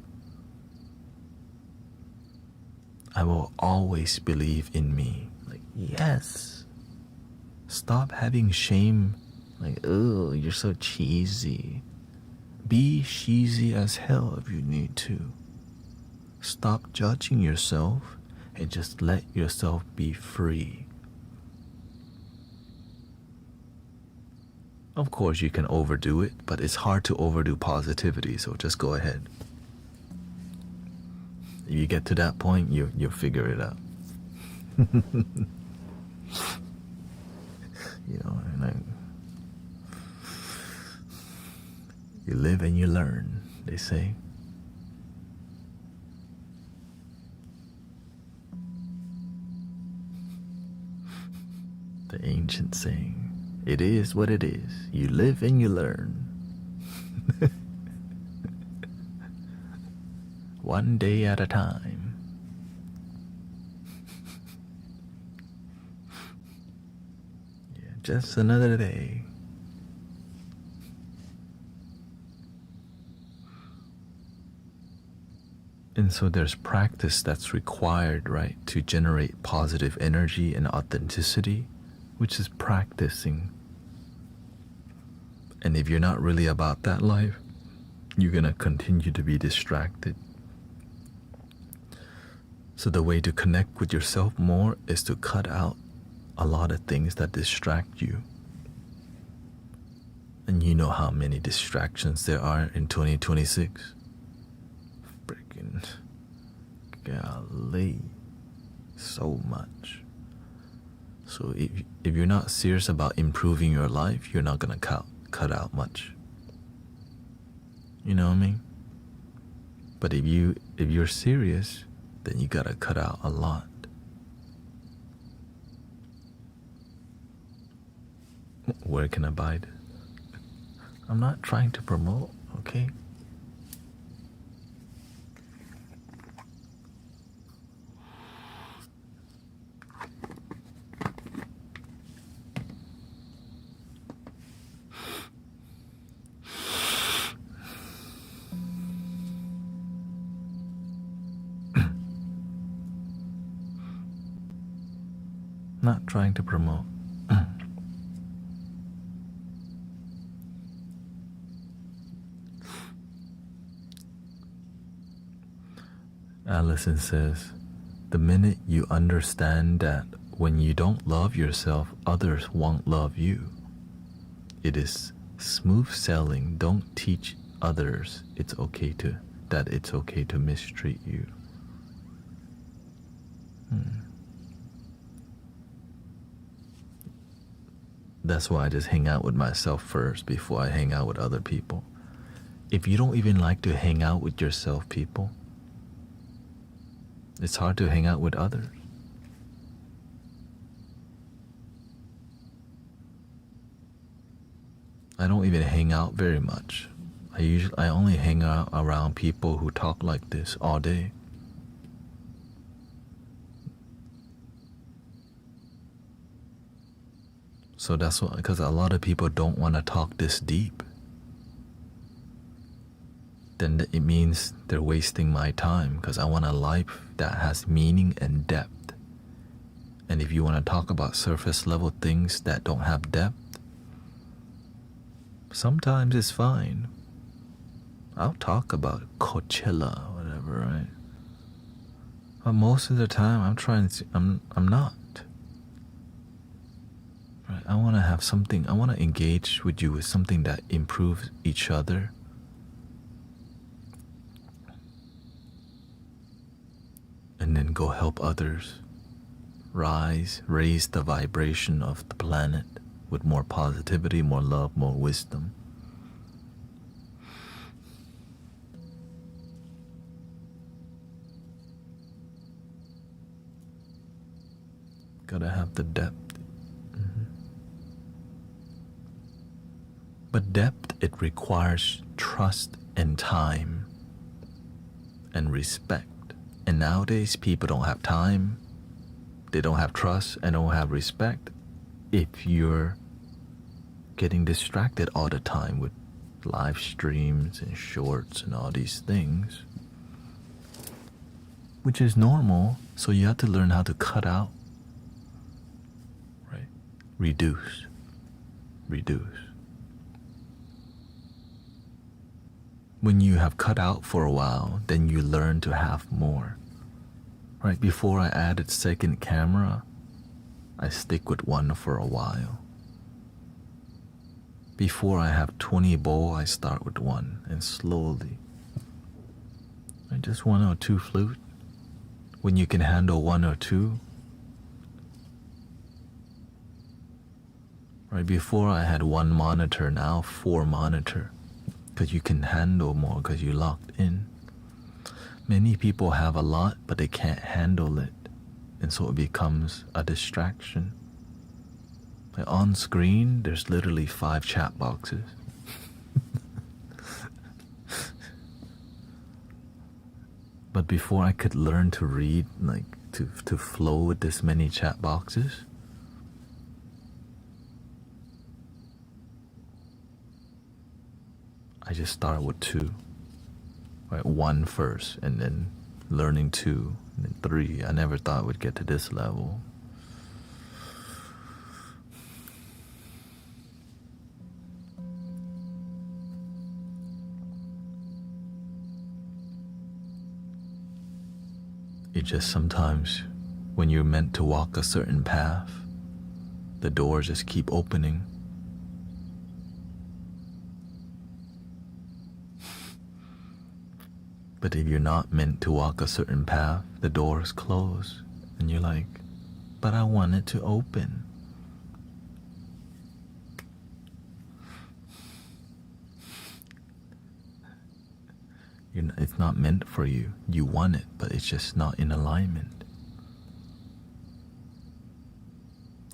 I will always believe in me. Like, yes. Stop having shame. Like, oh, you're so cheesy. Be cheesy as hell if you need to. Stop judging yourself and just let yourself be free. Of course, you can overdo it, but it's hard to overdo positivity, so just go ahead. If you get to that point, you'll figure it out. You live and you learn, they say. The ancient saying, it is what it is. You live and you learn. One day at a time. Yeah, just another day. And so there's practice that's required, right, to generate positive energy and authenticity, which is practicing. And if you're not really about that life, you're going to continue to be distracted. So the way to connect with yourself more is to cut out a lot of things that distract you. And you know how many distractions there are in 2026. Freaking golly, so much. So if you're not serious about improving your life, you're not gonna cut out much. You know what I mean? But if you're serious, then you gotta cut out a lot. Where can I buy this? I'm not trying to promote, okay? Not trying to promote. Allison says, the minute you understand that when you don't love yourself, others won't love you. It is smooth sailing. Don't teach others it's okay to mistreat you. That's why I just hang out with myself first before I hang out with other people. If you don't even like to hang out with yourself, people, it's hard to hang out with others. I don't even hang out very much. I only hang out around people who talk like this all day. So that's why, because a lot of people don't want to talk this deep. Then it means they're wasting my time, because I want a life that has meaning and depth. And if you want to talk about surface level things that don't have depth, sometimes it's fine. I'll talk about Coachella or whatever, right? But most of the time I'm not. Right? I want to have something, I want to engage with you with something that improves each other. And then go help others raise the vibration of the planet with more positivity, more love, more wisdom. Gotta have the depth. But depth, it requires trust and time and respect. And nowadays, people don't have time, they don't have trust, and don't have respect if you're getting distracted all the time with live streams and shorts and all these things, which is normal. So you have to learn how to cut out, right? Reduce. When you have cut out for a while, then you learn to have more. Right, before I added second camera, I stick with one for a while. Before I have 20 bowl, I start with one, and slowly. Just one or two flute. When you can handle one or two. Right, before I had one monitor, now 4 monitor. Because you can handle more, because you're locked in. Many people have a lot, but they can't handle it. And so it becomes a distraction. Like on screen, there's literally 5 chat boxes. But before I could learn to read, like to flow with this many chat boxes, I just start with 2. Right, 1 first, and then learning 2, and then 3. I never thought we'd get to this level. It just sometimes, when you're meant to walk a certain path, the doors just keep opening. But if you're not meant to walk a certain path, the doors close. And you're like, but I want it to open. It's not meant for you. You want it, but it's just not in alignment.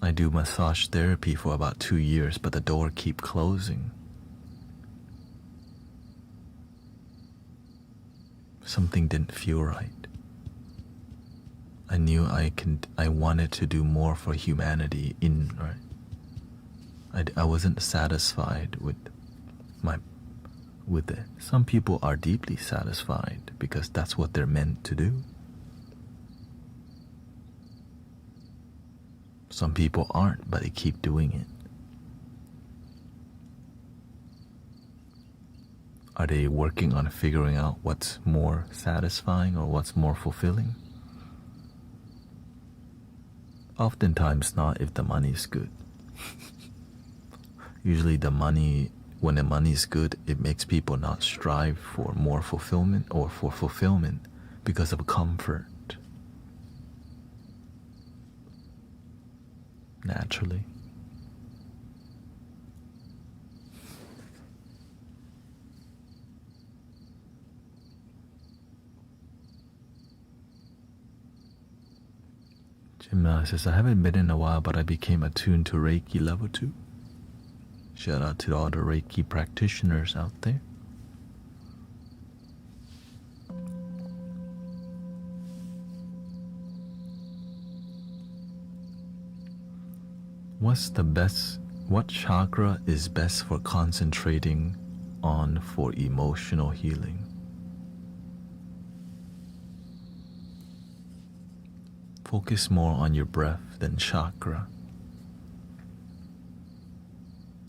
I do massage therapy for about 2 years, but the door keep closing. Something didn't feel right. I knew I wanted to do more for humanity I wasn't satisfied with it. Some people are deeply satisfied because that's what they're meant to do. Some people aren't, but they keep doing it. Are they working on figuring out what's more satisfying or what's more fulfilling? Oftentimes not if the money's good. Usually when the money's good, it makes people not strive for more fulfillment or for fulfillment because of comfort. Naturally. Jim says, I haven't been in a while, but I became attuned to Reiki level 2. Shout out to all the Reiki practitioners out there. What chakra is best for concentrating on for emotional healing? Focus more on your breath than chakra.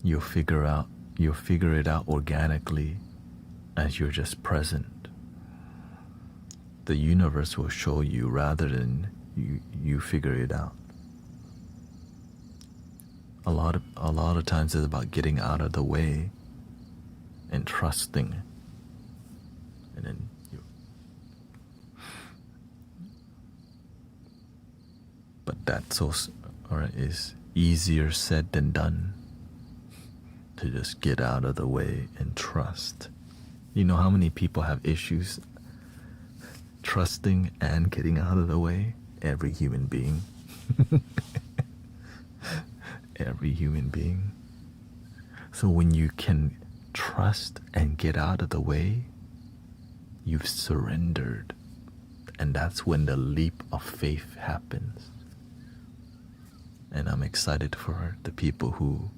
You'll figure it out organically as you're just present. The universe will show you rather than you figure it out. A lot of times it's about getting out of the way and trusting. And then but that is easier said than done. To just get out of the way and trust. You know how many people have issues trusting and getting out of the way? Every human being. Every human being. So when you can trust and get out of the way, you've surrendered. And that's when the leap of faith happens. And I'm excited for the people who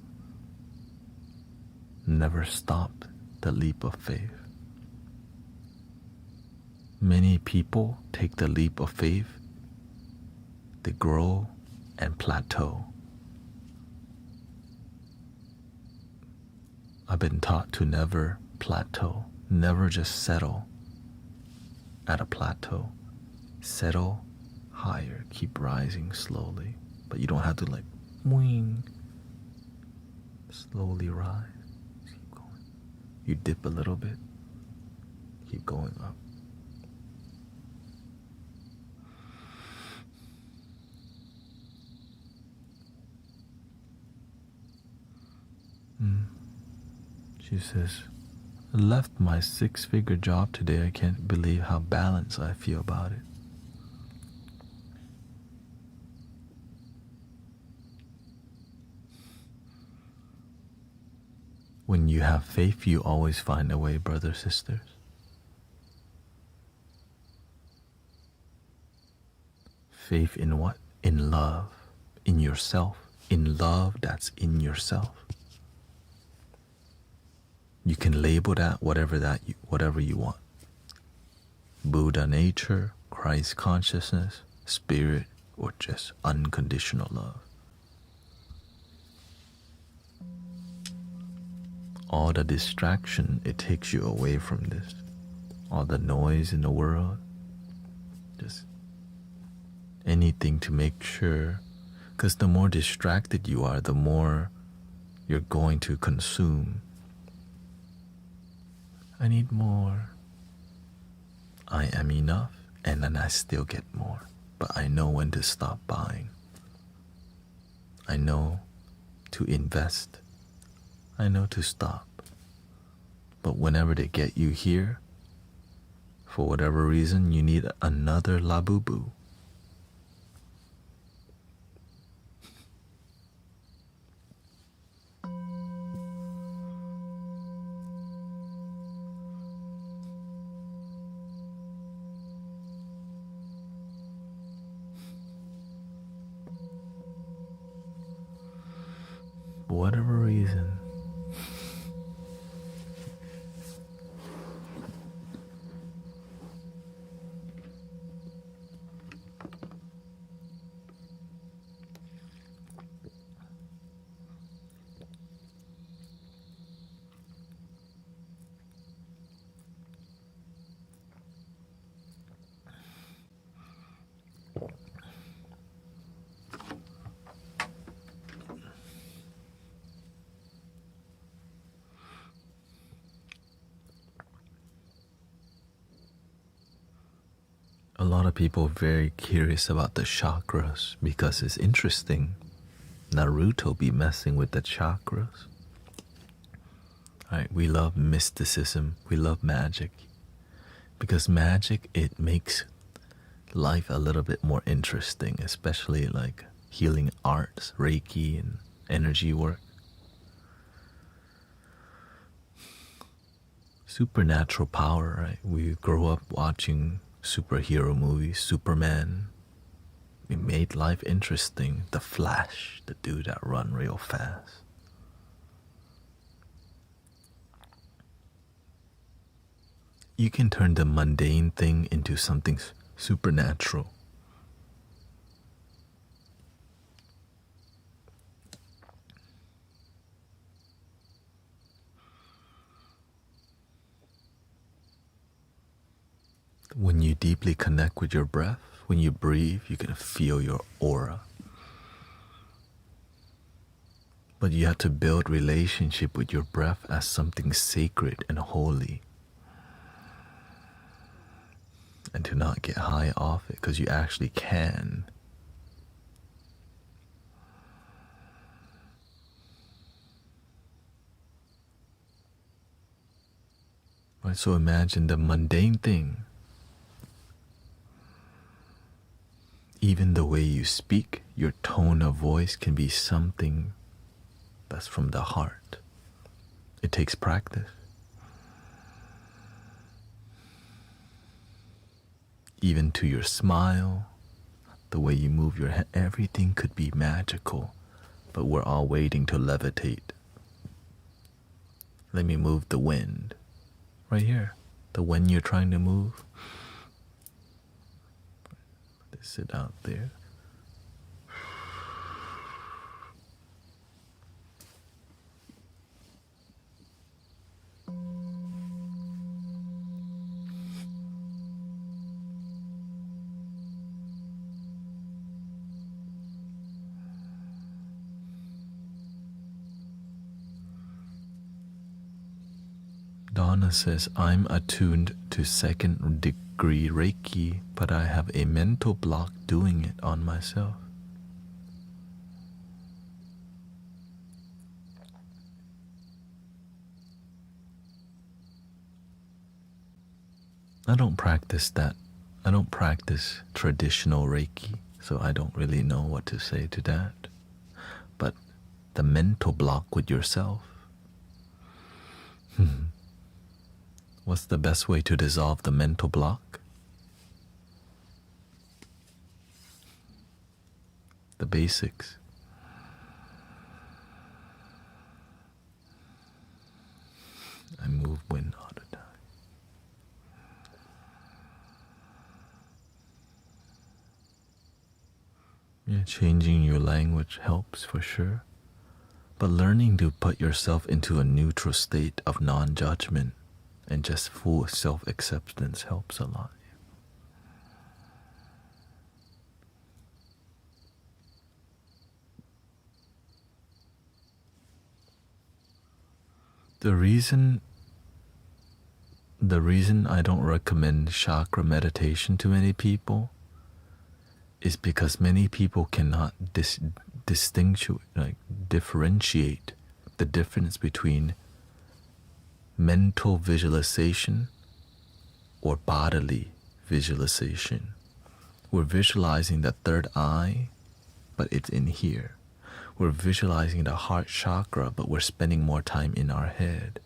never stopped the leap of faith. Many people take the leap of faith, they grow and plateau. I've been taught to never plateau, never just settle at a plateau. Settle higher, keep rising slowly, but you don't have to wing, slowly rise. You dip a little bit, keep going up. She says, I left my 6-figure job today. I can't believe how balanced I feel about it. When you have faith, you always find a way, brothers, sisters. Faith in what? In love, in yourself, in love that's in yourself. You can label that whatever you want. Buddha nature, Christ consciousness, spirit, or just unconditional love. All the distraction, it takes you away from this. All the noise in the world, just anything to make sure, because the more distracted you are, the more you're going to consume. I need more. I am enough, and then I still get more. But I know when to stop buying. I know to invest. I know to stop. But whenever they get you here, for whatever reason, you need another labubu. For whatever reason, lot of people are very curious about the chakras because it's interesting. Naruto be messing with the chakras. Right? We love mysticism. We love magic. Because magic, it makes life a little bit more interesting, especially like healing arts, Reiki, and energy work. Supernatural power, right? We grow up watching superhero movies, Superman. It made life interesting. The Flash, the dude that run real fast. You can turn the mundane thing into something supernatural. When you deeply connect with your breath, when you breathe, you can feel your aura. But you have to build relationship with your breath as something sacred and holy. And to not get high off it, because you actually can. Right, so imagine the mundane thing. Even the way you speak, your tone of voice can be something that's from the heart. It takes practice. Even to your smile, the way you move your head, everything could be magical, but we're all waiting to levitate. Let me move the wind. Right here, the wind you're trying to move. Sit out there. Donna says, I'm attuned to second degree Reiki, but I have a mental block doing it on myself. I don't practice that. I don't practice traditional Reiki, so I don't really know what to say to that. But the mental block with yourself. What's the best way to dissolve the mental block? The basics. I move wind all the time. Yeah, changing your language helps for sure. But learning to put yourself into a neutral state of non-judgment and just full self-acceptance helps a lot. The reason I don't recommend chakra meditation to many people is because many people cannot differentiate the difference between mental visualization or bodily visualization. We're visualizing the third eye, but it's in here. We're visualizing the heart chakra, but we're spending more time in our head.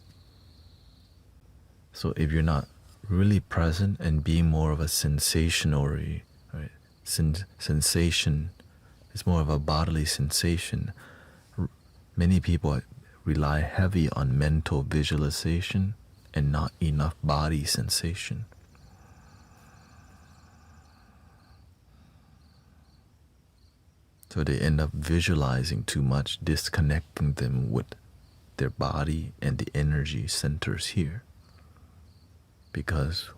So if you're not really present and being more of a sensationary, right? Sensation is more of a bodily sensation. Many people rely heavy on mental visualization and not enough body sensation. So they end up visualizing too much, disconnecting them with their body and the energy centers here. Because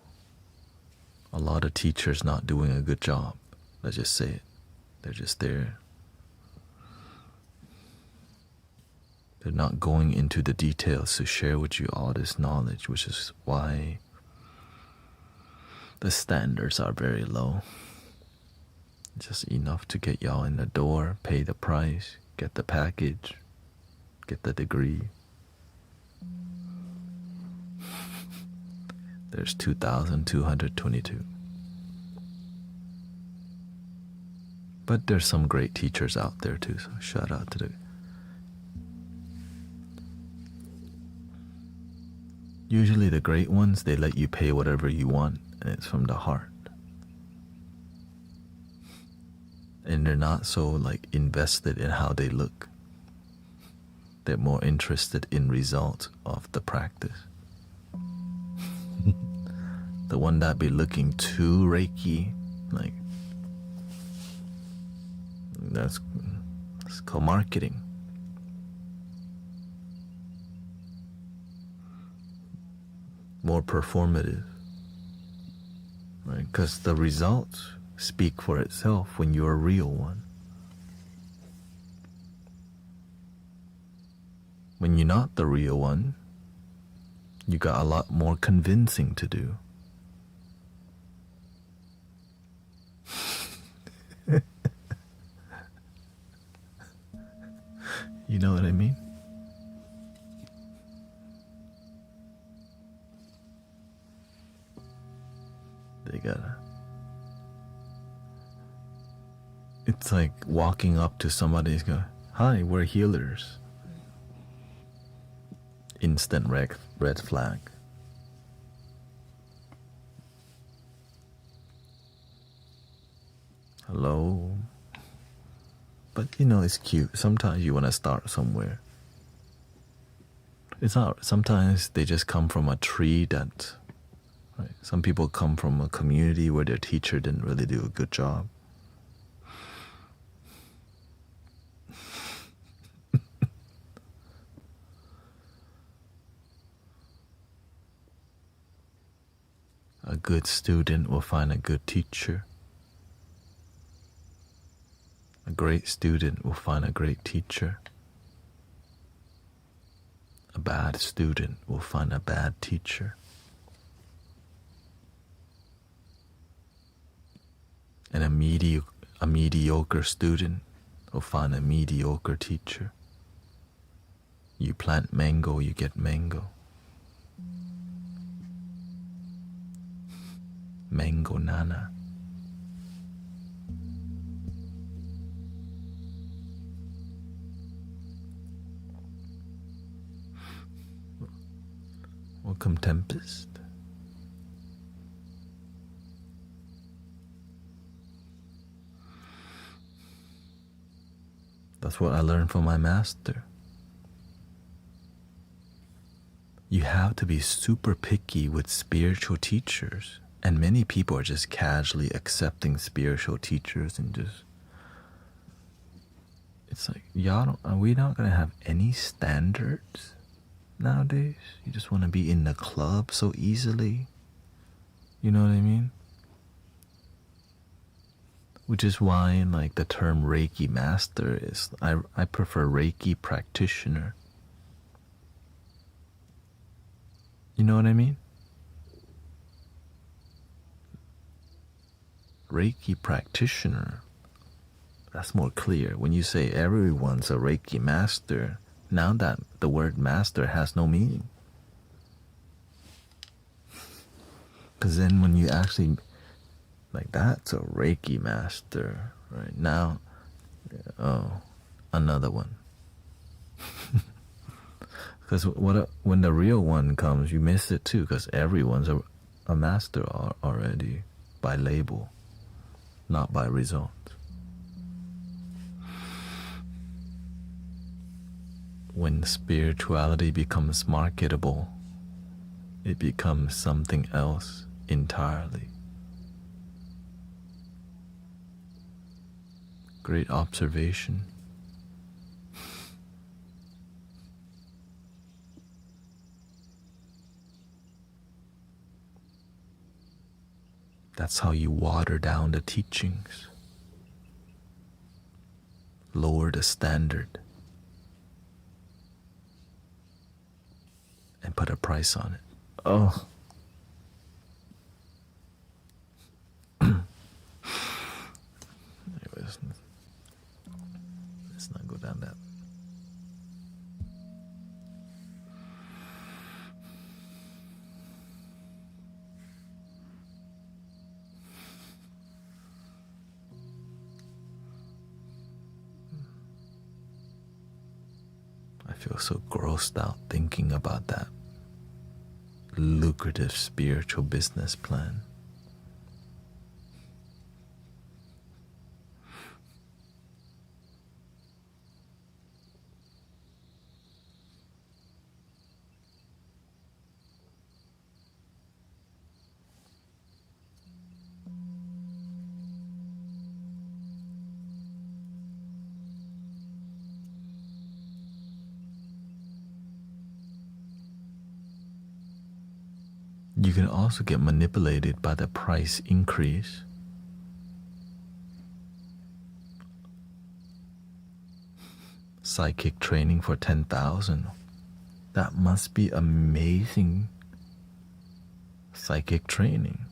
a lot of teachers not doing a good job. Let's just say it. They're just there. They're not going into the details to share with you all this knowledge, which is why The standards are very low. Just enough to get y'all in the door, pay the price, get the package, get the degree. There's 2,222. But there's some great teachers out there too, so shout out to the... Usually the great ones, they let you pay whatever you want, and it's from the heart. And they're not so like invested in how they look. They're more interested in results of the practice. The one that be looking too Reiki, like that's called marketing. More performative, right? Because the results speak for itself when you're a real one. When you're not the real one, you got a lot more convincing to do. You know what I mean? They gotta... It's like walking up to somebody and go, "Hi, we're healers." Instant red flag. Hello. But you know, it's cute. Sometimes you want to start somewhere. It's not. Sometimes they just come from a tree that... Right? Some people come from a community where their teacher didn't really do a good job. A good student will find a good teacher. A great student will find a great teacher. A bad student will find a bad teacher. And a mediocre student will find a mediocre teacher. You plant mango, you get mango. Mango nana. Welcome, Tempest. That's what I learned from my master. You have to be super picky with spiritual teachers. And many people are just casually accepting spiritual teachers and just... It's like, y'all are we not going to have any standards nowadays? You just want to be in the club so easily. You know what I mean? Which is why, like, the term Reiki master is... I prefer Reiki practitioner. You know what I mean? Reiki practitioner, that's more clear. When you say everyone's a Reiki master, now that the word master has no meaning. Because then when you actually, like, that's a Reiki master, right? Now, oh, another one. Because when the real one comes, you miss it too, because everyone's a master already by label. Not by result. When spirituality becomes marketable, it becomes something else entirely. Great observation. That's how you water down the teachings. Lower the standard. And put a price on it. Oh. than that. I feel so grossed out thinking about that lucrative spiritual business plan. You can also get manipulated by the price increase. Psychic training for 10,000. That must be amazing psychic training.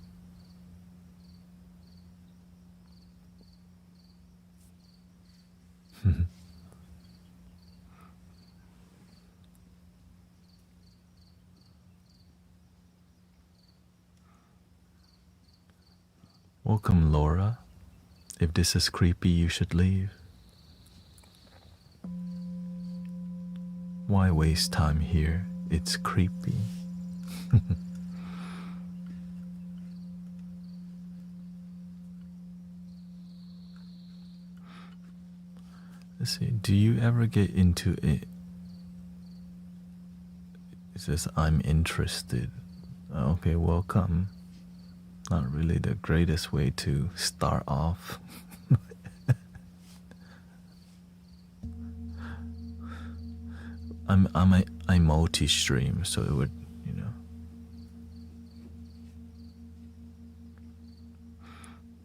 Welcome, Laura. If this is creepy, you should leave. Why waste time here? It's creepy. Let's see, do you ever get into it? It says, I'm interested. Okay, welcome. Not really the greatest way to start off. I multi-stream, so it would,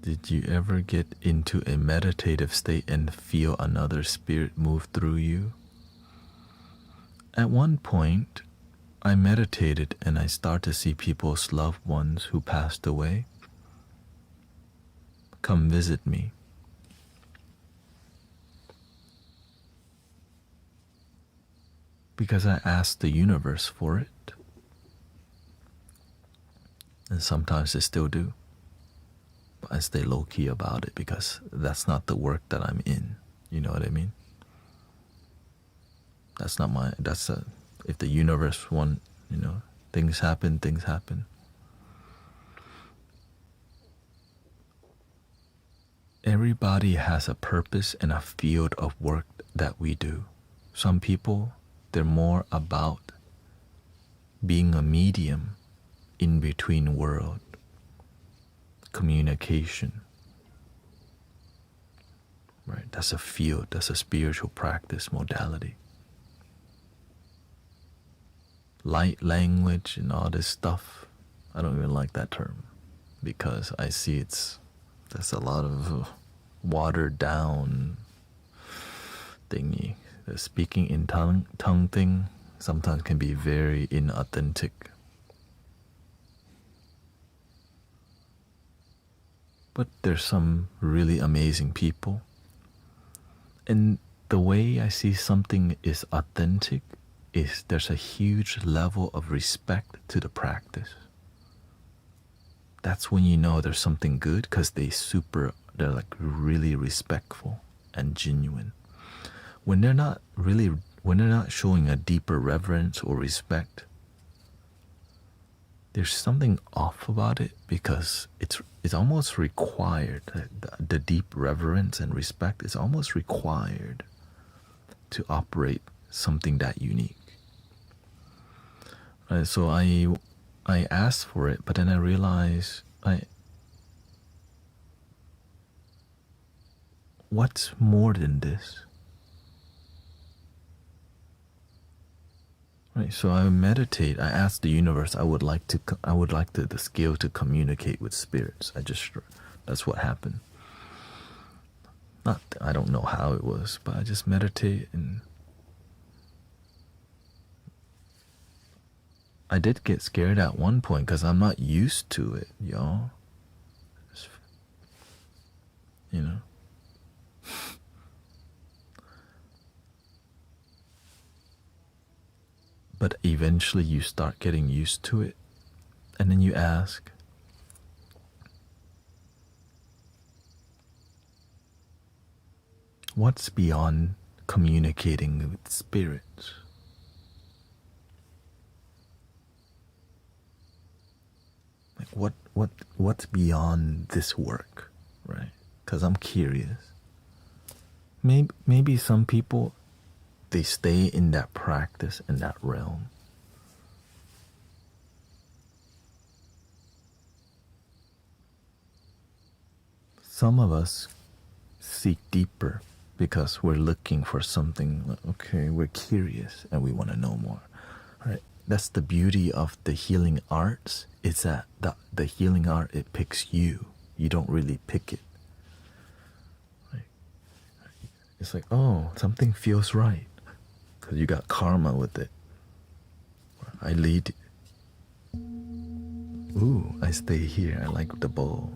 Did you ever get into a meditative state and feel another spirit move through you? At one point, I meditated and I start to see people's loved ones who passed away come visit me. Because I asked the universe for it. And sometimes they still do. But I stay low-key about it because that's not the work that I'm in. You know what I mean? That's not my, if the universe want, things happen, things happen. Everybody has a purpose and a field of work that we do. Some people, they're more about being a medium in between world, communication. Right? That's a field, that's a spiritual practice modality. Light language and all this stuff, I don't even like that term because I see that's a lot of watered down thingy. The speaking in tongue thing sometimes can be very inauthentic. But there's some really amazing people. And the way I see something is authentic is there's a huge level of respect to the practice. That's when you know there's something good because they're like really respectful and genuine. When they're not showing a deeper reverence or respect, there's something off about it because it's almost required. The deep reverence and respect is almost required to operate something that unique. So I asked for it, but then I realized what's more than this? Right, so I meditate. I ask the universe. I would like the skill to communicate with spirits. That's what happened. I don't know how it was, but I just meditate, and I did get scared at one point because I'm not used to it, y'all. But eventually you start getting used to it, and then you ask, what's beyond communicating with spirits? Like what's beyond this work, right? Because I'm curious. Maybe some people, they stay in that practice, in that realm. Some of us seek deeper because we're looking for something like, okay, we're curious and we want to know more, right? That's the beauty of the healing arts, is that the healing art, it picks you. You don't really pick it. Right? It's like, oh, something feels right because you got karma with it. I lead. Ooh, I stay here. I like the bowl.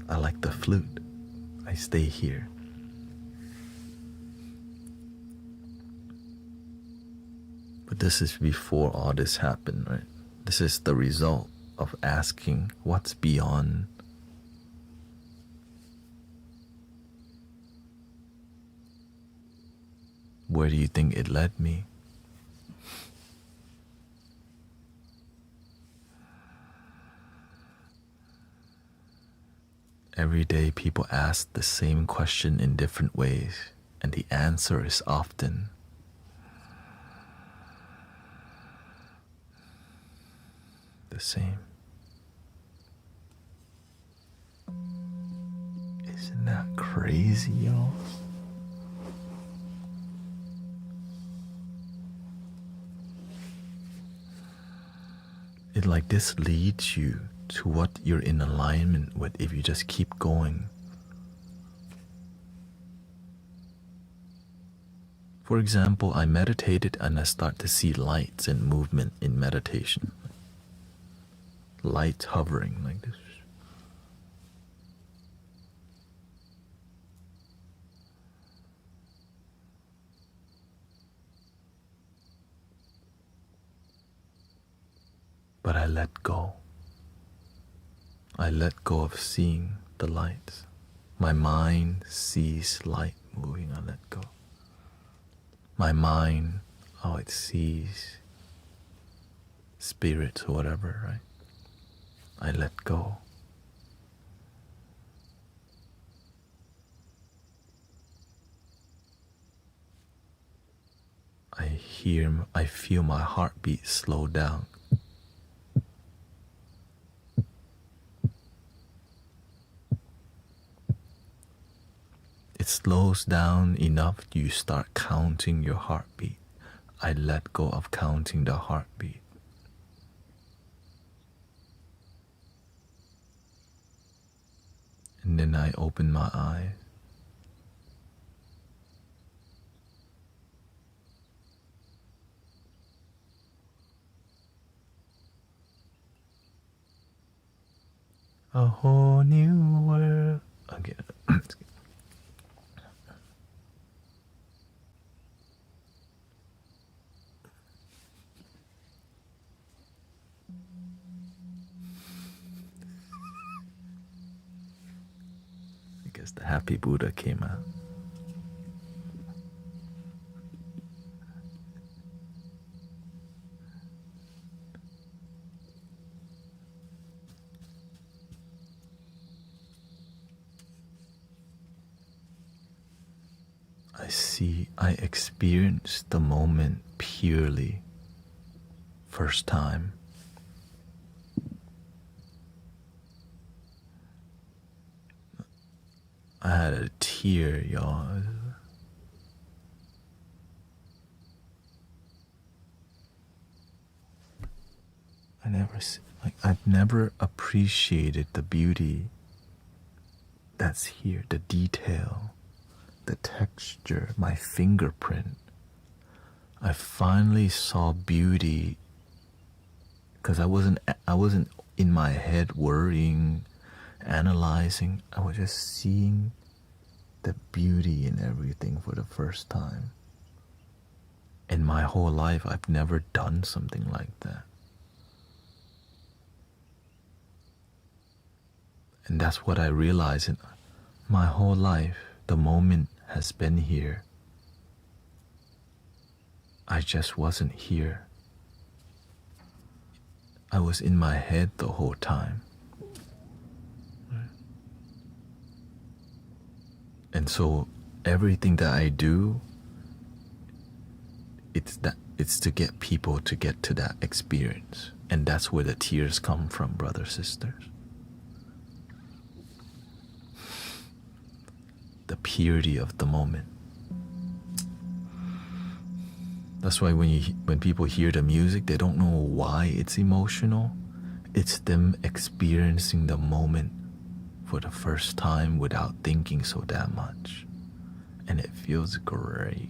I like the flute. I stay here. But this is before all this happened, right? This is the result of asking what's beyond. Where do you think it led me? Every day people ask the same question in different ways, and the answer is often the same. Isn't that crazy, y'all? It like this leads you to what you're in alignment with if you just keep going. For example, I meditated and I start to see lights and movement in meditation. Lights hovering like this. But I let go. I let go of seeing the lights. My mind sees light moving, I let go. My mind, oh, it sees spirits or whatever, right? I let go. I feel my heartbeat slow down. It slows down enough, you start counting your heartbeat. I let go of counting the heartbeat. And then I open my eyes. A whole new world. Again. I guess the happy Buddha came out. I experienced the moment purely, first time. I had a tear, y'all. I've never appreciated the beauty that's here, the detail, the texture, my fingerprint. I finally saw beauty because I wasn't in my head worrying, analyzing. I was just seeing the beauty in everything for the first time. In my whole life, I've never done something like that. And that's what I realized in my whole life. The moment has been here. I just wasn't here. I was in my head the whole time. And so everything that I do, it's to get people to get to that experience. And that's where the tears come from, brothers, sisters. The purity of the moment. That's why when people hear the music, they don't know why it's emotional. It's them experiencing the moment for the first time without thinking so damn much. And it feels great.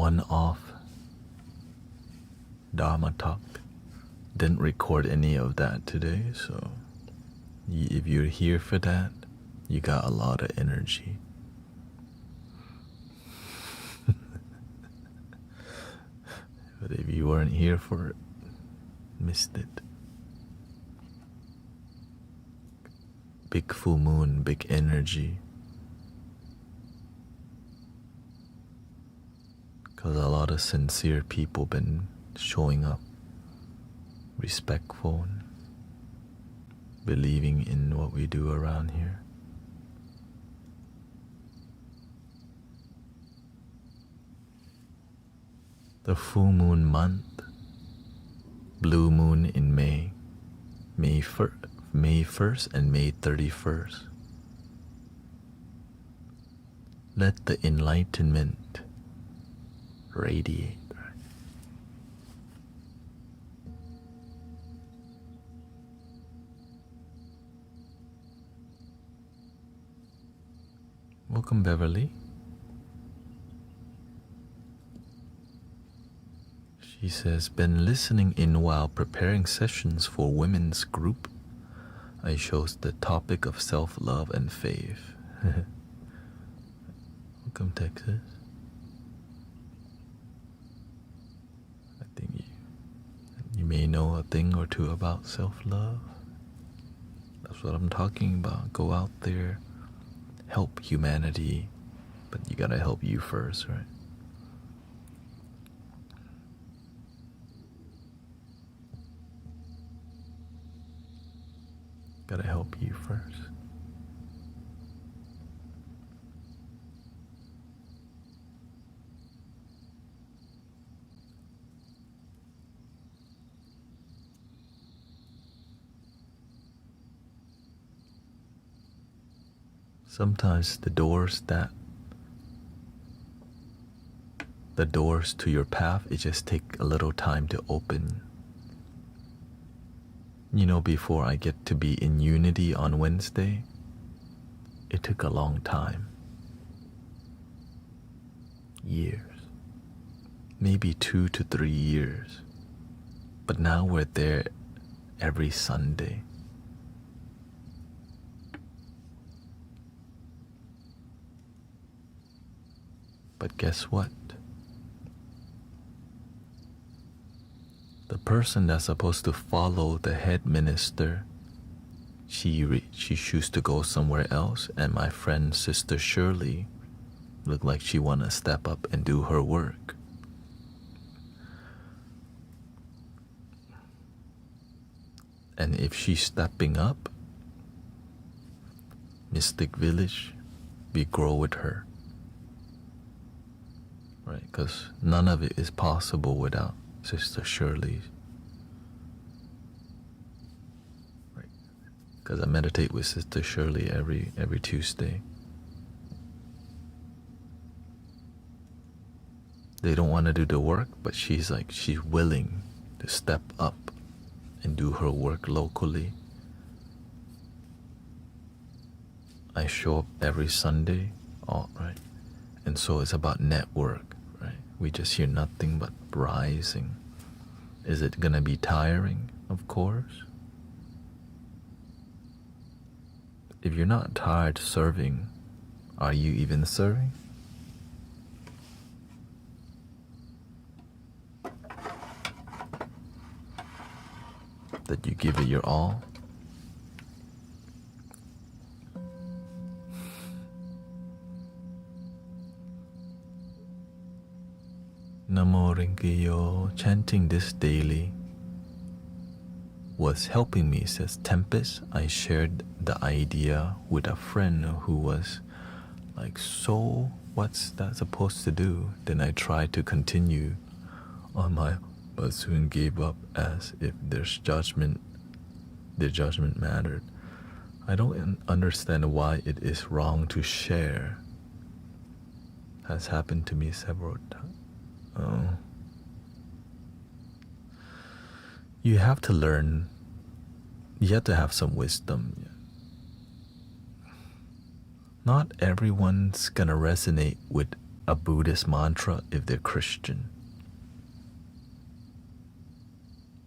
one-off Dharma talk. Didn't record any of that today, so if you're here for that, you got a lot of energy. But if you weren't here for it, missed it. Big full moon, big energy. Because a lot of sincere people been showing up, respectful, and believing in what we do around here. The full moon month, blue moon in May, May 1st and May 31st. Let the enlightenment radiate. Welcome, Beverly. She says, been listening in while preparing sessions for women's group. I chose the topic of self-love and faith. Welcome, Texas. I think you may know a thing or two about self-love. That's what I'm talking about. Go out there, help humanity, but you gotta help you first, right? Gotta help you first. Sometimes the doors to your path, it just take a little time to open. You know, before I get to be in unity on Wednesday, it took a long time. Years. Maybe 2 to 3 years. But now we're there every Sunday. But guess what? The person that's supposed to follow the head minister, she choose to go somewhere else, and my friend Sister Shirley looked like she want to step up and do her work. And if she's stepping up, Mystic Village, we grow with her. Right? Because none of it is possible without Sister Shirley. Right? Because I meditate with Sister Shirley every Tuesday. They don't want to do the work, but she's willing to step up and do her work locally. I show up every Sunday, right? And so it's about network, right? We just hear nothing but rising. Is it gonna be tiring? Of course. If you're not tired serving, are you even serving? That you give it your all? Namo Rinkeyo, chanting this daily was helping me, says Tempest. I shared the idea with a friend who was like, so what's that supposed to do? Then I tried to continue on my, but soon gave up as if their judgment mattered. I don't understand why it is wrong to share. Has happened to me several times. You have to learn. You have to have some wisdom. Not everyone's gonna resonate with a Buddhist mantra if they're Christian.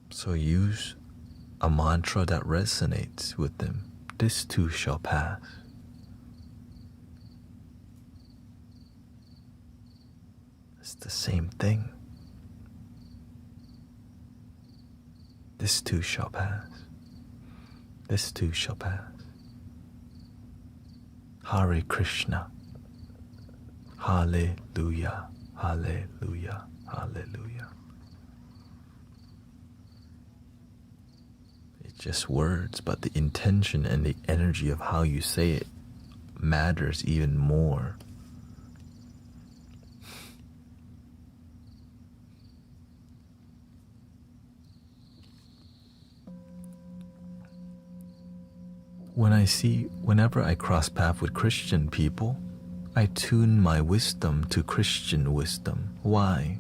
So use a mantra that resonates with them. This too shall pass. It's the same thing. This too shall pass. This too shall pass. Hare Krishna. Hallelujah. Hallelujah. Hallelujah. It's just words, but the intention and the energy of how you say it matters even more. Whenever I cross paths with Christian people, I tune my wisdom to Christian wisdom. Why?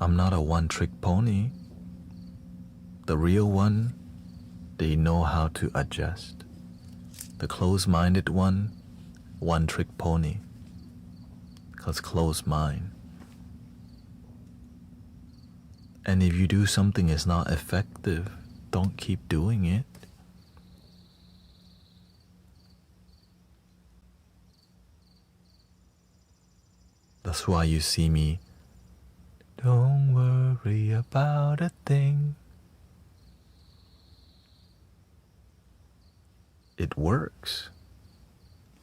I'm not a one-trick pony. The real one, they know how to adjust. The closed-minded one-trick pony. Because closed mind. And if you do something is not effective, don't keep doing it. That's why you see me, don't worry about a thing. It works.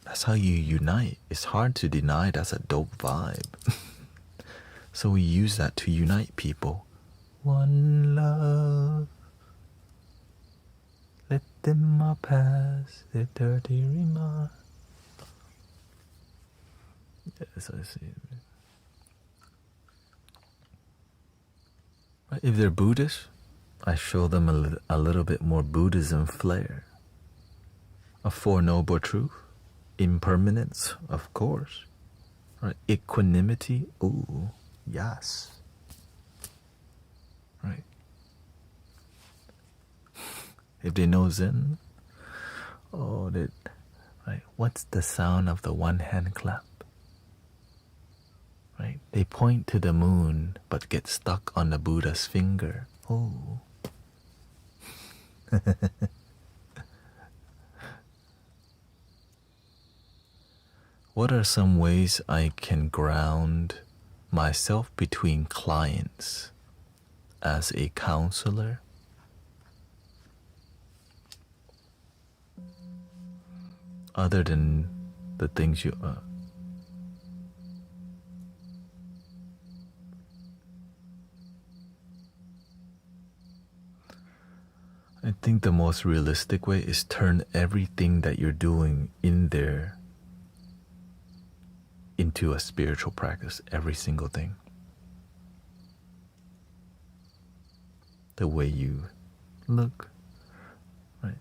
That's how you unite. It's hard to deny that's a dope vibe. So we use that to unite people. One love. Let them all pass their dirty remarks. Yes, I see. If they're Buddhist, I show them a little bit more Buddhism flair. A Four Noble Truth, impermanence, of course. Right? Equanimity, ooh, yes. Right? If they know Zen, right? What's the sound of the one hand clap? Right? They point to the moon but get stuck on the Buddha's finger. Oh. What are some ways I can ground myself between clients as a counselor? Other than the things you I think the most realistic way is turn everything that you're doing in there into a spiritual practice, every single thing. The way you look, right?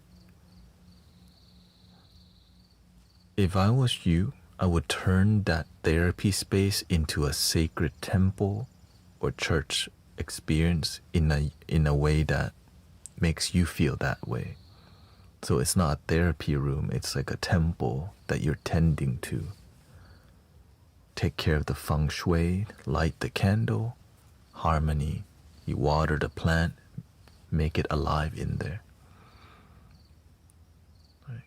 If I was you, I would turn that therapy space into a sacred temple or church experience in a way that makes you feel that way. So it's not a therapy room, it's like a temple that you're tending to. Take care of the feng shui, light the candle, harmony. You water the plant, make it alive in there. Right.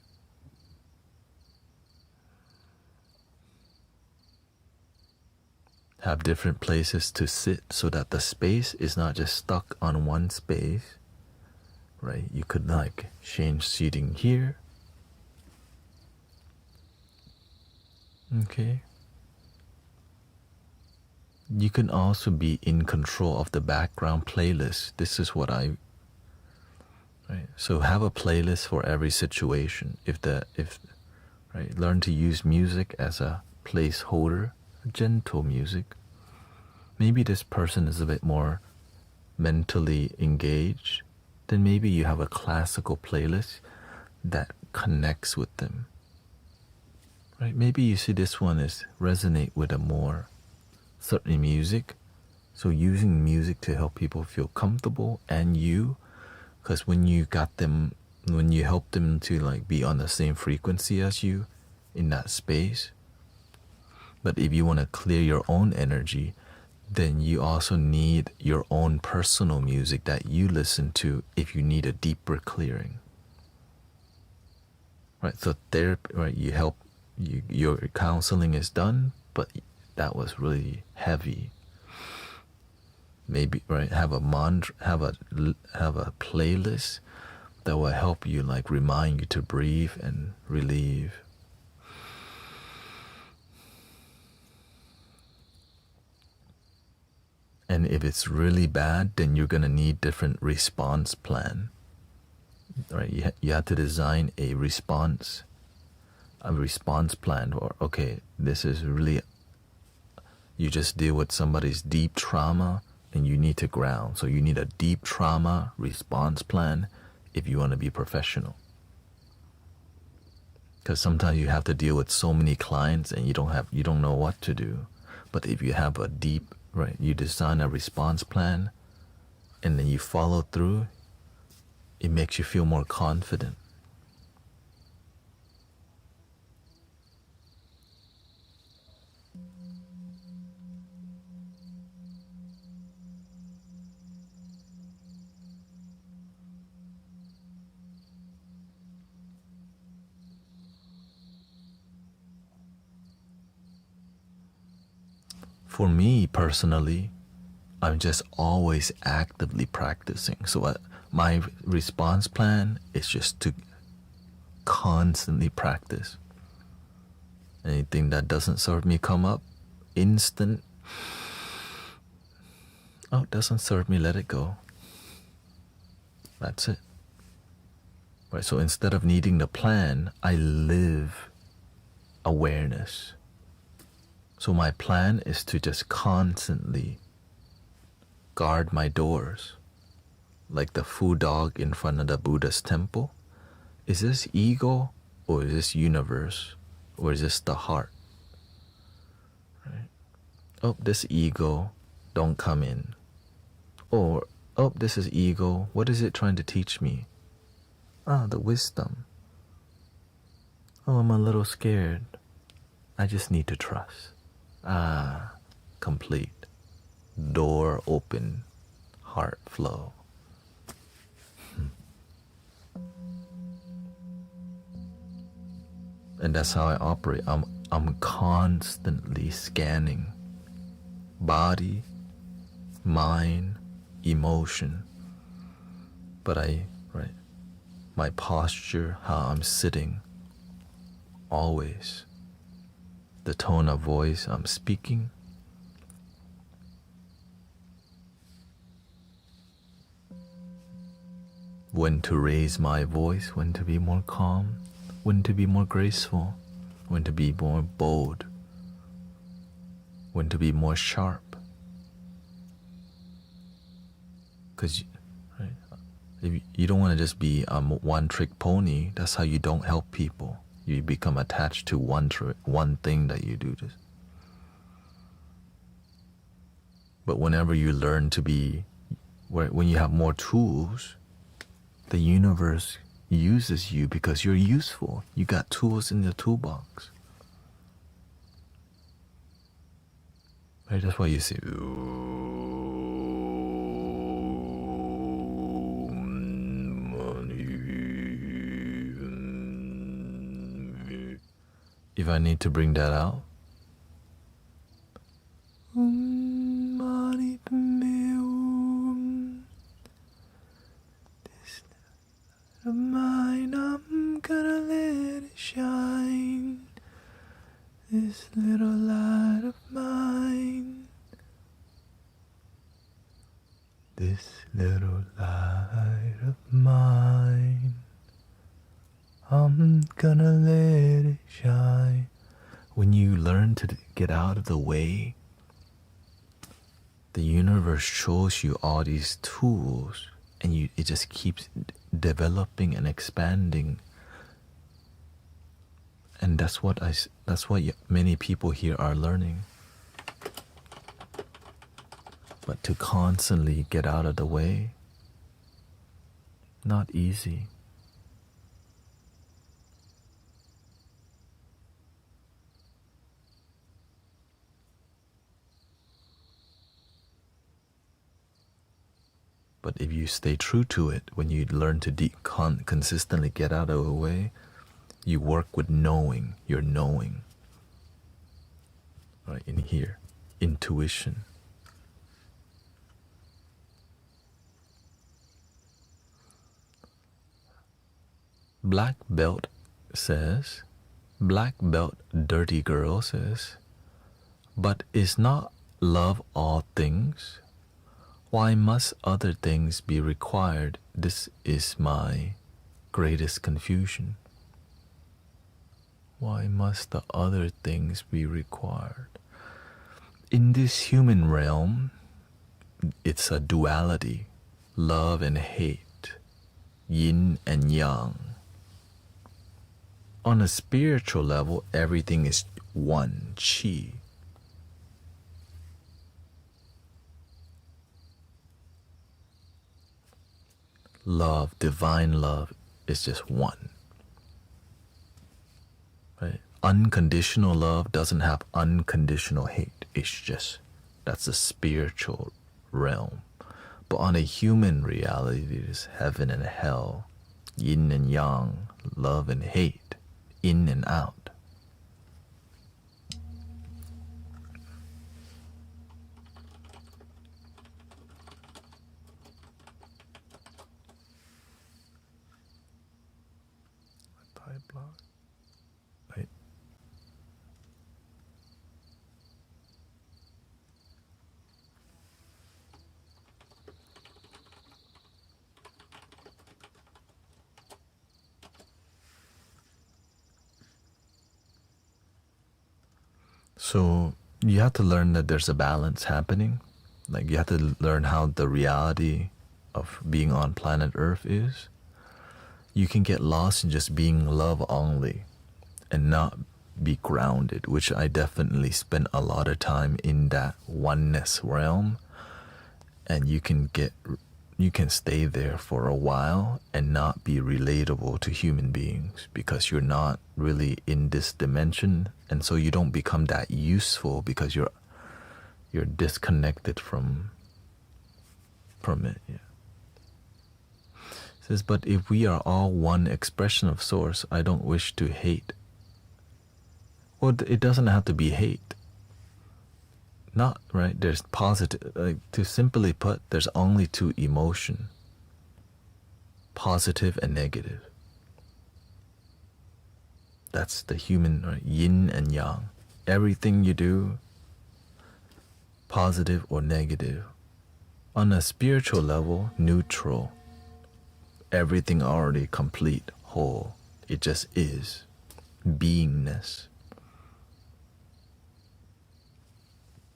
Have different places to sit so that the space is not just stuck on one space. Right? You could like change seating here. Okay. You can also be in control of the background playlist. This is what right? So have a playlist for every situation. Right, learn to use music as a placeholder, gentle music. Maybe this person is a bit more mentally engaged. Then maybe you have a classical playlist that connects with them. Right? Maybe you see this one is resonate with a more certain music. So using music to help people feel comfortable and you, because when you help them to like be on the same frequency as you in that space, But if you want to clear your own energy, then you also need your own personal music that you listen to if you need a deeper clearing. Right? So therapy, right? You help, your counseling is done, but that was really heavy. Maybe, right? Have a mantra, have a playlist that will help you, like remind you to breathe and relieve. And if it's really bad, then you're gonna need different response plan, right? You have to design a response plan. Or okay, this is really, you just deal with somebody's deep trauma and you need to ground. So you need a deep trauma response plan if you want to be professional. Because sometimes you have to deal with so many clients and you don't know what to do. But if you have a deep, right, you design a response plan and then you follow through, it makes you feel more confident. For me personally, I'm just always actively practicing. So my response plan is just to constantly practice. Anything that doesn't serve me come up, instant. Oh, it doesn't serve me, let it go. That's it. Right, so instead of needing the plan, I live awareness. So my plan is to just constantly guard my doors, like the Fu dog in front of the Buddha's temple. Is this ego or is this universe or is this the heart? Right? Oh, this ego, don't come in. Or, oh, this is ego, what is it trying to teach me? Ah, the wisdom. Oh, I'm a little scared. I just need to trust. Ah, complete. Door open, heart flow. And that's how I operate. I'm constantly scanning body, mind, emotion. But right, my posture, how I'm sitting, always. The tone of voice I'm speaking. When to raise my voice, when to be more calm, when to be more graceful, when to be more bold, when to be more sharp. Because right, if you don't want to just be a one-trick pony, that's how you don't help people. You become attached to one thing that you do. But whenever you learn to be, when you have more tools, the universe uses you because you're useful. You got tools in the toolbox. Right? That's why you say, if I need to bring that out, this of mine, I'm gonna let it shine. This little light of mine. This little light of mine. I'm gonna let it shine. When you learn to get out of the way, the universe shows you all these tools, and it just keeps developing and expanding. And that's what many people here are learning. But to constantly get out of the way, not easy. But if you stay true to it, when you learn to consistently get out of the way, you work with knowing, your knowing, right in here, intuition. Black belt says, black belt dirty girl says, but is not love all things? Why must other things be required? This is my greatest confusion. Why must the other things be required? In this human realm, it's a duality, love and hate, yin and yang. On a spiritual level, everything is one, chi. Love, divine love, is just one. Right? Unconditional love doesn't have unconditional hate. It's just, that's a spiritual realm. But on a human reality, there's heaven and hell, yin and yang, love and hate, in and out. Right. So you have to learn that there's a balance happening. Like you have to learn how the reality of being on planet Earth is. You can get lost in just being love only and not be grounded, which I definitely spent a lot of time in that oneness realm. And you can stay there for a while and not be relatable to human beings because you're not really in this dimension, and so you don't become that useful because you're disconnected from it. Yeah. It says, but if we are all one expression of source, I don't wish to hate. Well, it doesn't have to be hate. Not right. There's positive. Like, to simply put, there's only two emotion: positive and negative. That's the human, right? Yin and yang. Everything you do, positive or negative. On a spiritual level, neutral. Everything already complete, whole. It just is. Beingness.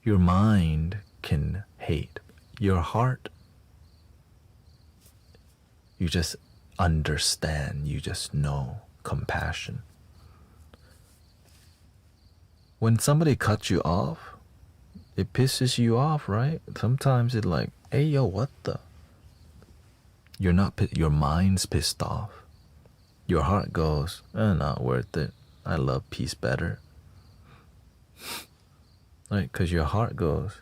Your mind can hate. Your heart, you just understand, you just know. Compassion. When somebody cuts you off, it pisses you off, right? Sometimes it's like, hey, yo, what the? You're not, your mind's pissed off. Your heart goes, not worth it. I love peace better. Right? Because your heart goes,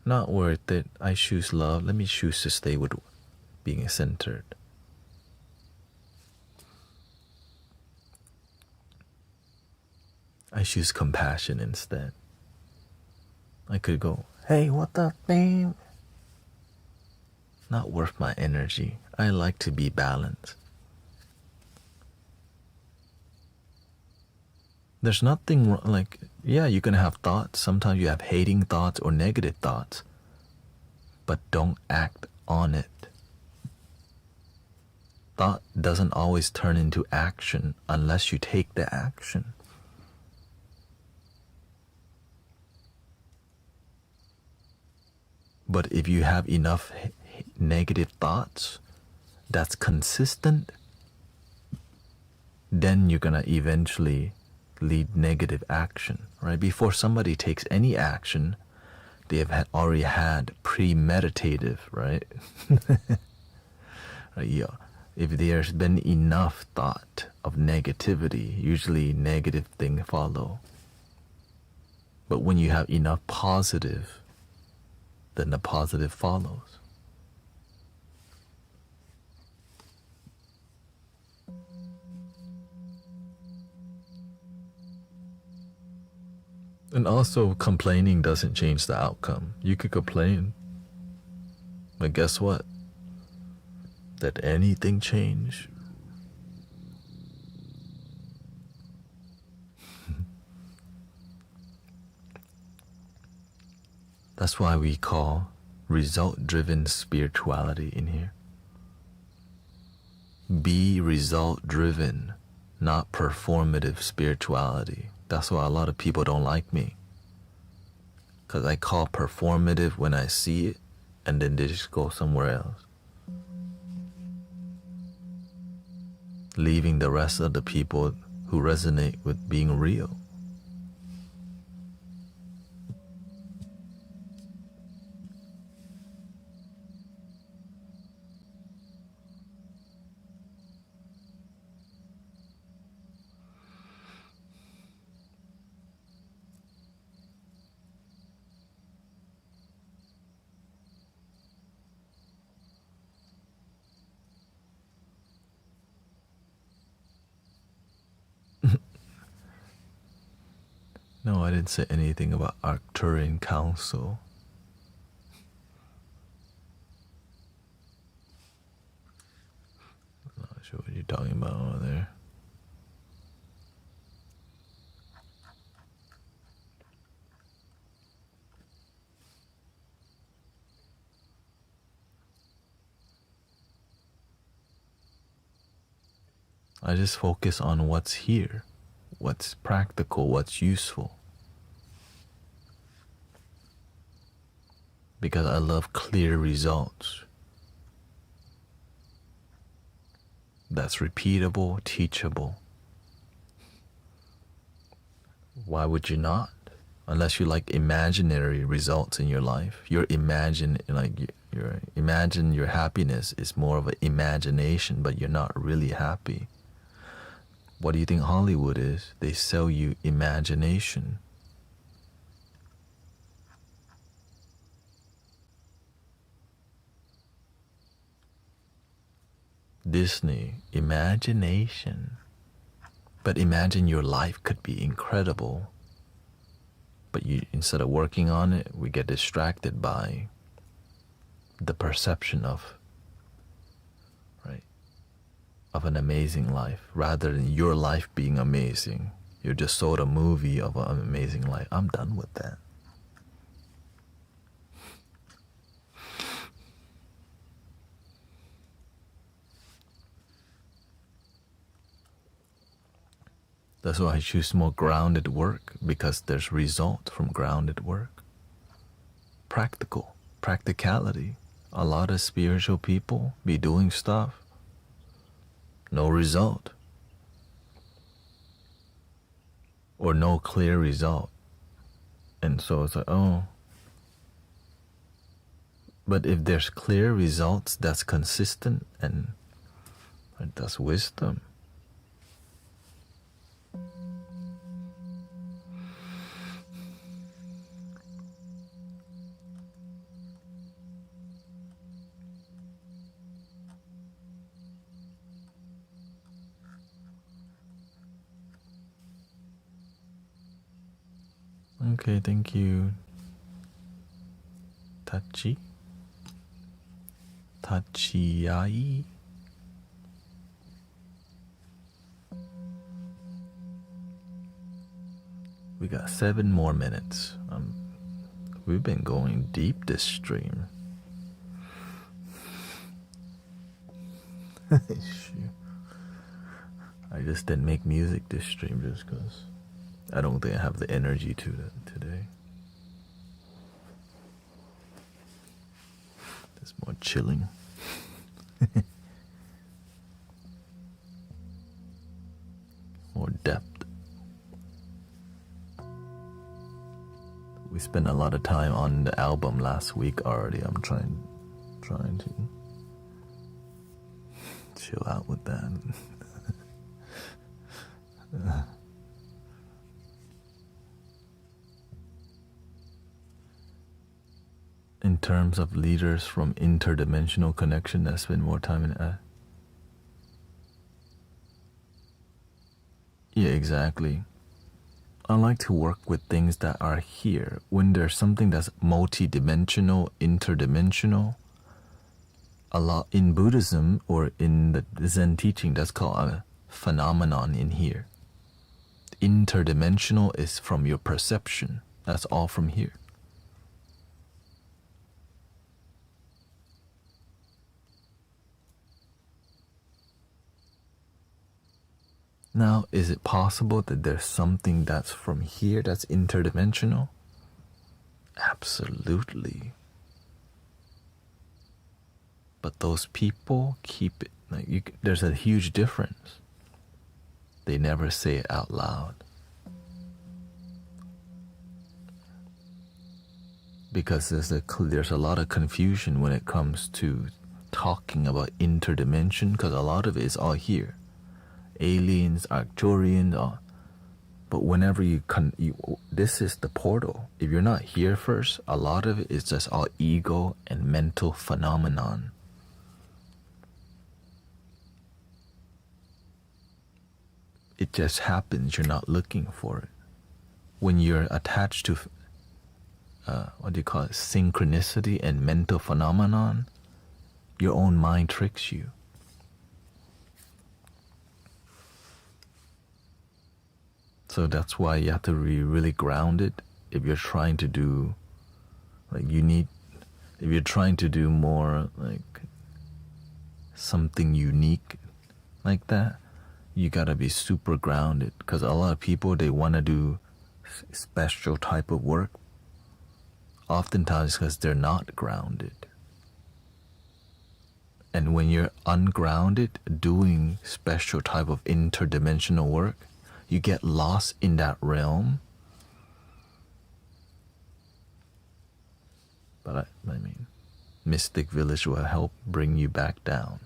not worth it. I choose love. Let me choose to stay with being centered. I choose compassion instead. I could go, hey, what the babe? Not worth my energy. I like to be balanced. There's nothing wrong, like, yeah, you're gonna have thoughts. Sometimes you have hating thoughts or negative thoughts. But don't act on it. Thought doesn't always turn into action unless you take the action. But if you have enough negative thoughts that's consistent, then you're gonna eventually lead negative action, right? Before somebody takes any action, they have already had premeditative, right? Yeah. If there's been enough thought of negativity, usually negative things follow. But when you have enough positive, then the positive follows. And also, complaining doesn't change the outcome. You could complain, but guess what? Did anything change? That's why we call result-driven spirituality in here. Be result-driven, not performative spirituality. That's why a lot of people don't like me. Because I call performative when I see it, and then they just go somewhere else, leaving the rest of the people who resonate with being real. No, I didn't say anything about Arcturian Council. I'm not sure what you're talking about over there. I just focus on what's here, what's practical, what's useful. Because I love clear results. That's repeatable, teachable. Why would you not? Unless you like imaginary results in your life. You're imagine your happiness is more of an imagination, but you're not really happy. What do you think Hollywood is? They sell you imagination. Disney, imagination. But imagine your life could be incredible. But you, instead of working on it, we get distracted by the perception of, right, of an amazing life, rather than your life being amazing. You're just sold a movie of an amazing life. I'm done with that. That's why I choose more grounded work, because there's result from grounded work. Practicality. A lot of spiritual people be doing stuff, no result, or no clear result. And so it's like, oh. But if there's clear results, that's consistent, and that's wisdom. Okay, thank you. Tachiai. We got 7 more minutes. We've been going deep this stream. I just didn't make music this stream just because I don't think I have the energy to today. It's more chilling. More depth. We spent a lot of time on the album last week already. I'm trying to chill out with that. In terms of leaders from interdimensional connection that spend more time in yeah, exactly. I like to work with things that are here. When there's something that's multi-dimensional, interdimensional, a lot in Buddhism or in the Zen teaching, that's called a phenomenon in here. Interdimensional is from your perception. That's all from here. Now, is it possible that there's something that's from here that's interdimensional? Absolutely. But those people keep it, like there's a huge difference. They never say it out loud. Because there's a lot of confusion when it comes to talking about interdimension, because a lot of it is all here. Aliens, Arcturians, but whenever this is the portal. If you're not here first, a lot of it is just all ego and mental phenomenon. It just happens, you're not looking for it. When you're attached to, what do you call it, synchronicity and mental phenomenon, your own mind tricks you. So that's why you have to be really grounded if you're trying to do, if you're trying to do more like something unique like that, you gotta be super grounded. Because a lot of people, they want to do special type of work, oftentimes because they're not grounded. And when you're ungrounded, doing special type of interdimensional work, you get lost in that realm. But I mean, Mystic Village will help bring you back down.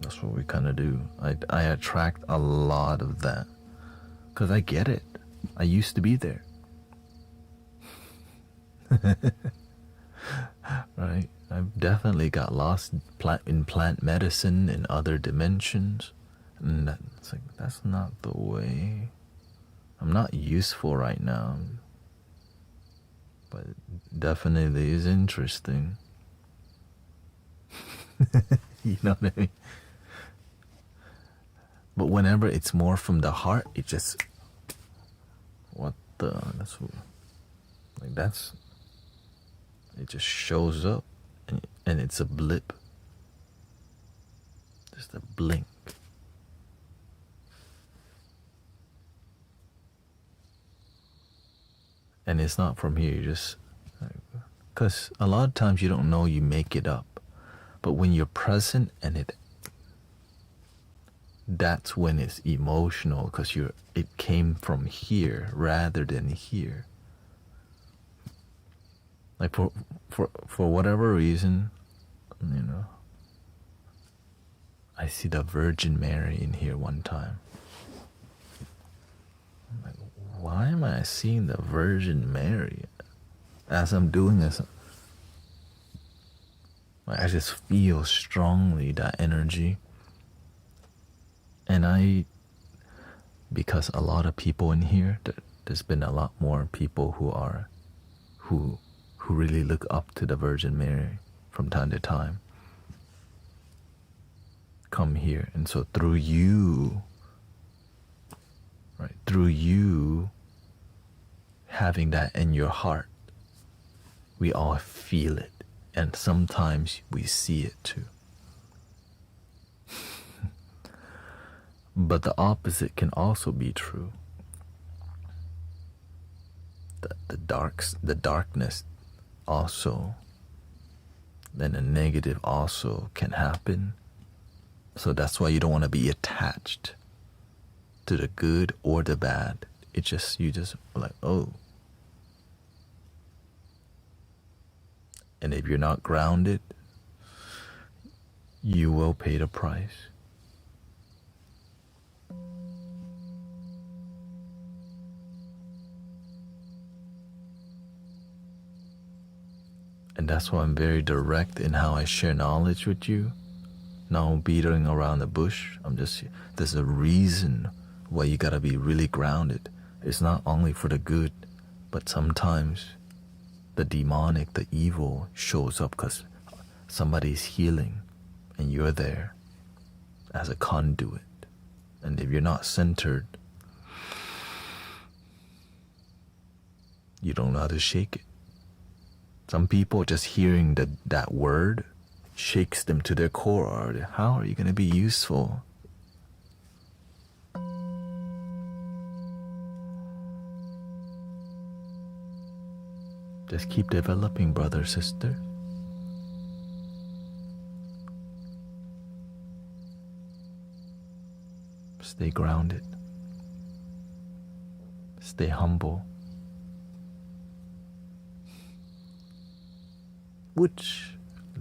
That's what we kind of do. I attract a lot of that because I get it. I used to be there. Right? I've definitely got lost in plant medicine and other dimensions. And it's like, that's not the way. I'm not useful right now. But it definitely is interesting. You know what I mean? But whenever it's more from the heart, it just, it just shows up, and it's a blip, just a blink. And it's not from here, you just, because a lot of times you don't know, you make it up. But when you're present and that's when it's emotional, because it came from here rather than here. Like for whatever reason, I see the Virgin Mary in here one time. I'm like, why am I seeing the Virgin Mary as I'm doing this? Like, I just feel strongly that energy. And because a lot of people in here, there's been a lot more people who really look up to the Virgin Mary from time to time, come here. And so through you having that in your heart, we all feel it, and sometimes we see it too. But the opposite can also be true. The darkness also, then the negative also can happen. So that's why you don't want to be attached to the good or the bad. You just like, oh. And if you're not grounded, you will pay the price. And that's why I'm very direct in how I share knowledge with you. Not beating around the bush. There's a reason why you gotta be really grounded. It's not only for the good, but sometimes the demonic, the evil shows up because somebody's healing and you're there as a conduit. And if you're not centered, you don't know how to shake it. Some people just hearing that word shakes them to their core. How are you going to be useful? Just keep developing, brother, sister. Stay grounded. Stay humble. Which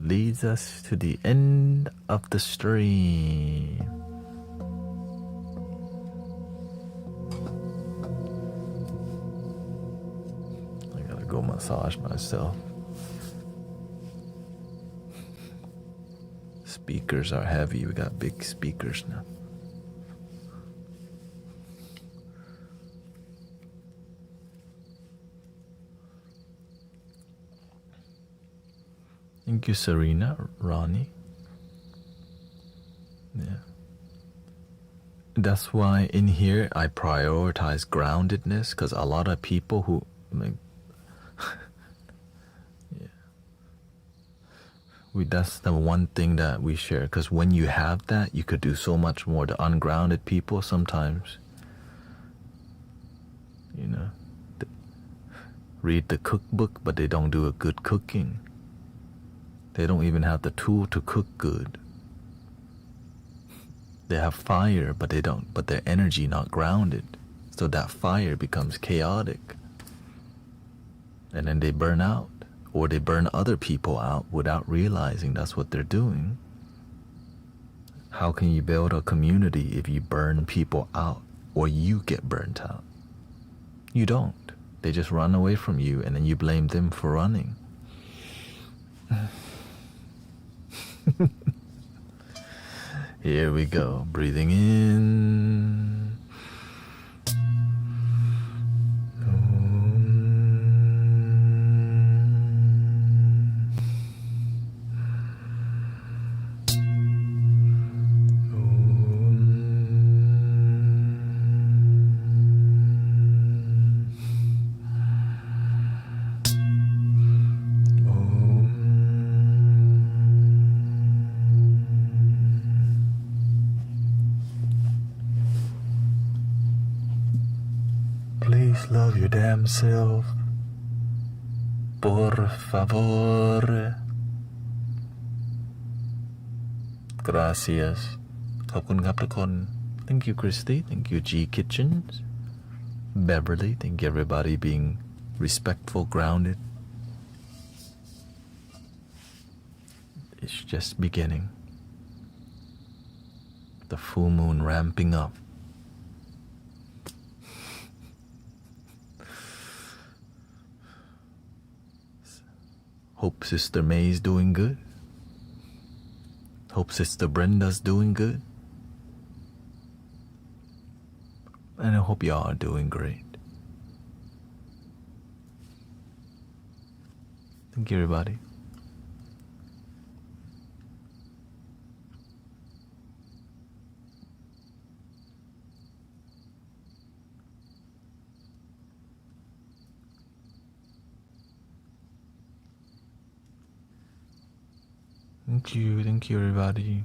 leads us to the end of the stream. I gotta go massage myself. Speakers are heavy. We got big speakers now. Thank you, Serena, Ronnie. Yeah. That's why in here I prioritize groundedness, because a lot of people who, yeah, that's the one thing that we share. Because when you have that, you could do so much more. The ungrounded people sometimes, read the cookbook, but they don't do a good cooking. They don't even have the tool to cook good. They have fire, but their energy not grounded. So that fire becomes chaotic. And then they burn out, or they burn other people out without realizing that's what they're doing. How can you build a community if you burn people out, or you get burnt out? You don't. They just run away from you, and then you blame them for running. Here we go. Breathing in. Please love your damn self. Por favor. Gracias. ขอบคุณครับทุกคน Thank you, Christy. Thank you, G Kitchens. Beverly. Thank you, everybody being respectful, grounded. It's just beginning. The full moon ramping up. Hope Sister May's doing good. Hope Sister Brenda's doing good. And I hope y'all are doing great. Thank you, everybody. Thank you, everybody.